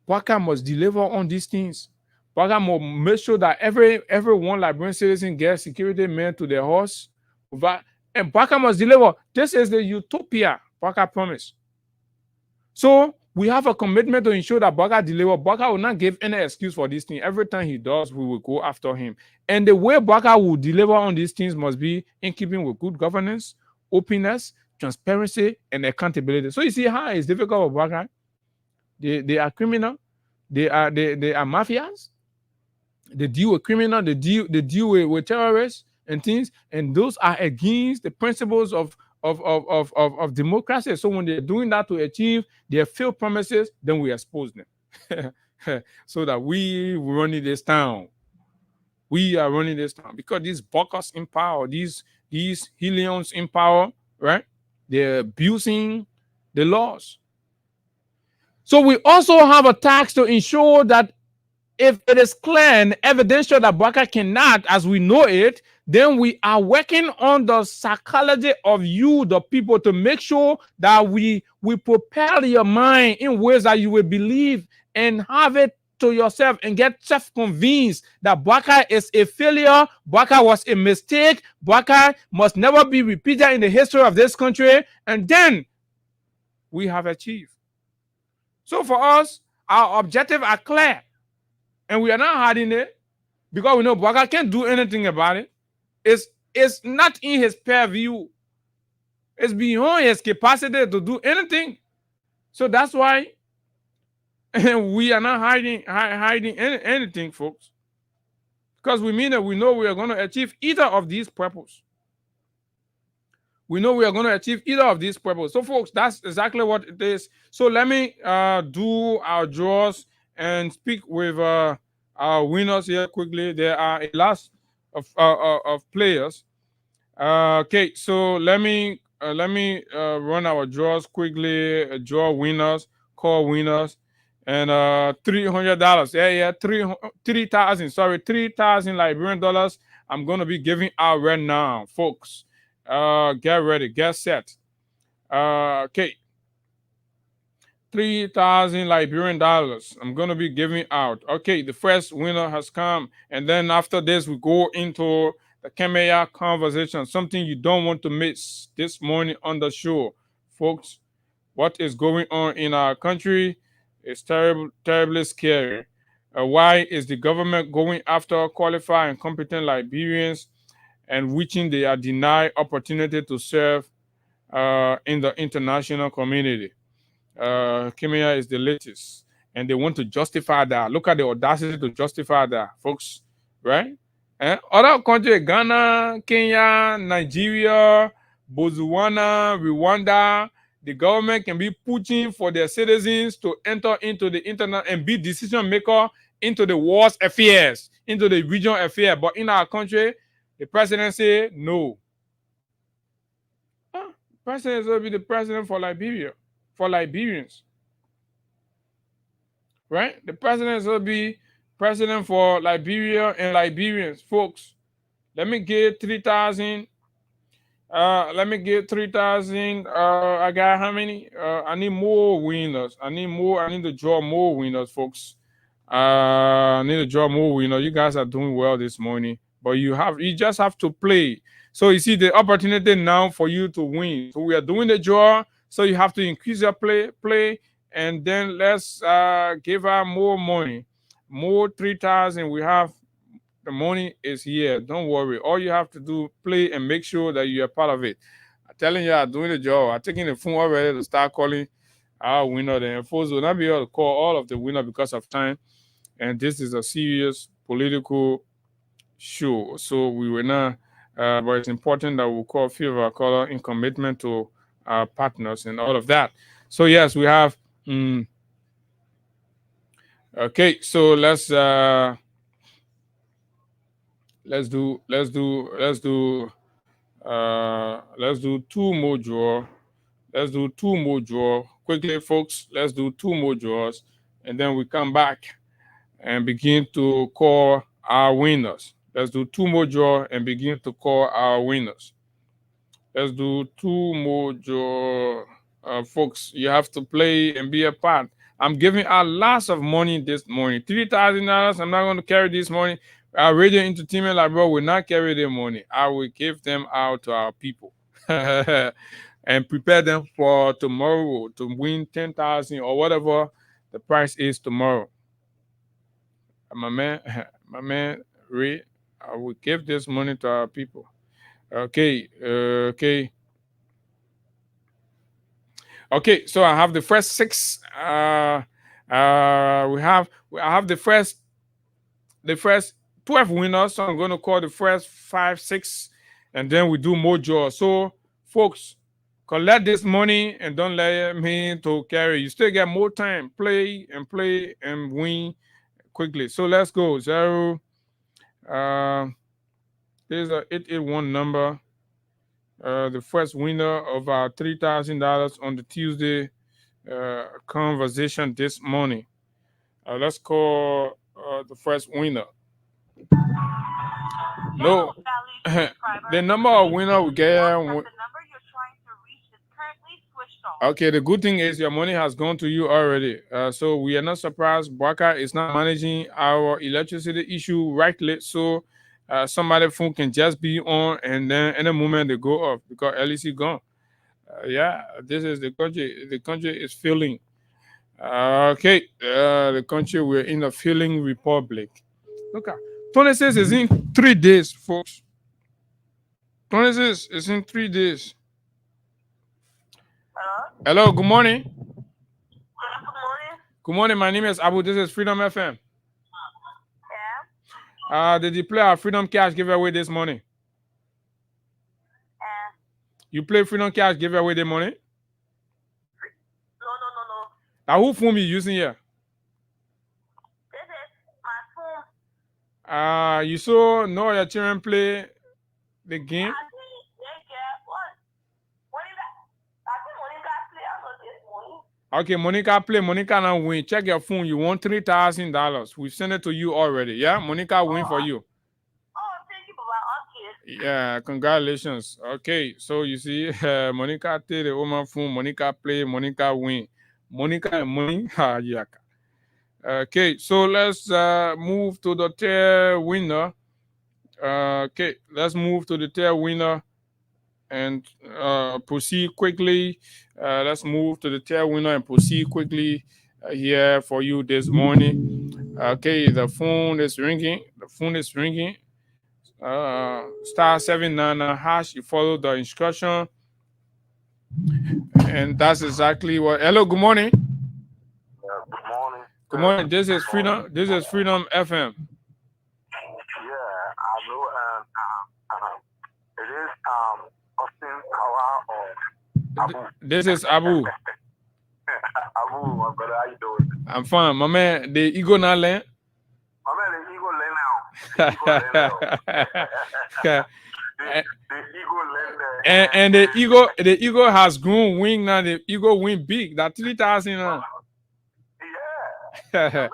Bwaka must deliver on these things. Bwaka must make sure that every one Liberian citizen gets security men to their house. And Bwaka must deliver. This is the utopia Bwaka promised. So we have a commitment to ensure that Bwaka deliver. Bwaka will not give any excuse for this thing. Every time he does, we will go after him. And the way Bwaka will deliver on these things must be in keeping with good governance, openness, transparency, and accountability. So you see how it's difficult for Bwaka. They are criminal. They are mafias. They deal with criminal. They deal with terrorists and things. And those are against the principles of democracy. So when they're doing that to achieve their failed promises, then we expose them. So that we running this town. We are running this town because these buckers in power, these Helions in power, right? They're abusing the laws. So we also have a task to ensure that if it is clear and evidential that Bwaka cannot, as we know it, then we are working on the psychology of you, the people, to make sure that we propel your mind in ways that you will believe and have it to yourself and get self-convinced that Bwaka is a failure, Bwaka was a mistake, Bwaka must never be repeated in the history of this country, and then we have achieved. So for us, our objectives are clear, and we are not hiding it because we know Bwaka can't do anything about it. It's not in his purview. It's beyond his capacity to do anything. So that's why we are not hiding anything, folks. Because we mean that we know we are going to achieve either of these purposes. We know we are going to achieve either of these purposes. So, folks, that's exactly what it is. So let me do our draws and speak with our winners here quickly. There are a lot of players. Okay, so let me run our draws quickly. Draw winners, call winners, and $300. Yeah, $3,000 Liberian dollars. I'm gonna be giving out right now, folks. Get ready, get set. Okay. 3,000 Liberian dollars. I'm going to be giving out. Okay, the first winner has come. And then after this, we go into the Kemeya conversation, something you don't want to miss this morning on the show. Folks, what is going on in our country is terribly scary. Why is the government going after qualified and competent Liberians and which they are denied opportunity to serve in the international community. Kenya is the latest, and they want to justify that. Look at the audacity to justify that, folks, right? And other countries, Ghana, Kenya, Nigeria, Botswana, Rwanda, the government can be pushing for their citizens to enter into the internet and be decision maker into the world's affairs, into the regional affairs. But in our country, the president say no. President will be the president for Liberia, for Liberians. Right? The president will be president for Liberia and Liberians. Folks, let me get 3,000. Let me get 3,000. I got how many? I need more winners. I need to draw more winners, folks. I need to draw more winners. You guys are doing well this morning, but you just have to play. So you see the opportunity now for you to win. So we are doing the draw. So you have to increase your play, and then let's give her more money, more 3,000. We have the money is here. Don't worry. All you have to do, play and make sure that you are part of it. I'm telling you, I'm doing the job. I'm taking the phone already to start calling our winner. The folks will not be able to call all of the winner because of time. And this is a serious political show. So we will not, but it's important that we call a few of our callers in commitment to our partners and all of that. So yes, we have. Okay, so let's do two more draw. Let's do two more draw quickly, folks. Let's do two more draws, and then we come back and begin to call our winners. Let's do two more draw and begin to call our winners. Let's do two more draw, folks. You have to play and be a part. I'm giving out lots of money this morning. $3,000. I'm not going to carry this money. Our radio entertainment library will not carry their money. I will give them out to our people and prepare them for tomorrow to win 10,000 or whatever the price is tomorrow. My man, Ray, I will give this money to our people. Okay. Okay, so I have the first six. I have the first 12 winners. So I'm going to call the first 5, 6, and then we do more draws. So, folks, collect this money and don't let me to carry. You still get more time. Play and win quickly. So let's go. 0. There's a 881 number. The first winner of our $3,000 on the Tuesday conversation this morning. Let's call the first winner. No, the number of winner we get. Okay, the good thing is your money has gone to you already. So we are not surprised. Baka is not managing our electricity issue rightly. So somebody phone can just be on, and then in a moment they go off because LEC gone. Yeah, this is the country. The country is failing. Okay, the country, we're in a failing republic. Look at 26 is in 3 days, folks. 26 is in 3 days. Hello, good morning. Good morning. My name is Abu. This is Freedom FM. Did you play our Freedom Cash giveaway this morning? You play Freedom Cash giveaway this morning? No. Now, who phone you using here? This is my phone. You saw no your children play the game? Okay, Monica play. Monica now win. Check your phone. You won $3,000. We've sent it to you already. Yeah, Monica win for you. Thank you, Baba. Okay. Yeah, congratulations. Okay, so you see, Monica take the woman phone. Monica play. Monica win. Monica and money. Yeah. Okay, so let's move to the third winner. Okay, let's move to the third winner and proceed quickly. Let's move to the third winner and proceed quickly here for you this morning. Okay, the phone is ringing. *799#. You follow the instruction. And that's exactly what. Hello, good morning. Good morning. Good morning. This is Freedom. This is Freedom FM. Yeah, I know. It is Austin Kawa or Abu. This is Abu. Abu, my brother, how you doing? I'm fine, my man. The ego not land. My man, the ego lay now. The ego lay now. And the ego has grown wing now. The ego wing big. That 3,000 now. Yeah.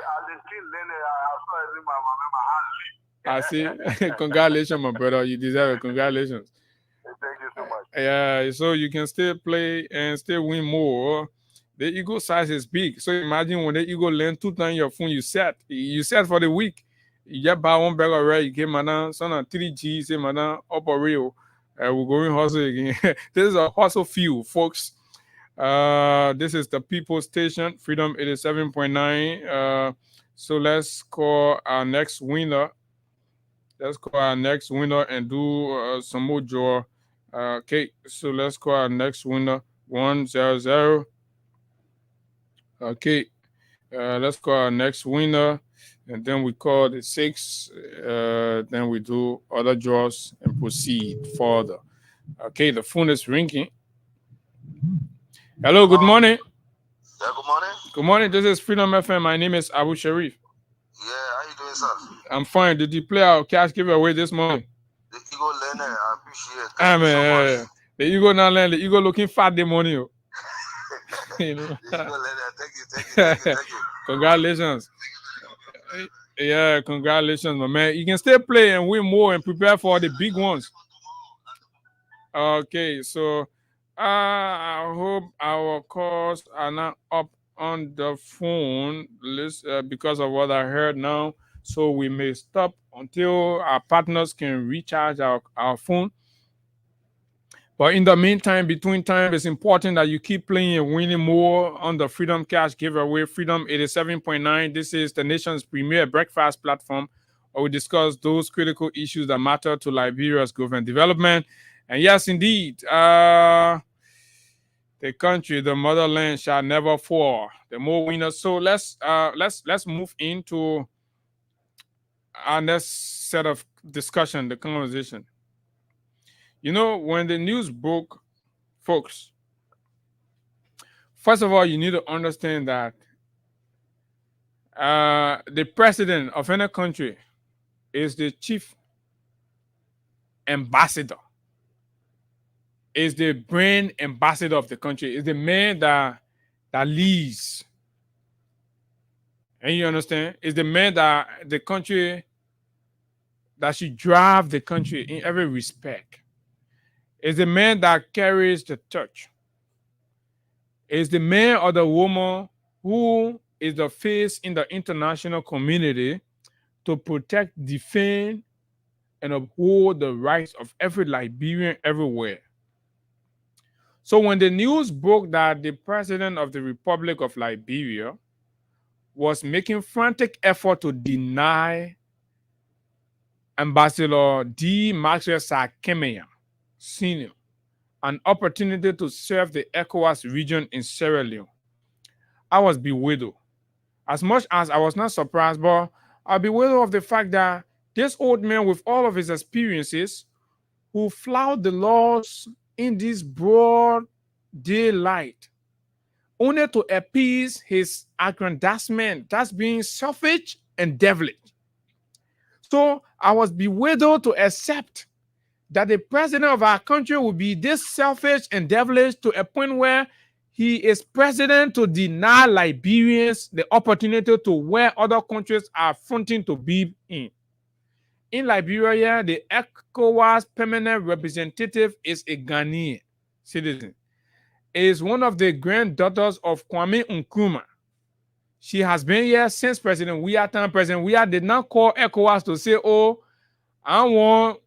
I see. Congratulations, my brother. You deserve it. Congratulations. Thank you so much. Yeah, so you can still play and still win more. The ego size is big. So imagine when the ego land 2 times your phone, you set for the week. You just buy 1 bag of red, you get madam, son of 3G, say madam, up a real. We're going hustle again. This is a hustle field, folks. This is the People Station, Freedom 87.9. So let's call our next winner. Let's call our next winner and do some more draw. Okay, so let's call our next winner 100. Okay, let's call our next winner, and then we call the 6. Then we do other draws and proceed further. Okay, the phone is ringing. Hello, good morning. Yeah, good morning. Good morning. This is Freedom FM. My name is Abu Sharif. Yeah, how you doing, sir? I'm fine. Did you play our cash giveaway this morning? The ego learner, I appreciate it. Thank you so much. The ego not learn. The ego looking fat the money. You know? The ego learner, thank you. Congratulations. Yeah, congratulations, my man. You can still play and win more and prepare for the big ones. Okay, so I hope our calls are not up on the phone list because of what I heard now. So we may stop until our partners can recharge our phone. But in the meantime, between time, it's important that you keep playing and winning more on the Freedom Cash giveaway. Freedom 87.9. This is the nation's premier breakfast platform where we discuss those critical issues that matter to Liberia's growth and development. And yes, indeed, the country, the motherland, shall never fall. The more winners. So let's move into our next set of discussion, the conversation. You know, when the news broke, folks, first of all, you need to understand that the president of any country is the chief ambassador, is the brand ambassador of the country, is the man that leads. And you understand? Is the man that the country, that should drive the country in every respect. Is the man that carries the torch. Is the man or the woman who is the face in the international community to protect, defend, and uphold the rights of every Liberian everywhere. So when the news broke that the president of the Republic of Liberia was making frantic effort to deny Ambassador D. Maxwell Sakemea Sr. an opportunity to serve the ECOWAS region in Sierra Leone, I was bewildered. As much as I was not surprised, but I was bewildered of the fact that this old man, with all of his experiences, who flouted the laws in this broad daylight, only to appease his aggrandizement, that's being selfish and devilish. So I was bewildered to accept that the president of our country will be this selfish and devilish to a point where he is president to deny Liberians the opportunity to where other countries are fronting to be in. In Liberia, the ECOWAS permanent representative is a Ghanaian citizen. Is one of the granddaughters of Kwame Nkrumah. She has been here since President Weah did not call ECOWAS to say, oh, I want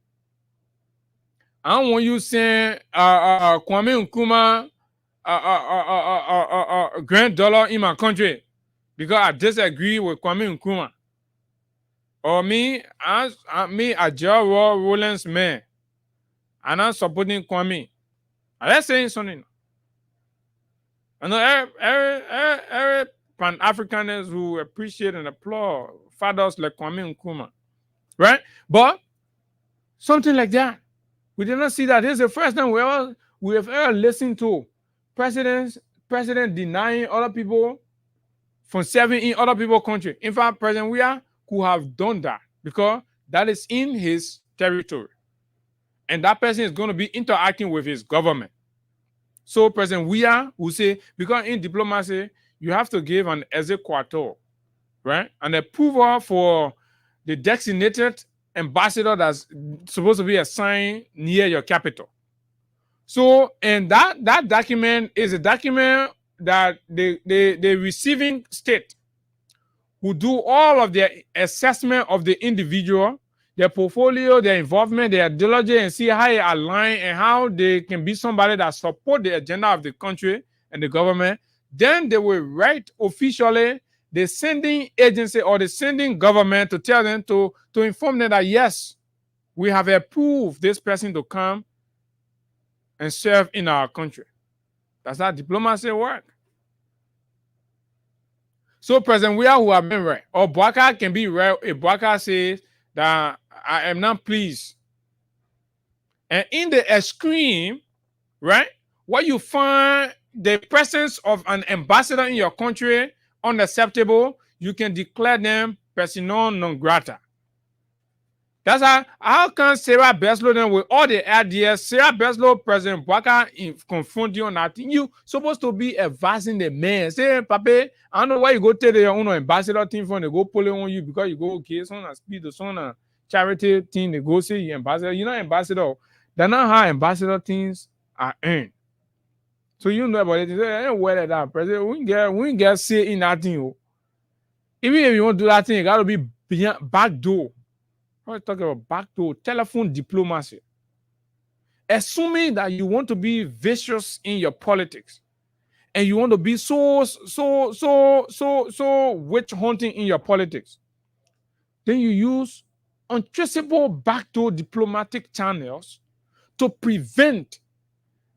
you saying Kwame Nkrumah granddaughter in my country because I disagree with Kwame Nkrumah. Or me, a Joe Rollins man, and I'm supporting Kwame. Are they saying something? I know every Pan-Africaners who appreciate and applaud fathers like Kwame Nkrumah, right? But something like that, we did not see that. This is the first time we have ever listened to president denying other people from serving in other people's country. In fact, President Weah could have done that because that is in his territory. And that person is going to be interacting with his government. So President Weah will say, because in diplomacy, you have to give an exequatur, right? An approval for the designated ambassador that's supposed to be assigned near your capital. So, and that document is a document that the receiving state will do all of their assessment of the individual, their portfolio, their involvement, their diligence, and see how it align and how they can be somebody that support the agenda of the country and the government. Then they will write officially the sending agency or the sending government to tell them to inform them that yes, we have approved this person to come and serve in our country. That's how diplomacy works. So President Weah who have been right, or Bwaka can be right if Bwaka says that I am not pleased. And in the extreme, right, where you find the presence of an ambassador in your country unacceptable, you can declare them persona non grata. That's how can Sarah Beslow then with all the ideas, Sarah Beslow, President Bwaka confront you on that thing. You supposed to be advising the man. Say, Papa, I don't know why you go tell your own ambassador thing from they go pull it on you because you go, okay, so on a speed or so on a charity thing, they go say you ambassador. You're not ambassador. That's not how ambassador things are earned. So you know about it. You say, ain't worried that President. We get say in that thing. Even if you want to do that thing, it gotta be back door. We're talking about backdoor telephone diplomacy. Assuming that you want to be vicious in your politics and you want to be so witch hunting in your politics, then you use untraceable backdoor diplomatic channels to prevent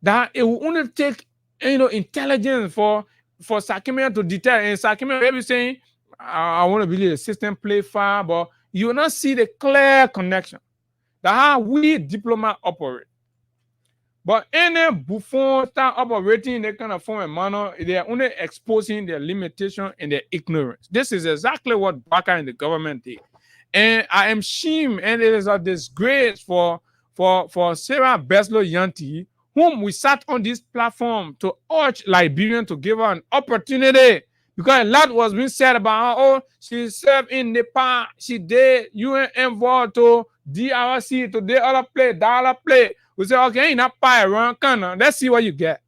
that. It will only take intelligence for Sakimia to deter. And Sakimia will be saying, I want to believe the system play far, but you will not see the clear connection. That's how we diplomats operate. But any buffon start operating in that kind of form and manner, they are only exposing their limitation and their ignorance. This is exactly what Bwaka and the government did. And I am ashamed, and it is a disgrace for Sarah Beslow Yanti, whom we sat on this platform to urge Liberian to give her an opportunity. Because a lot was being said about her. Oh, she served in Nepal. She did UN envoy to DRC, to the other place, dollar play. We say, okay, ain't that pie around corner. Let's see what you get.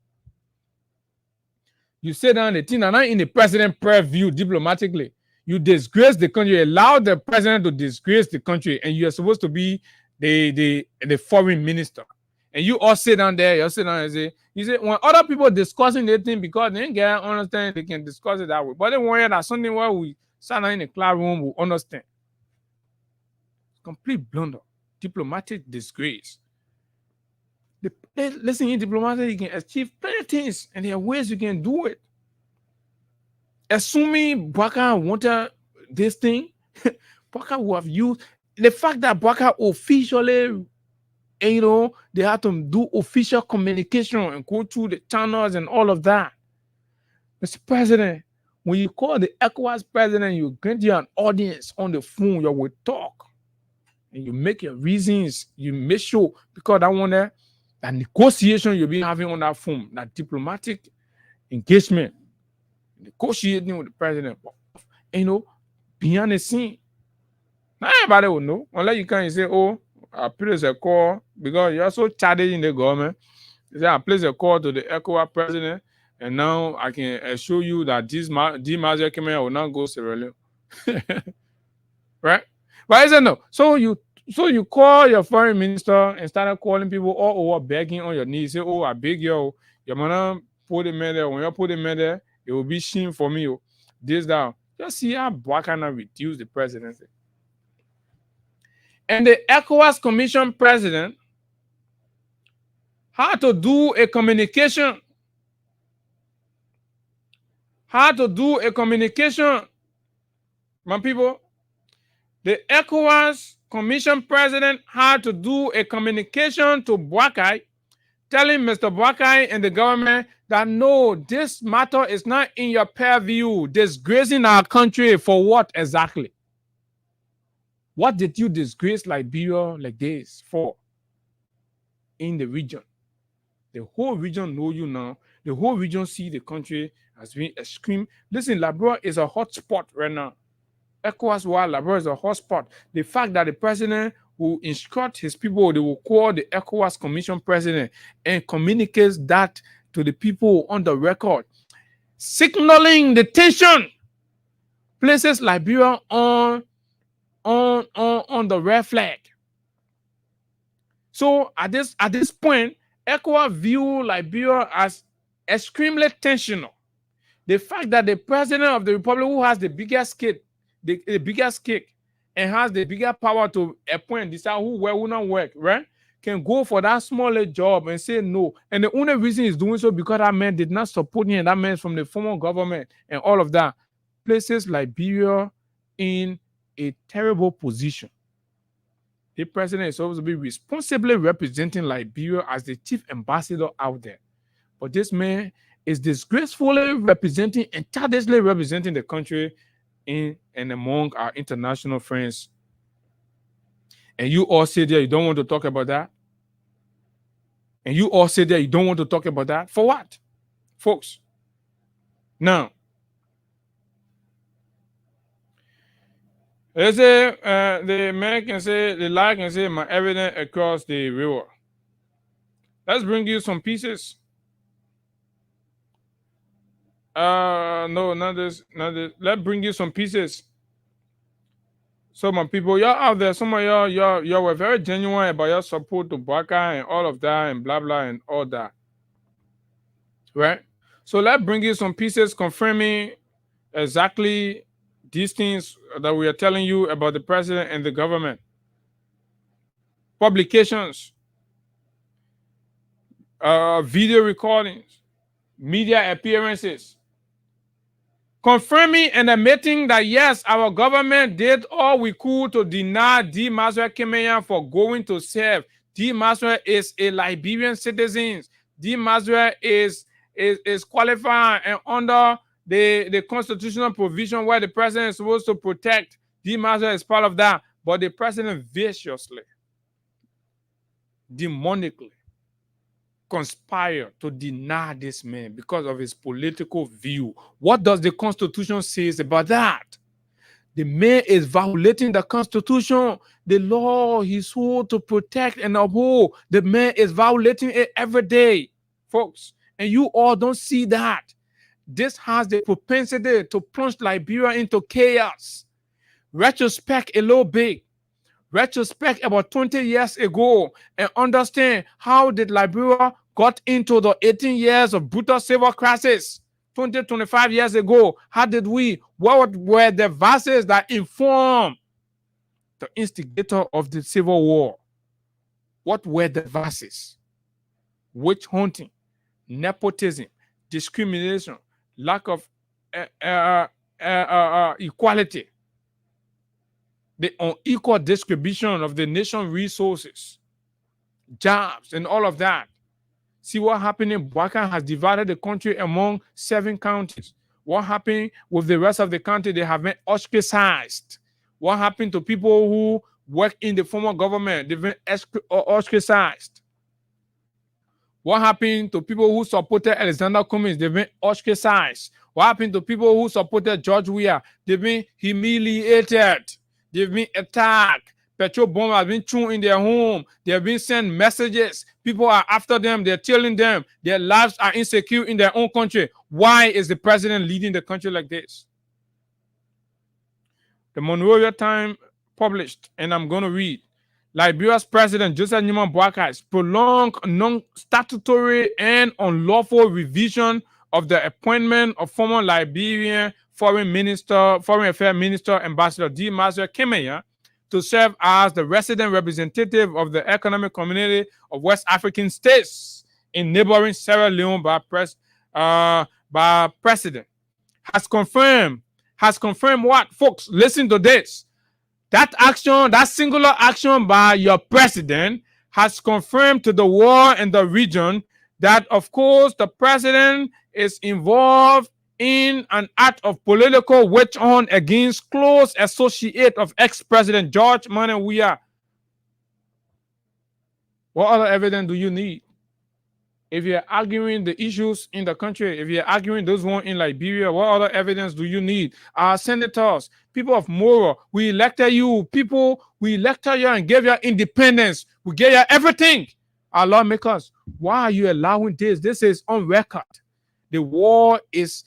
You sit down the thing, and not in the president preview diplomatically. You disgrace the country, you allow the president to disgrace the country, and you're supposed to be the foreign minister. And you all sit down there, you sit down and say, when other people discussing their thing because they ain't understand, they can discuss it that way. But they want that something where we sat down in the classroom, we understand. Complete blunder, diplomatic disgrace. Listen, in diplomacy, you can achieve plenty things, and there are ways you can do it. Assuming Bwaka wanted this thing, Bwaka would have used the fact that Bwaka officially, they had to do official communication and go through the channels and all of that. Mr. President, when you call the ECOWAS president, you grant you an audience on the phone, you will talk. And you make your reasons, you make sure, because that one there, that negotiation you'll be having on that phone, that diplomatic engagement, negotiating with the president, behind the scene. Not everybody will know, unless you can say, oh, I place a call, because you're so chatty in the government. You say, I place a call to the ECOWAS president, and now I can assure you that this Mazia Kemenya will not go Sierra Leone. Right? But isn't no? So you call your foreign minister and started calling people all over, begging on your knees. Say, oh, I beg you, your man put him in there. When you put him in there, it will be shame for me. This down. Just see how Bwaka reduce the presidency. And the ECOWAS Commission president had to do a communication had to do a communication, my people. The ECOWAS Commission President had to do a communication to Boakai, telling Mr. Boakai and the government that no, this matter is not in your purview. Disgracing our country for what exactly? What did you disgrace Liberia like this for in the region? The whole region know you now. The whole region see the country as being extreme. Listen, Liberia is a hot spot right now. ECOWAS while Liberia is a hot spot. The fact that the president will instruct his people, they will call the ECOWAS Commission President and communicates that to the people on the record, signaling the tension, places Liberia on the red flag. So at this point, ECOWAS view Liberia as extremely tensional. The fact that the president of the republic, who has the biggest cake, the biggest cake, and has the bigger power to appoint, decide who will not work, right? Can go for that smaller job and say no. And the only reason he's doing so because that man did not support him. That man is from the former government and all of that. Places Liberia in a terrible position. The president is supposed to be responsibly representing Liberia as the chief ambassador out there. But this man is disgracefully representing and childishly representing the country in and among our international friends. And you all say there you don't want to talk about that. And you all say there you don't want to talk about that. For what? Folks. Now, they say the man can say, the lie can say my evidence across the river. Let's bring you some pieces. No, not this. Let's bring you some pieces. So my people, y'all out there, some of y'all were very genuine about your support to Baka and all of that and blah blah and all that. Right? So let's bring you some pieces confirming exactly these things that we are telling you about the president and the government. Publications, video recordings, media appearances, confirming and admitting that yes, our government did all we could to deny D. Maswell Kemeyan for going to serve. D. Maswell is a Liberian citizen. D. Maswell is qualified and under the constitutional provision where the president is supposed to protect. D. Maswell is part of that. But the president viciously, demonically conspire to deny this man because of his political view. What does the Constitution say about that? The man is violating the Constitution, the law he's supposed to protect and uphold. The man is violating it every day, folks. And you all don't see that. This has the propensity to plunge Liberia into chaos. Retrospect a little bit. Retrospect about 20 years ago and understand how did Liberia got into the 18 years of brutal civil crisis 25 years ago. How did we? What were the verses that informed the instigator of the civil war? What were the verses? Witch hunting, nepotism, discrimination, lack of equality, the unequal distribution of the nation's resources, jobs, and all of that. See what happened in Baka has divided the country among 7 counties. What happened with the rest of the country? They have been ostracized. What happened to people who work in the former government? They've been ostracized. What happened to people who supported Alexander Cummings? They've been ostracized. What happened to people who supported George Weah? They've been humiliated. They've been attacked. Petrol bomb has been thrown in their home. They have been sent messages. People are after them. They're telling them their lives are insecure in their own country. Why is the president leading the country like this? The Monrovia Times published, and I'm going to read. Liberia's president, Joseph Newman Boakai's prolonged non-statutory and unlawful revision of the appointment of former Liberian Foreign Affairs Minister, Ambassador D. Maswell Kemeyan, to serve as the resident representative of the Economic Community of West African States in neighboring Sierra Leone by president, has confirmed what, folks? Listen to this. That action, that singular action by your president has confirmed to the world and the region that, of course, the president is involved in an act of political witch hunt against close associate of ex-president George Weah. What other evidence do you need? If you're arguing the issues in the country, if you're arguing those ones in Liberia, what other evidence do you need? Our senators, people of Moro, we elected you. People, we elected you and gave you independence. We gave you everything. Our lawmakers, why are you allowing this? This is on record. The war is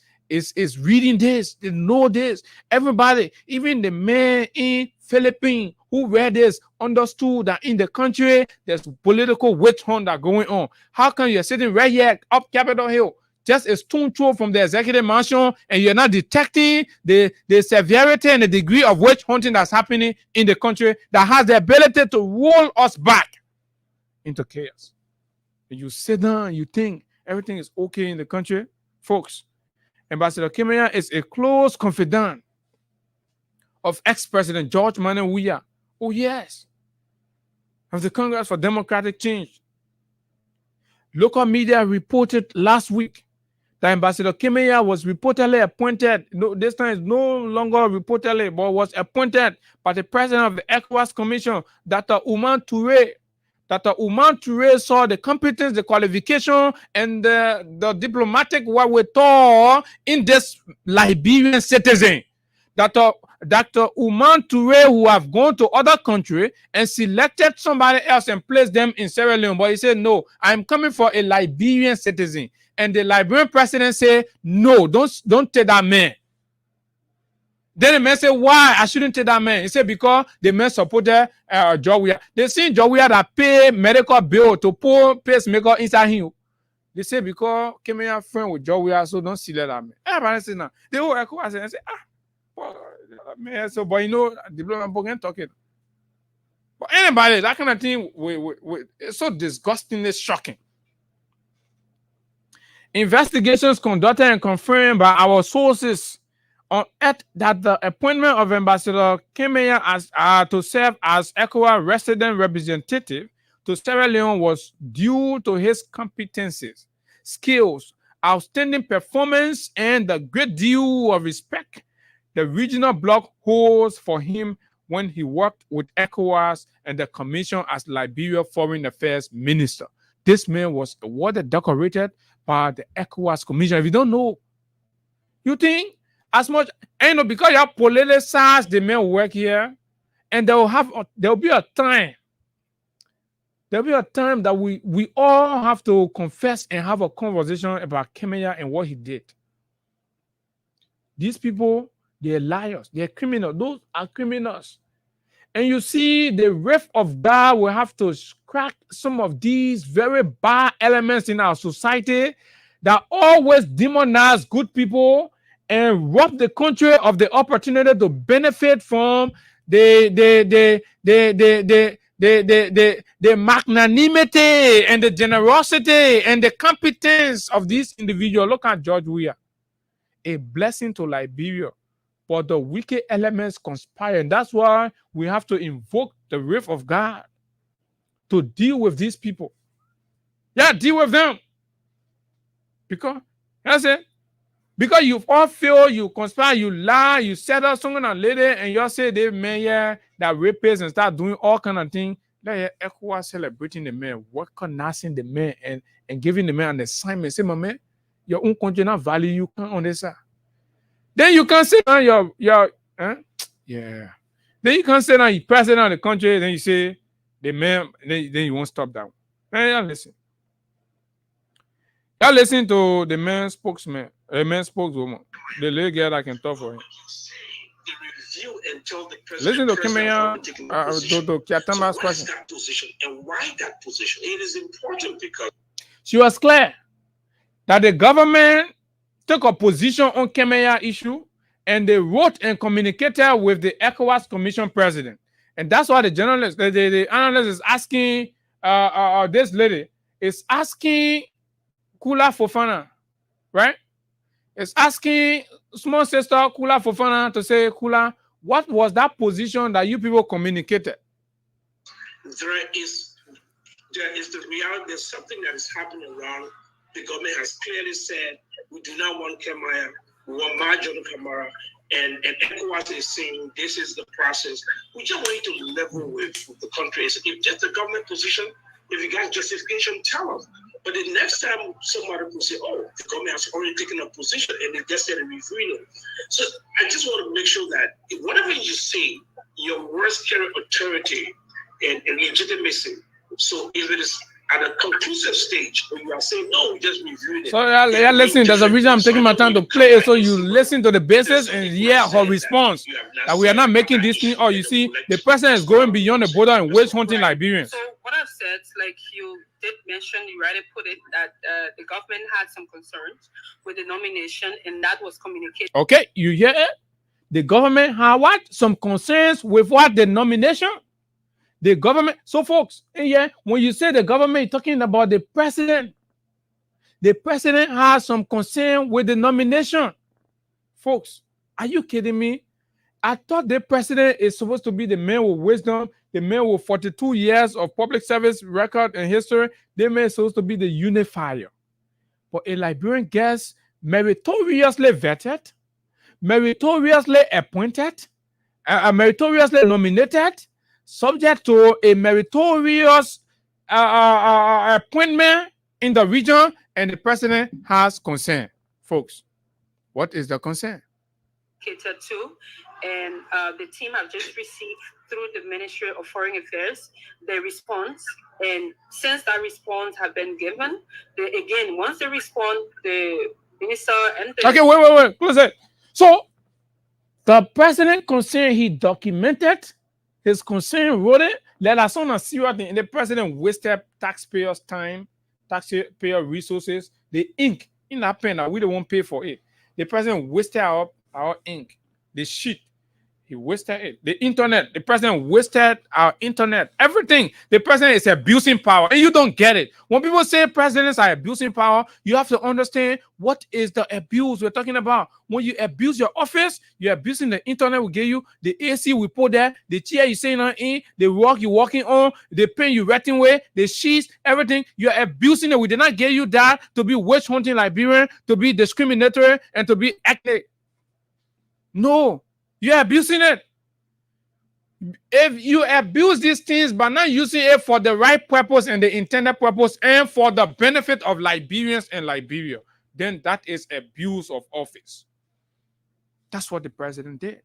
reading this. They know this. Everybody, even the man in Philippines who read this, understood that in the country there's political witch hunt that going on. How come you're sitting right here up Capitol Hill, just a stone throw from the executive mansion, and you're not detecting the severity and the degree of witch hunting that's happening in the country that has the ability to roll us back into chaos? And you sit down and you think everything is okay in the country, folks. Ambassador Kimia is a close confidant of ex-president George Weah. Oh yes, of the Congress for Democratic Change. Local media reported last week that Ambassador Kimia was reportedly appointed, no, this time is no longer reportedly, but was appointed by the president of the ECOWAS Commission, Dr. Oumar Touré. Dr. Oumar Touré saw the competence, the qualification, and the diplomatic wherewithal in this Liberian citizen. Dr. Oumar Touré, who have gone to other countries and selected somebody else and placed them in Sierra Leone, but he said, no, I'm coming for a Liberian citizen. And the Liberian president said, no, don't take that man. Then the man said, why I shouldn't take that man? He said, because the man supported George Weah. They seen George Weah that pay medical bill to put pacemaker inside him. They say, because Kenya friend with George Weah, so don't see that man. Everybody say now. They all echo and say, man, so, but you know, diplomat can talk it. But anybody, that kind of thing, it's so disgustingly shocking. Investigations conducted and confirmed by our sources on earth that the appointment of Ambassador Kimia as to serve as ECOWAS resident representative to Sierra Leone was due to his competencies, skills, outstanding performance, and the great deal of respect the regional bloc holds for him when he worked with ECOWAS and the Commission as Liberia Foreign Affairs Minister. This man was awarded, decorated by the ECOWAS Commission. If you don't know, you think as much, you know, because you have politicized the men who work here, and there will be a time that we all have to confess and have a conversation about Kemenya and what he did. These people, they're liars, they're criminals. Those are criminals. And you see, the wrath of God will have to crack some of these very bad elements in our society that always demonize good people and rob the country of the opportunity to benefit from the magnanimity and the generosity and the competence of these individuals. Look at George Weah, a blessing to Liberia, but the wicked elements conspire. And that's why we have to invoke the wrath of God to deal with these people. Yeah, deal with them. Because, that's it. Because you all feel, you conspire, you lie, you set up someone and lady, and you say they man here that rapists and start doing all kind of things. Like ECOWAS celebrating the man, recognizing the man, and giving the man an assignment. Say, my man, your own country not value you can't understand. Then you can't say yeah. Then you can't say that you president of the country, then you say the man, then you won't stop that one. Hey, y'all listen. Y'all listen to the man spokesman, a man spokeswoman, the lady girl that can talk for him. Listen to Kimia, to Kiatama's question. And why that position? It is important because she was clear that the government took a position on Kimia issue, and they wrote and communicated with the ECOWAS Commission president. And that's why the journalist, the analyst is asking, this lady is asking Kula Fofana, right? is asking small sister Kula Fofana to say, Kula, what was that position that you people communicated? There is the reality. There's something that is happening around. The government has clearly said we do not want Kemaya, we want Marjorie Kamara, and ECOWAS is saying this is the process. We just want you to level with the countries. If just the government position, if you got justification, tell us. But the next time somebody will say, oh, the government has already taken a position and they just said reviewing it. So I just want to make sure that whatever you say, your words carry authority and legitimacy. So if it is at a conclusive stage when you are saying no, we just reviewed it. So yeah, listen, there's a reason I'm taking my time to play it so you listen to the basis and hear her response. That we are not making this thing. Oh, you see, the president is going beyond the border and witch hunting Liberians. So what I've said, like you did mention, you rightly put it, that the government had some concerns with the nomination and that was communicated. Okay, you hear it? The government had what? Some concerns with what? The nomination? The government. So, folks, yeah, when you say the government, you're talking about the president. The president has some concern with the nomination. Folks, are you kidding me? I thought the president is supposed to be the man with wisdom, the man with 42 years of public service record and history. The man is supposed to be the unifier. But a Liberian gets meritoriously vetted, meritoriously appointed, meritoriously nominated, subject to a meritorious appointment in the region, and the president has concern. Folks, what is the concern? Catered to, and the team have just received through the Ministry of Foreign Affairs the response, and since that response have been given, again, once they respond, the minister and the... Okay, wait, close it. So, the president concern, he documented his concern, wrote it. Let us not see what the president wasted taxpayers' time, taxpayer resources, the ink in that pen that we don't want to pay for it. The president wasted our ink, the sheet. He wasted it. The internet, the president wasted our internet. Everything. The president is abusing power. And you don't get it. When people say presidents are abusing power, you have to understand what is the abuse we're talking about. When you abuse your office, you're abusing the internet we give you, the AC we put there, the chair you're sitting on in, the rock you're walking on, the pen you're writing with, the sheets, everything. You're abusing it. We did not give you that to be witch hunting Liberian, to be discriminatory, and to be ethnic. No. You're abusing it. If you abuse these things by not using it for the right purpose and the intended purpose and for the benefit of Liberians and Liberia, then that is abuse of office. That's what the president did.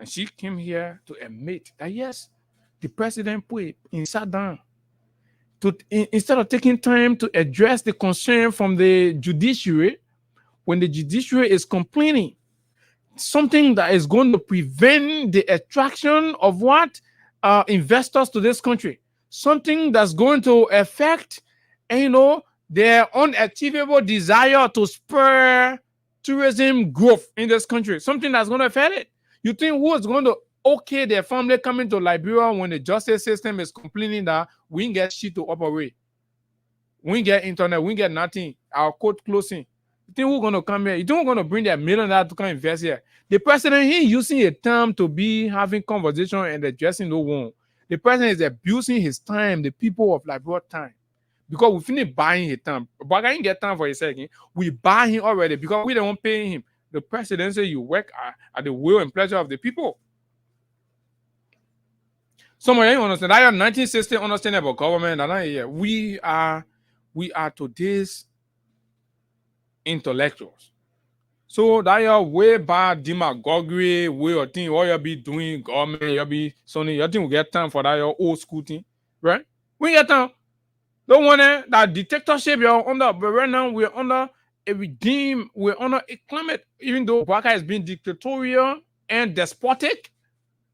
And she came here to admit that, yes, the president sat down. Instead of taking time to address the concern from the judiciary, when the judiciary is complaining, something that is going to prevent the attraction of what investors to this country, something that's going to affect, their unachievable desire to spur tourism growth in this country, something that's going to affect it. You think who is going to okay their family coming to Liberia when the justice system is complaining that we ain't get shit to operate, we ain't get internet, we ain't get nothing, our court closing? You think who's going to come here? You think we're going to bring their $1 million to come invest here? The president, he using a term to be having conversation and addressing no one. The president is abusing his time, the people of Liberia time. Because we finished buying his time. But I didn't get time for a second. We buy him already because we don't pay him. The president says you work at the will and pleasure of the people. Some of you understand. I have 1960 understanding about government. And we are today's intellectuals. So that you're way bad demagoguery, way of thing, all you'll be doing, government, you'll be Sonny, you think we get time for that your old school thing, right? We get time. Don't want that dictatorship you're under, but right now we're under a regime, we're under a climate, even though Baka has been dictatorial and despotic.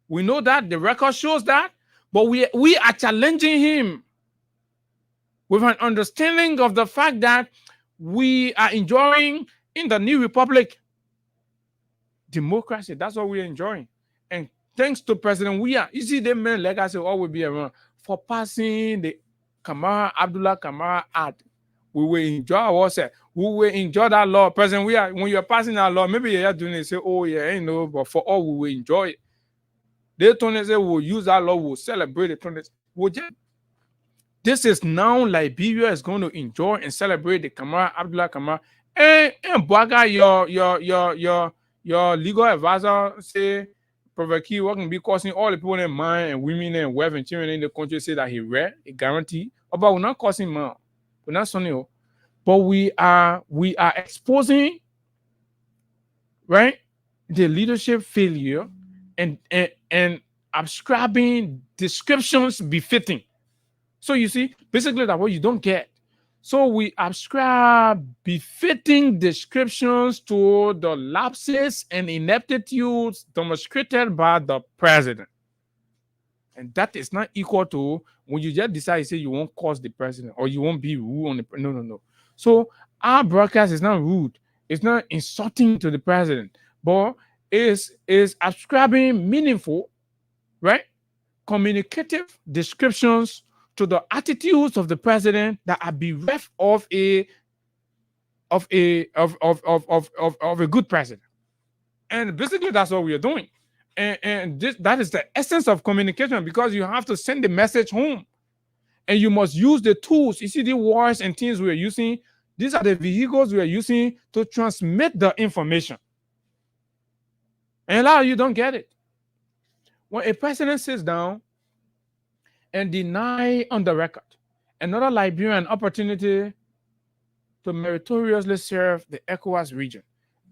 We know that, the record shows that, but we are challenging him with an understanding of the fact that we are enjoying in the new republic democracy. That's what we're enjoying. And thanks to President Weah, you see, the men legacy always be around for passing the Abdullah Kamara Act, we will enjoy ourselves. We will enjoy that law. President, when you're passing that law, maybe you're doing it, say, oh yeah, ain't no, but for all we will enjoy it. They told us we'll use that law, we'll celebrate it. This is now Liberia is going to enjoy and celebrate the Kamara, Abdullah Kamara. And Bwaga, your legal advisor say Prophet Key can be causing all the people in mind and women and wife and children in the country say that he read a guarantee. But we're not causing man. We're not sonny. But we are exposing, right, the leadership failure and ascribing descriptions befitting. So you see, basically that's what you don't get. So we ascribe befitting descriptions to the lapses and ineptitudes demonstrated by the president. And that is not equal to when you just decide to say you won't cause the president or you won't be rude on the no. So our broadcast is not rude. It's not insulting to the president, but is ascribing meaningful, right, communicative descriptions to the attitudes of the president that are bereft of a good president. And basically that's what we are doing. And that is the essence of communication, because you have to send the message home. And you must use the tools. You see the words and things we are using. These are the vehicles we are using to transmit the information. And a lot of you don't get it. When a president sits down and deny on the record another Liberian opportunity to meritoriously serve the ECOWAS region.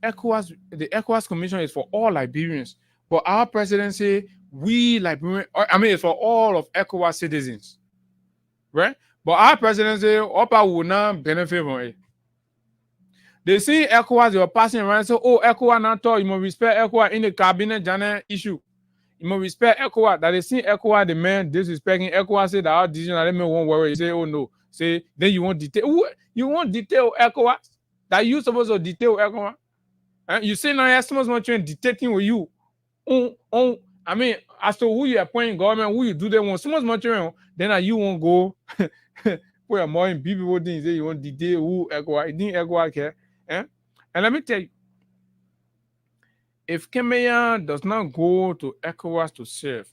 The ECOWAS Commission is for all Liberians, but our presidency, it's for all of ECOWAS citizens, right? But our presidency, OPA will not benefit from it. They see ECOWAS, they are passing around and say, oh, ECOWAS not talk, you must respect ECOWAS in the cabinet general issue. You must respect ECOWAS. That they see ECOWAS, the man disrespecting ECOWAS, say that our decision, let me won't worry. You say, oh no. Say, then you won't detail. You won't detail ECOWAS? That you supposed to detail ECOWAS? You say now, you're supposed to be dictating with you. As to who you appoint in government, who you do they want, so much then you won't go put your more in people things, say you won't detail who ECOWAS, it didn't ECOWAS care. And let me tell you, if Kemaya does not go to ECOWAS to serve,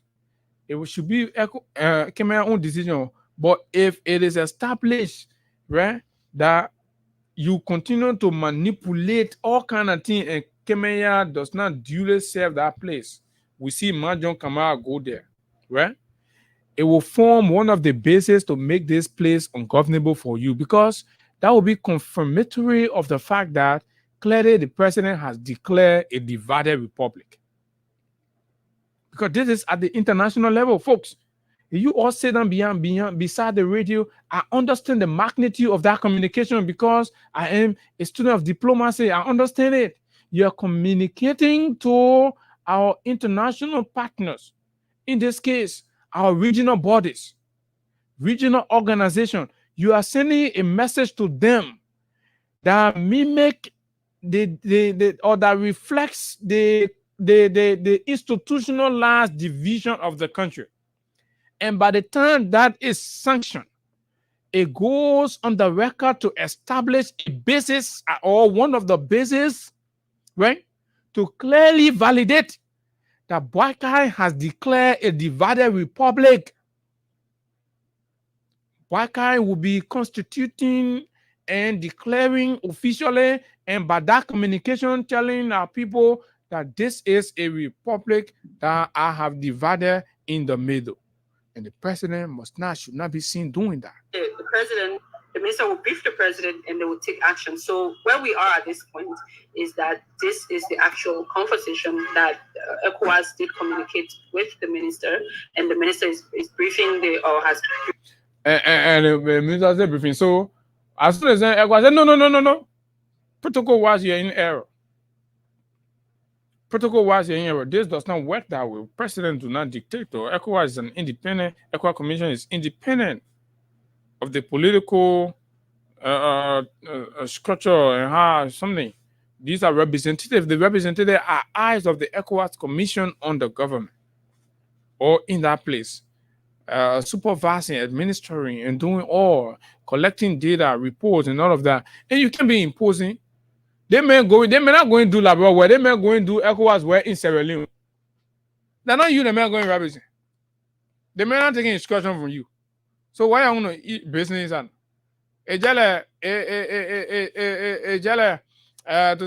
it should be Kemaya's own decision. But if it is established, right, that you continue to manipulate all kind of things and Kemaya does not duly serve that place, we see Majon Kamara go there, right? It will form one of the bases to make this place ungovernable for you, because that will be confirmatory of the fact that clearly the president has declared a divided republic. Because this is at the international level, folks. You all sit down beside the radio. I understand the magnitude of that communication because I am a student of diplomacy. I understand it. You're communicating to our international partners. In this case, our regional bodies, regional organization. You are sending a message to them that mimic or that reflects the institutionalized division of the country. And by the time that is sanctioned, it goes on the record to establish a basis or one of the bases, right, to clearly validate that Boycott has declared a divided republic. Boycott will be constituting and declaring officially, and by that communication telling our people that this is a republic that I have divided in the middle. And the president should not be seen doing that. The minister will brief the president and they will take action. So where we are at this point is that this is the actual conversation that ECOWAS did communicate with the minister, and the minister is briefing and the minister said briefing. So as soon as ECOWAS said, no. Protocol was here in error. Protocol was here in error. This does not work that way. President do not dictate. ECOWAS is an independent. ECOWAS Commission is independent of the political structure and how something. These are representatives. The representatives are eyes of the ECOWAS Commission on the government or in that place. supervising, administering, and doing all, collecting data, reports, and all of that. And you can be imposing. They may not go and do labor where they may go and do ECOWAS where in Sierra Leone. They're not you, they may go and rabbit. They may not take instruction from you. So why I want to eat business and to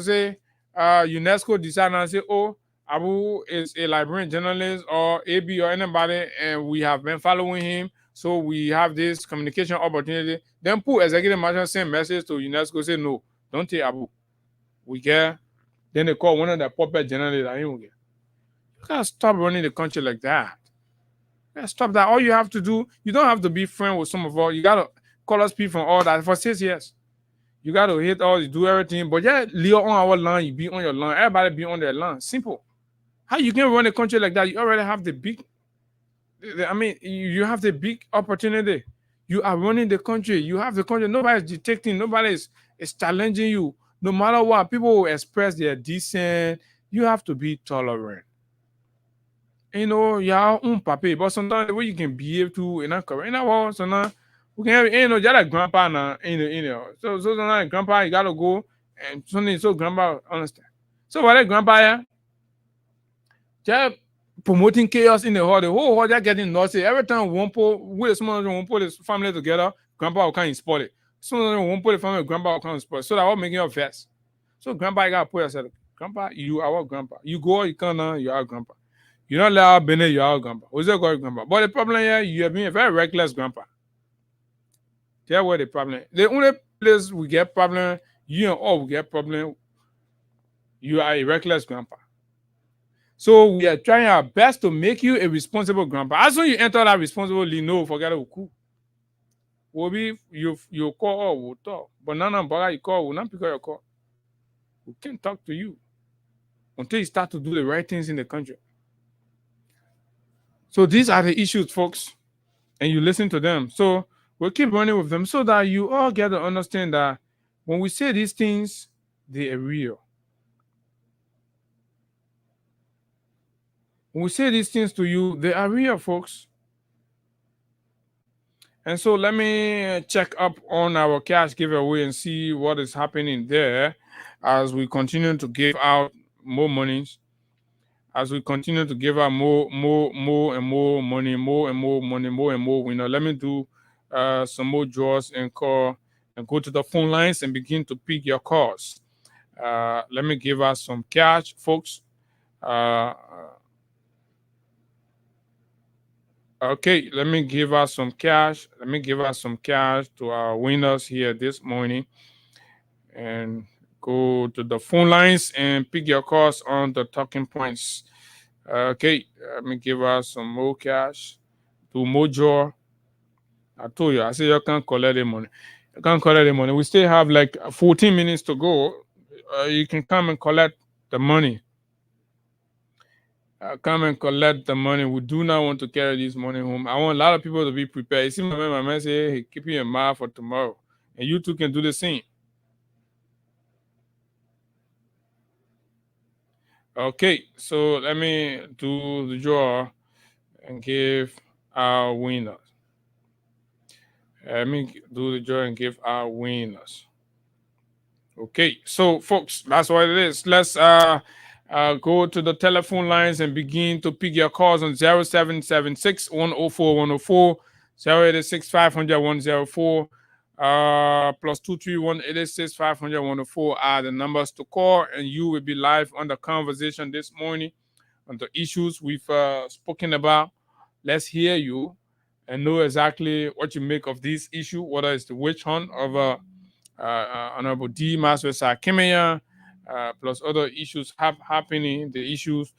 say UNESCO decide and say, oh, Abu is a librarian journalist or AB or anybody, and we have been following him, so we have this communication opportunity. Then put executive manager send message to UNESCO, say no, don't take Abu. We get. Then they call one of the puppet journalists. You gotta stop running the country like that. Stop that. All you have to do, you don't have to be friends with some of us. You gotta call us people from all that for 6 years. You gotta hit all, you do everything, but yeah, live on our land, you be on your land, everybody be on their land. Simple. How you can run a country like that? You already have the big, you have the big opportunity. You are running the country. You have the country. Nobody's detecting. Nobody is challenging you. No matter what, people will express their dissent. You have to be tolerant. You know, your own papi, but sometimes the way you can behave to in a correct, so now we can have, just like grandpa now, So sometimes grandpa, you gotta go and something, so grandpa understand. So what that grandpa, yeah, just promoting chaos in the whole hall, just getting naughty. Every time one someone won't put his family together, grandpa will come and spoil it. Someone won't put the family, grandpa will come and spoil it. So that will make you vex. So grandpa, you gotta put yourself, grandpa, you are our grandpa. You go, you come now, you are grandpa. You don't let our Bene, you are grandpa. Who's that called grandpa? But the problem here, you have been a very reckless grandpa. That's what the problem is. The only place we get problem, you and all we get problem, you are a reckless grandpa. So we are trying our best to make you a responsible grandpa. As soon as you enter that responsible, no, forget it. We'll be you call or we'll talk. But none of you call, we'll not pick up your call. We can't talk to you until you start to do the right things in the country. So these are the issues, folks, and you listen to them. So we'll keep running with them so that you all get to understand that when we say these things, they are real. When we say these things to you, they are real, folks. And so let me check up on our cash giveaway and see what is happening there as we continue to give out more monies. As we continue to give out more and more money, more and more money, more and more winner. Let me do some more draws and call and go to the phone lines and begin to pick your calls. Let me give us some cash, folks. Okay, let me give us some cash. Let me give us some cash to our winners here this morning. And go to the phone lines and pick your calls on the talking points. Okay, let me give us some more cash. Do more draw. I told you, I said you can't collect the money. You can't collect the money. We still have like 14 minutes to go. You can come and collect the money. Come and collect the money. We do not want to carry this money home. I want a lot of people to be prepared. You see, my man say, hey, keep it in mind for tomorrow. And you too can do the same. Okay, so let me do the draw and give our winners. Let me do the draw and give our winners. Okay, so folks, that's what it is. Let's go to the telephone lines and begin to pick your calls on 0776 104 104, 086 500 104, plus 231 886 500 104 are the numbers to call, and you will be live on the conversation this morning on the issues we've spoken about. Let's hear you and know exactly what you make of this issue, whether it's the witch hunt of Honorable D. Master Sakimaya, plus other issues happening, the issues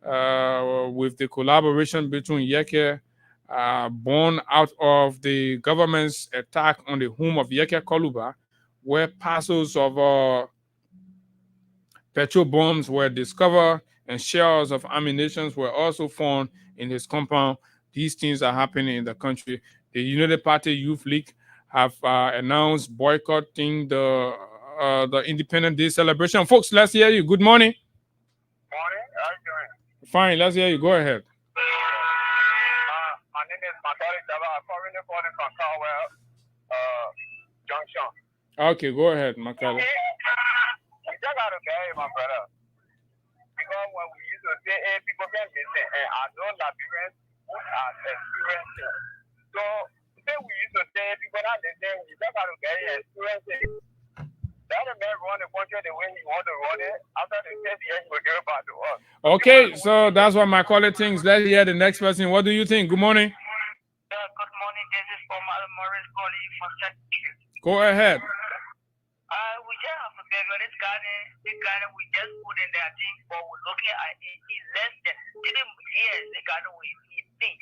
with the collaboration between Yeke, born out of the government's attack on the home of Yeke Koluba, where parcels of petrol bombs were discovered and shells of ammunition were also found in his compound. These things are happening in the country. The United Party Youth League have announced boycotting the Independence Day celebration. Folks, let's hear you. Good morning. Morning, how are you doing? Fine, let's hear you. Go ahead. My name is Matar Powell junction. Okay, go ahead, Makala. We just got to get it, my brother. Because when we used to say, hey, people get missing, and I know Liberians who are experienced it. So, say we used to say, people that listen, we just got to get it and experience it. That the man run the country the way he want to run it. After the 10 years, he will give it back to us. Okay, so that's what Macaulay thinks. Let's hear the next person. What do you think? Good morning. Good morning. This is Omar Morris calling from Czech. Go ahead. We just have to beg this garden we just put in their thing, but we're looking at it in less than 3 years. The garden will think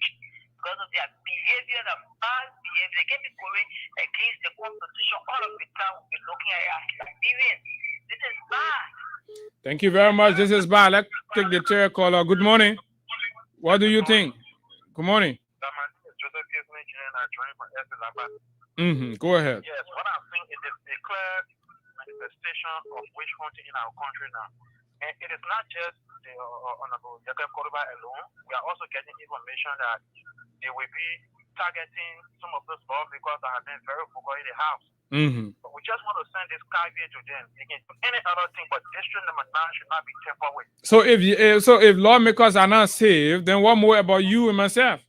because of their behavior, the bad behavior. They can be going against the constitution. All of the time we'll be looking at it as Liberians. This is bad. Thank you very much. This is Balo. Let's take the chair caller. Good morning. What do you think? Good morning. Go ahead. Yes, what I think is a clear manifestation of witch hunting in our country now. And it is not just the Honorable Jacob Koruba alone. We are also getting information that they will be targeting some of those lawmakers that have been very vocal in the House. But we just want to send this caveat to them. They can do any other thing, but district number 9 should not be tampered with. So if lawmakers are not saved, then what more about you and myself?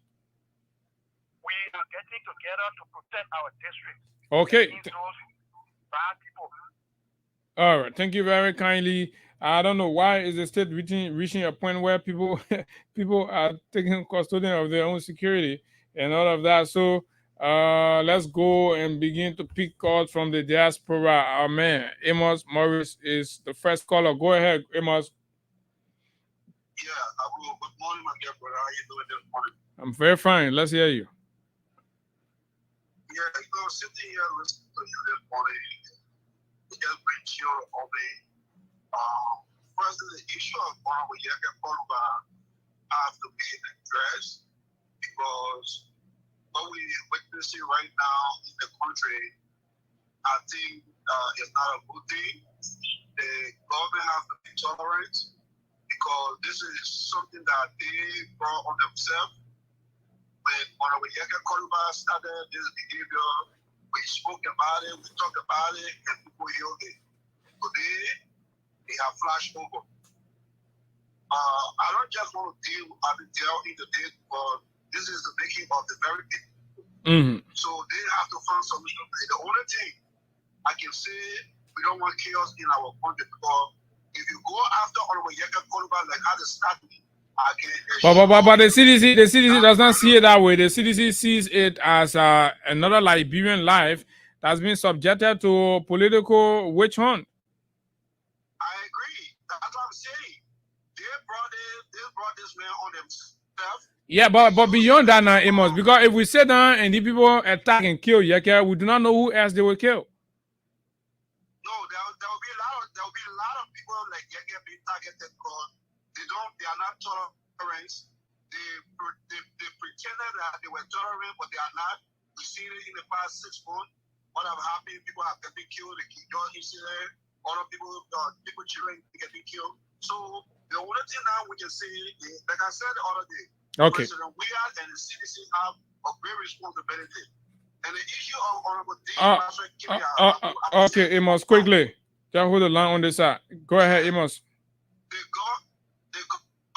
We are getting together to protect our district. Okay. Those bad people. All right. Thank you very kindly. I don't know why is the state reaching a point where people are taking custodian of their own security and all of that. So let's go and begin to pick calls from the diaspora. Our man Amos Morris is the first caller. Go ahead, Amos. Yeah, good morning, my dear brother. How you doing this morning? I'm very fine. Let's hear you. Yeah, sitting here listening to you this morning, it just brings chill on me. First, the issue of Honorable Jacob Koruba has to be addressed because what we're witnessing right now in the country, I think is not a good thing. The government has to be tolerant because this is something that they brought on themselves. When Honorable Jacob Koruba started this behavior, we spoke about it, we talked about it, and people healed it. Today, they have flashed over. I don't just want to deal in the day, but this is the making of the very thing. So they have to find solution. The only thing I can say, we don't want chaos in our country because if you go after Honorable Jacob Koruba like how they started, but the CDC does not see it that way. The CDC sees it as another Liberian life that's been subjected to political witch hunt. I agree. That's what I'm saying. They brought this man on themselves. Yeah, but beyond that now, Amos, because if we sit down and the people attack and kill Yeke, we do not know who else they will kill. No, there will be a lot of people like Yeke being targeted because they are not tolerant. They pretended that they were tolerant, but they are not. We've seen it in the past 6 months. What have happened? People have been killed. The Kidon incident. Other people, children getting killed. So the only thing now we can say is, like I said the other day, President Weir and the CDC have a great responsibility. And the issue of Honorable D. Okay, Amos, quickly. Just hold the line on this side. Go ahead, Amos. The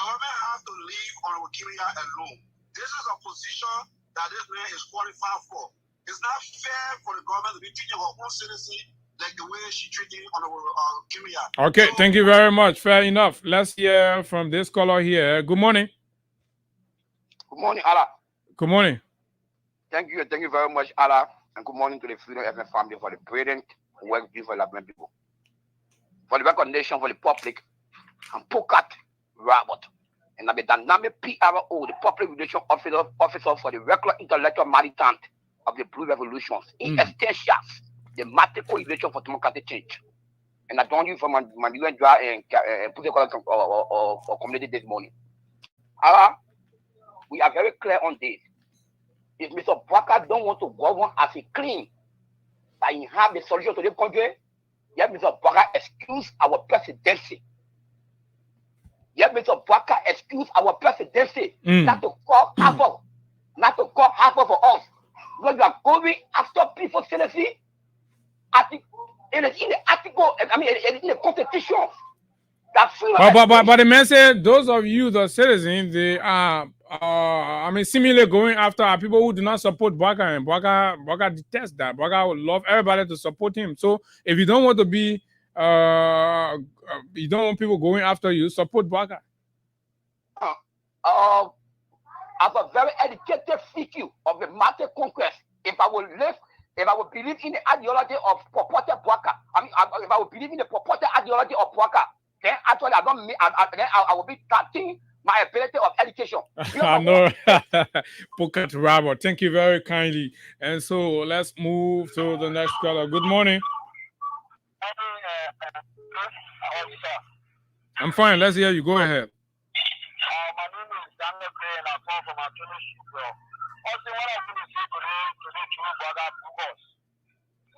government has to leave Honorable Kimia alone. This is a position that this man is qualified for. It's not fair for the government to be treating her own citizen like the way she treating Honorable Kimia. Okay, thank you very much. Fair enough. Let's hear from this caller here. Good morning. Good morning, Allah. Good morning. Thank you very much, Allah, and good morning to the Freedom FM family for the brilliant work done for Liberian people, for the recognition for the public, and boycott Robert, and I'm the dynamic PRO, the public relations officer for the regular intellectual militant of the Blue Revolutions, in extensions, the mathematical relation for democratic change. And I don't use for my UN draft and put or community this morning. Allah, we are very clear on this. If Mr. Parker don't want to govern as a clean, but he have the solution to the country, yet Mr. Parker excuse our presidency. Yet Mr. Parker excuse our presidency not to call Harvard for us. Because you are going after people seriously. It is in the article, I mean, it is in the constitution. But the man said those of you, the citizens, they are, similarly going after people who do not support Baka, and Baka detests that. Baka would love everybody to support him. So if you don't want to be, you don't want people going after you, support Baka. As a very educated figure of the market conquest, if I will believe in the ideology of purported Baka, if I will believe in the purported ideology of Baka, then actually I will be touching my ability of education. I know. Boycott Robert. Thank you very kindly. And so let's move to the next caller. Good morning. I'm fine. Let's hear you. Go ahead.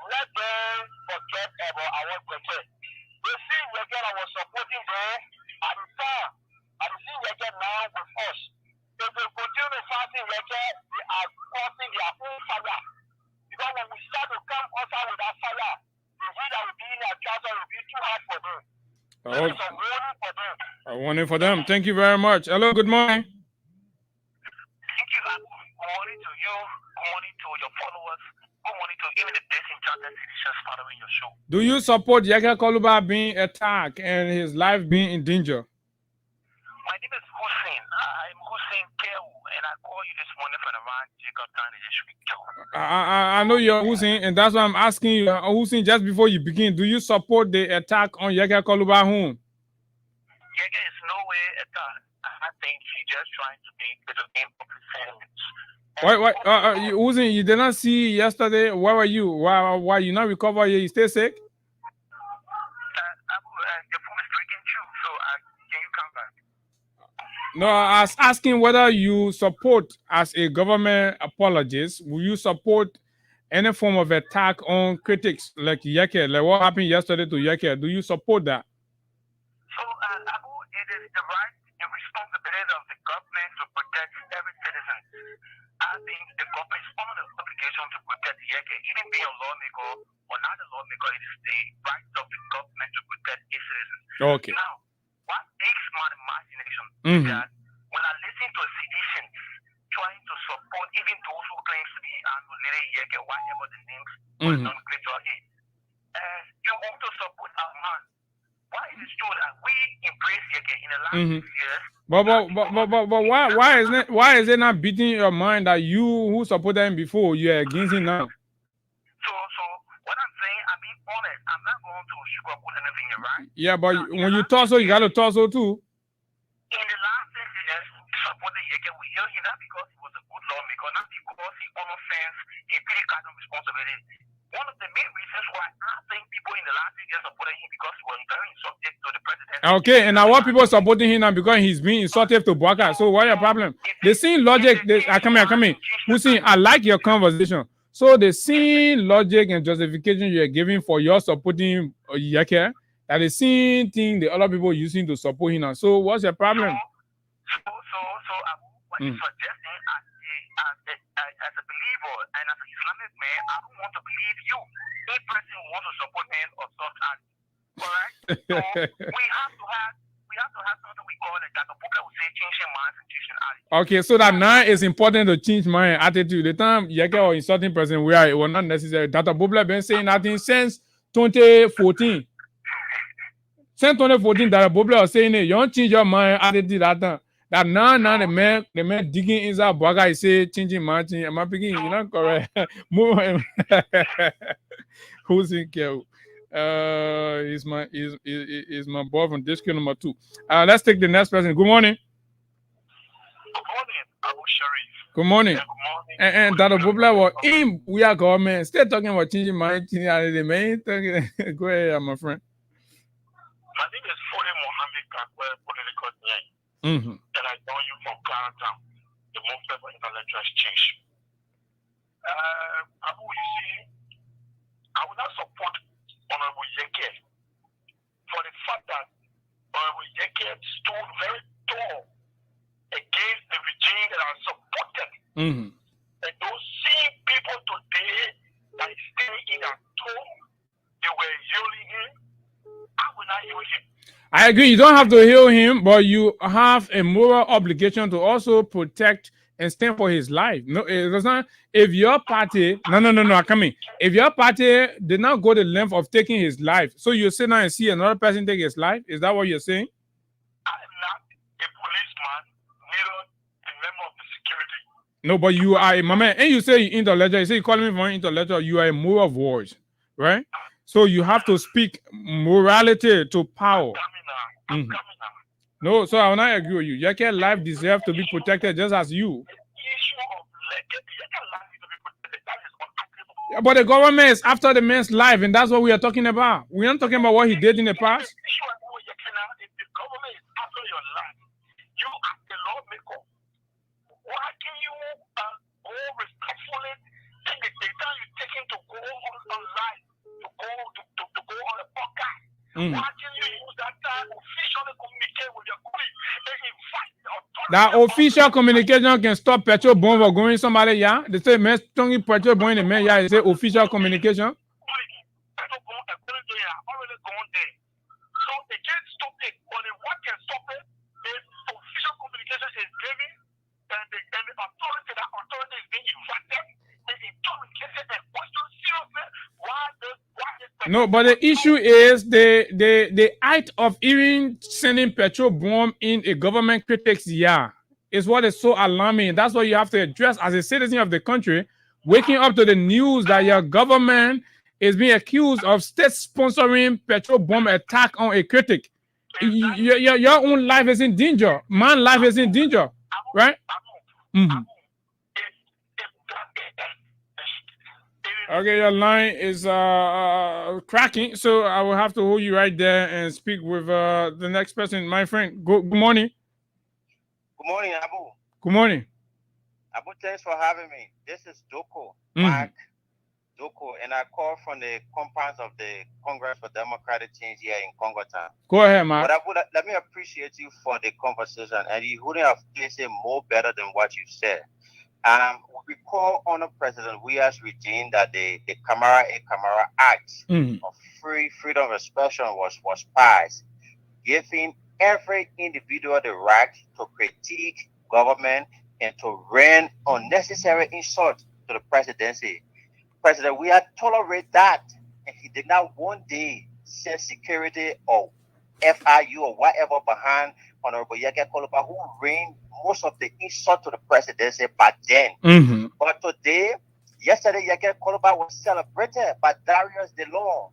Let them forget about our forget. The thing we get I was supporting there at the time, and the thing we get now with us. If they continue fighting we get, they are causing their own fire. Because when we start to come outside with that fire, the heat that will be in their council will be too hard for them. There is a warning for them. A warning for them. Thank you very much. Hello, good morning. Thank you. Good morning to you. Good morning to your followers. Good morning to even the best in charge citizens following your show. Do you support Yaka Koluba being attacked and his life being in danger? My name is Hussein. I'm Hussein Kew, and I call you this morning from around Jacob Town in this week. I know you're Hussein, and that's why I'm asking you, Hussein, just before you begin, do you support the attack on Yaka Koluba home? Yaka is no way attack. I think he's just trying to make the public sentiments. Hussein, you did not see yesterday. Where were you? Why you not recover here? You stay sick? Your phone is breaking too, so can you come back? No, I was asking whether you support, as a government apologist, will you support any form of attack on critics like Yeke, like what happened yesterday to Yeke? Do you support that? So, Abu, it is the right and responsibility of the government to protect every citizen. I think the government is under the obligation to protect Yeke, even being a lawmaker or not a lawmaker. It is the right of the government to protect its citizens. Okay. Now, what makes my imagination is that when I listen to citizens trying to support even those who claim to be annullated Yeke, whatever the names was done great to him, you want to support our man. Why is it true that we embrace Yeke in the last 6 years? But why is it not beating your mind that you who supported him before, you are against him now? So what I'm saying, I'm being honest. I'm not going to sugarcoat anything, right? Yeah, but when you talk so, you got to talk so too. In the last 6 years, we supported Yeke. We heard him not because he was a good lawmaker, not because he honor fans, he really got no responsibility. One of the main reasons why I think people in the last 6 years supported him because he was very subject to the president. Okay, and now what people supporting him now because he's being insultive to Bwaka. So what's your problem? They see logic. Come here. Hussein, I like your conversation. So the same logic and justification you are giving for your supporting Yeke, that the same thing the other people using to support him now. So what's your problem? What you're suggesting as a believer and as an Islamic man, I don't want to believe you. Any person who wants to support men or such as, correct? So we have to have something we call it that the book will say changing minds and teaching attitude. Okay, so that now it's important to change my attitude. The time Yeke or insulting person where it was not necessary. Dr. Bubla been saying nothing since 2014. Since 2014, Dr. Bubla was saying it. You don't change your mind attitude that time. That now the man digging inside Bwaka is say changing my thing. Am I picking? You're not correct. Move on. Who's in care? Is my boy from district number 2. Let's take the next person. Good morning. Good morning, Abu Sharif. Good morning. Yeah, good morning. And Dr. Bubla was in. We are government still talking about changing my thing. The main thing. Go ahead, my friend. My name is Fode Mohammed Kakwe, political name. And I know you from Clarendon, the movement for intellectual exchange. Abu, you see, I will not support Honorable Yeke for the fact that Honorable Yeke stood very tall against the regime that are supported. And those same people they were healing him, I will not heal him. I agree. You don't have to heal him, but you have a moral obligation to also protect and stand for his life. No, it does not. If your party, no, come in. If your party did not go the length of taking his life, so you sit down and see another person take his life, is that what you're saying? I'm not a policeman, neither a member of the security. No, but you are, my man, and you say you're intellectual. You say you call me for intellectual. You are a moral voice, right? So you have to speak morality to power. Mhm. No, so I will not agree with you. Your life deserves to be protected just as you. Yeah, but the government is after the man's life, and that's what we are talking about. We're not talking about what he did in the past. If the government is after your life, you as the lawmaker, why can you go respectfully take the time you take him to go on live, to go on a podcast? Why can you use that time officially communicate with your colleague and invite the authority? That official communication can stop petrol bomb or going somebody, yeah? They say, man, stongy petrol bomb in the man, yeah, they say official communication. Petrol bomb already gone there. So they can't stop it. Only what can stop it is official communication is given, and the authority, that authority is being invited, and interrogated and questioned seriously why this. No, but the issue is the act of even sending petrol bomb in a government critic's yard is what is so alarming. That's what you have to address as a citizen of the country, waking up to the news that your government is being accused of state sponsoring petrol bomb attack on a critic. Your own life is in danger. My life is in danger, right? Mm-hmm. Okay, your line is cracking, so I will have to hold you right there and speak with the next person. My friend, good morning. Good morning, Abu. Good morning. Abu, thanks for having me. This is Doko, Mark Doko, and I call from the compounds of the Congress for Democratic Change here in Congo Town. Go ahead, Mark. But Abu, let me appreciate you for the conversation, and you wouldn't have placed it more better than what you said. We call on the president, we as regime that the Camara Act of freedom of expression was passed, giving every individual the right to critique government and to run unnecessary insult to the presidency. President, we have tolerated that, and he did not one day send security or FIU or whatever behind Honorable Yeke Koloba, who reigned most of the insult to the presidency back then. But today, yesterday, Yeke Koloba was celebrated by Darius DeLong.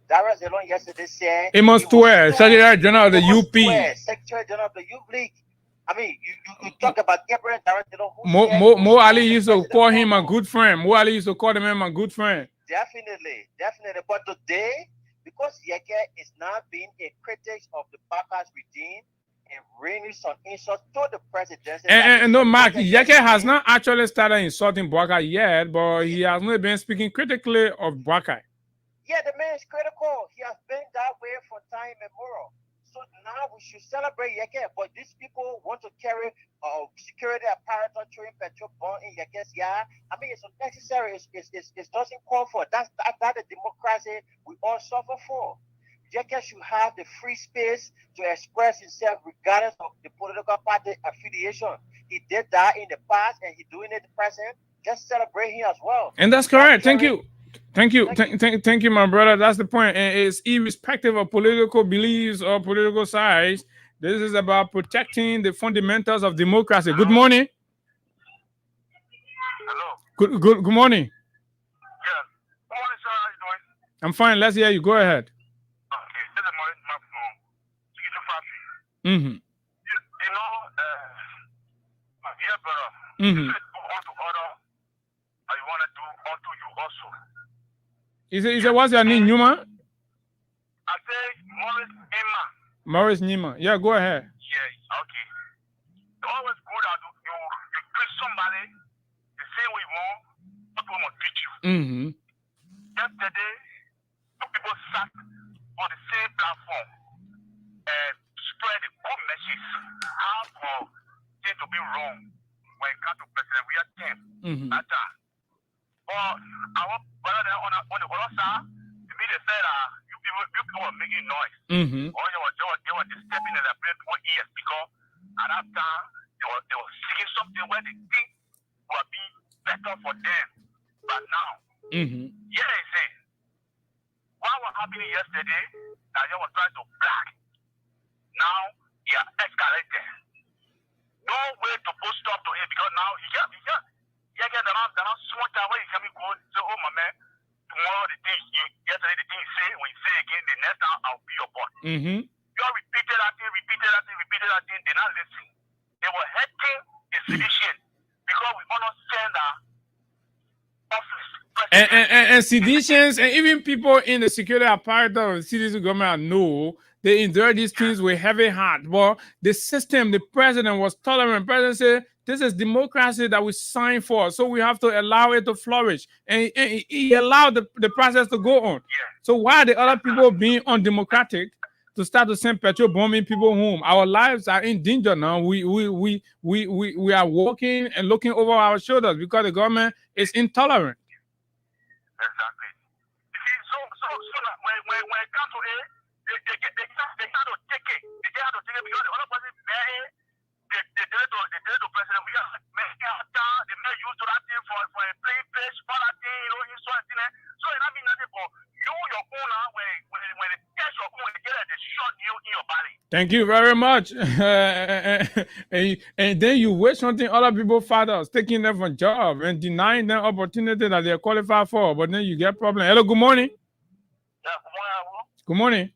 Darius DeLong yesterday said Amos Tuer, Secretary General of the UP. Secretary General of the youth league. I mean, you talk about Gabriel Darius DeLong. Mo Ali used to call him a good friend. Mo Ali used to call the man a good friend. Definitely. But today, because Yeke is now being a critic of the Baka's regime and raining some insults to the presidency. And no, Mark, Yeke has not actually started insulting Baka yet, but he has not been speaking critically of Baka. Yeah, the man is critical. He has been that way for time immemorial. So now we should celebrate Yeke, but these people want to carry security apparatus throwing petrol bomb in Yeke's yard. I mean, it's unnecessary. It doesn't call for it. That's the democracy we all suffer for. Yeke should have the free space to express himself regardless of the political party affiliation. He did that in the past, and he's doing it in the present. Just celebrate him as well. And that's correct. Thank you. Thank you, my brother. That's the point. And it's irrespective of political beliefs or political sides. This is about protecting the fundamentals of democracy. Good morning. Hello. Good morning. Yeah. Good morning, sir. How you doing? I'm fine. Let's hear you. Go ahead. Okay. This is Maurice from Chiquito Factory. Mm-hmm. You know, my dear brother, Mm-hmm. you want to order, and you want to do unto you also. He said, what's your name, Numa? I say Maurice Nima. Maurice Nima. Yeah, go ahead. Yeah, okay. It's always good that you treat somebody the same way you want, people must treat you. Mm-hmm. Yesterday, two people sat on the same platform and spread the good message how for things to be wrong when it comes to President William Kemp. Mm-hmm. But our brother on the other side, to be the said, you people were making noise. Mm-hmm. Or they were disturbing the people's ears because at that time they were seeking something where they think will be better for them. But now, Mm-hmm. yeah, they say, what was happening yesterday, that they were trying to black. Now, he has escalated. No way to put stop to it because now he get around small time where he can go say, oh my man, tomorrow the thing yesterday the thing he say, when he say again, the next time I'll be your boss. Mm-hmm. You all repeated that thing, they not listen. They were hating the sedition because we understand that office. And seditions, and even people in the security apparatus of the citizen government know they endure these things with heavy heart. But the system, the president was tolerant. President said, this is democracy that we signed for, so we have to allow it to flourish. And he allowed the process to go on. So why are the other people being undemocratic to start to send petrol bombing people home? Our lives are in danger now. We are walking and looking over our shoulders because the government is intolerant. Exactly. You see, so when it comes to it, they have to take it. They have to take it because the other person they did to president. We are making out down. They may use that thing for a play page for that thing, so it not mean nothing for you, your own now. When they test your own, they shot you in your body. Thank you very much. And then you waste something other people fathers, taking them from job and denying them opportunity that they're qualified for, but then you get problem. Hello, good morning. Yeah, good morning. Good morning.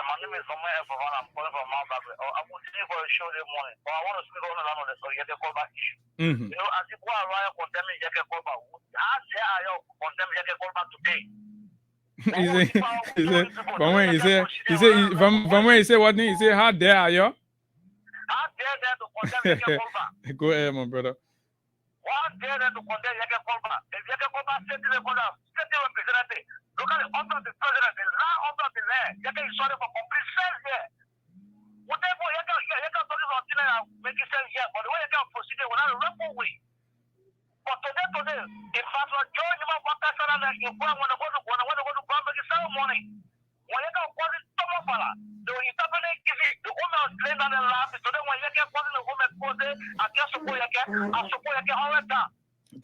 My name is Omar Evan. I'm calling from Mount Babel. I was sitting for a show this morning, but I want to speak on the Yeke Kolba issue. Mm-hmm. You know, as people are around condemning Yeke Kolba, how dare you condemn Yeke Kolba today? From when he said what thing? He said, how dare you? How dare them to condemn Yeke Kolba? Go ahead, my brother. How dare them to condemn Yeke Kolba? If Yeke Kolba said to the condemn, state representative, look at the office of the president, the land of the land. Yeke is sorry for complete sense here. Whatever Yeke talking about today, making sense here, but the way Yeke proceeded without a record way. But today, if Pastor Joe never walked out and if one want to go to make a ceremony, when you can call it Tomofala, the interpreter give it, the woman was playing on the lap, so then when you can call it the woman pose, I just support you all the time.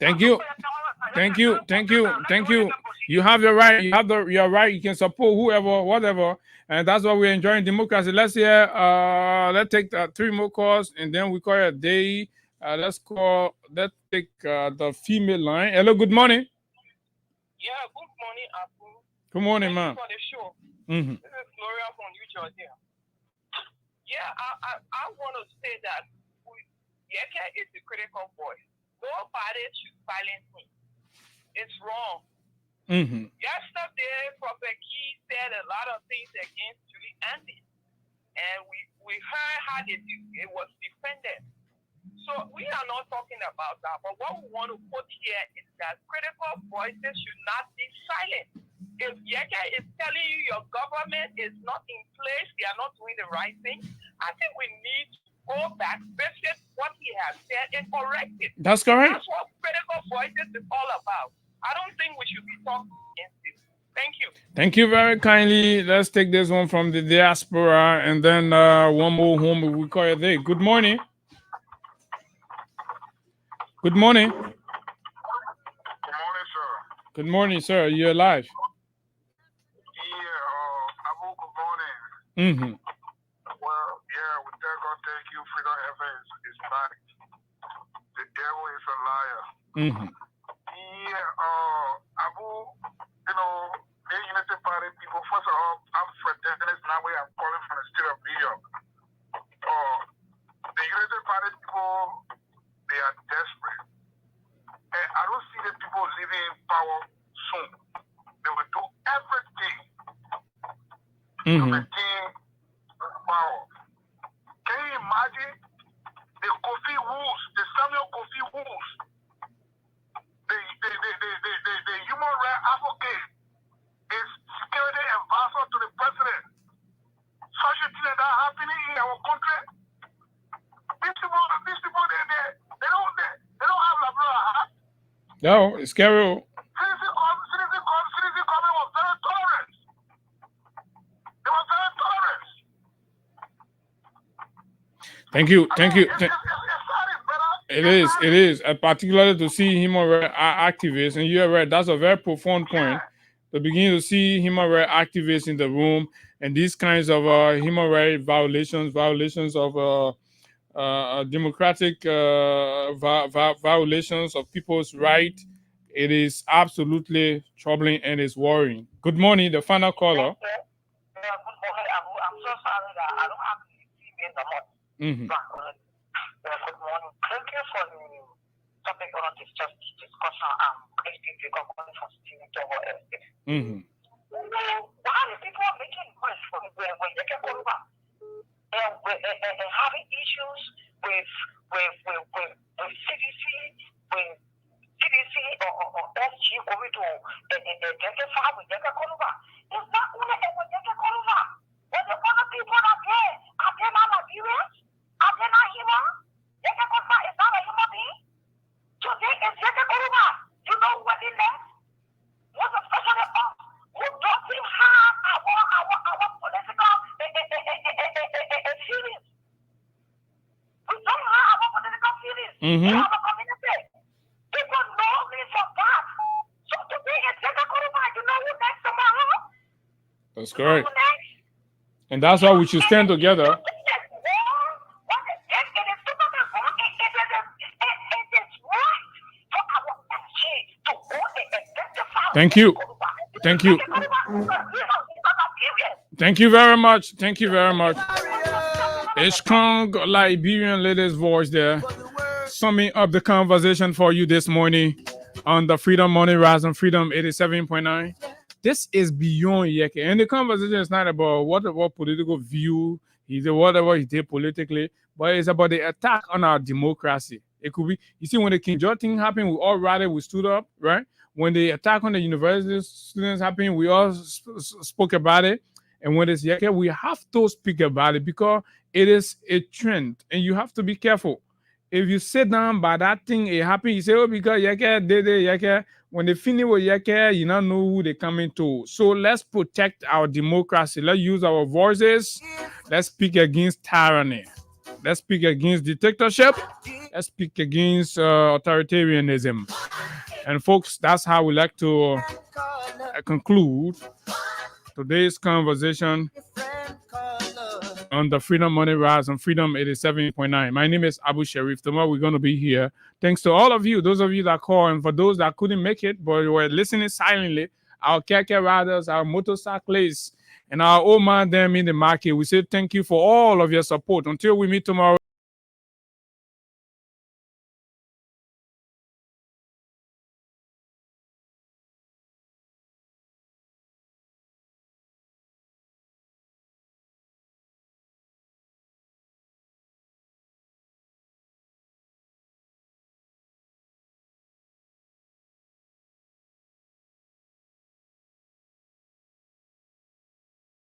Thank you. You have your right. Your right. You can support whoever, whatever, and that's what we're enjoying democracy. Let's hear. Let's take 3 more calls, and then we call it a day. Let's take the female line. Hello, good morning. Yeah, good morning, Apu. Good morning, Thank ma'am. you for the show. Mm-hmm. This is Gloria from New Jersey. Yeah, I want to say that Yeke is the critical voice. Nobody should silence him. It's wrong. Mm-hmm. Yesterday, Prophet Key said a lot of things against Julie Andy, and we heard how it was defended. So we are not talking about that, but what we want to put here is that critical voices should not be silent. If Yeke is telling you your government is not in place, they are not doing the right thing, I think we need to go back, visit what he has said, and correct it. That's correct. That's what critical voices is all about. I don't think we should be talking against it. Thank you. Thank you very kindly. Let's take this one from the diaspora, and then one more home we call it there. Good morning. Good morning. Good morning, sir. Good morning, sir. You're live. Yeah, Abu, good morning. Mm-hmm. Well, yeah, we thank you. Freedom FM is back. The devil is a liar. Mm-hmm. Yeah, Abu, you know, the Unity Party people, first of all, I'm Fred Dennis, now I'm calling from the state of New York. The Unity Party people, they are desperate. And I don't see the people living in power soon. They will do everything to maintain power. Can you imagine the Kofi Wolves, the Samuel Kofi Wolves, the human rights advocate is security advisor to the president? Such a thing that happening in our country. These people, they don't have la blood. No, it's scary. Citizen government was very tolerant. Thank you. It is. Particularly to see human rights activists, and you're right, that's a very profound point. To begin to see human rights activists in the room and these kinds of human rights violations of democratic violations of people's right, it is absolutely troubling and is worrying. Good morning, the final caller. I'm so sorry that I don't have to see in the morning. Good morning. Thank you for the topic on this discussion. Please be for Stephen Togo. Why are people making noise when they can go over and having issues with CDC, or SG over to identify with they can go over? It's not only when they can go over. When the other people are there, are they not Nigerians? Are they not human? They can go over. It's not a human being. Today is they can go over. You know what they left? Most especially us, who doesn't have our political feelings. We don't have our political feelings in our community. People know me for that. So today is they can go over. You know who next tomorrow? That's correct. And that's why we should stand together. Thank you. Thank you. Thank you very much. Thank you very much. A strong Liberian lady's voice there, summing up the conversation for you this morning on the Freedom Money Rise and Freedom 87.9. This is beyond Yeke. And the conversation is not about whatever political view he did, whatever he did politically, but it's about the attack on our democracy. It could be, you see, when the King George thing happened, we all rallied, we stood up, right? When the attack on the university students happened, we all spoke about it. And when it's Yeke, we have to speak about it because it is a trend and you have to be careful. If you sit down by that thing, it happened, you say, oh, because Yeke did it, Yeke. When they finish with Yeke, you don't know who they're coming to. So let's protect our democracy. Let's use our voices. Let's speak against tyranny. Let's speak against dictatorship. Let's speak against authoritarianism. And folks, that's how we like to conclude today's conversation on the Freedom Money Rise on Freedom 87.9. My name is Abu Sharif. Tomorrow we're going to be here. Thanks to all of you, those of you that call, and for those that couldn't make it but were listening silently, our keke riders, our motorcyclists, and our old man them in the market, we say thank you for all of your support. Until we meet tomorrow.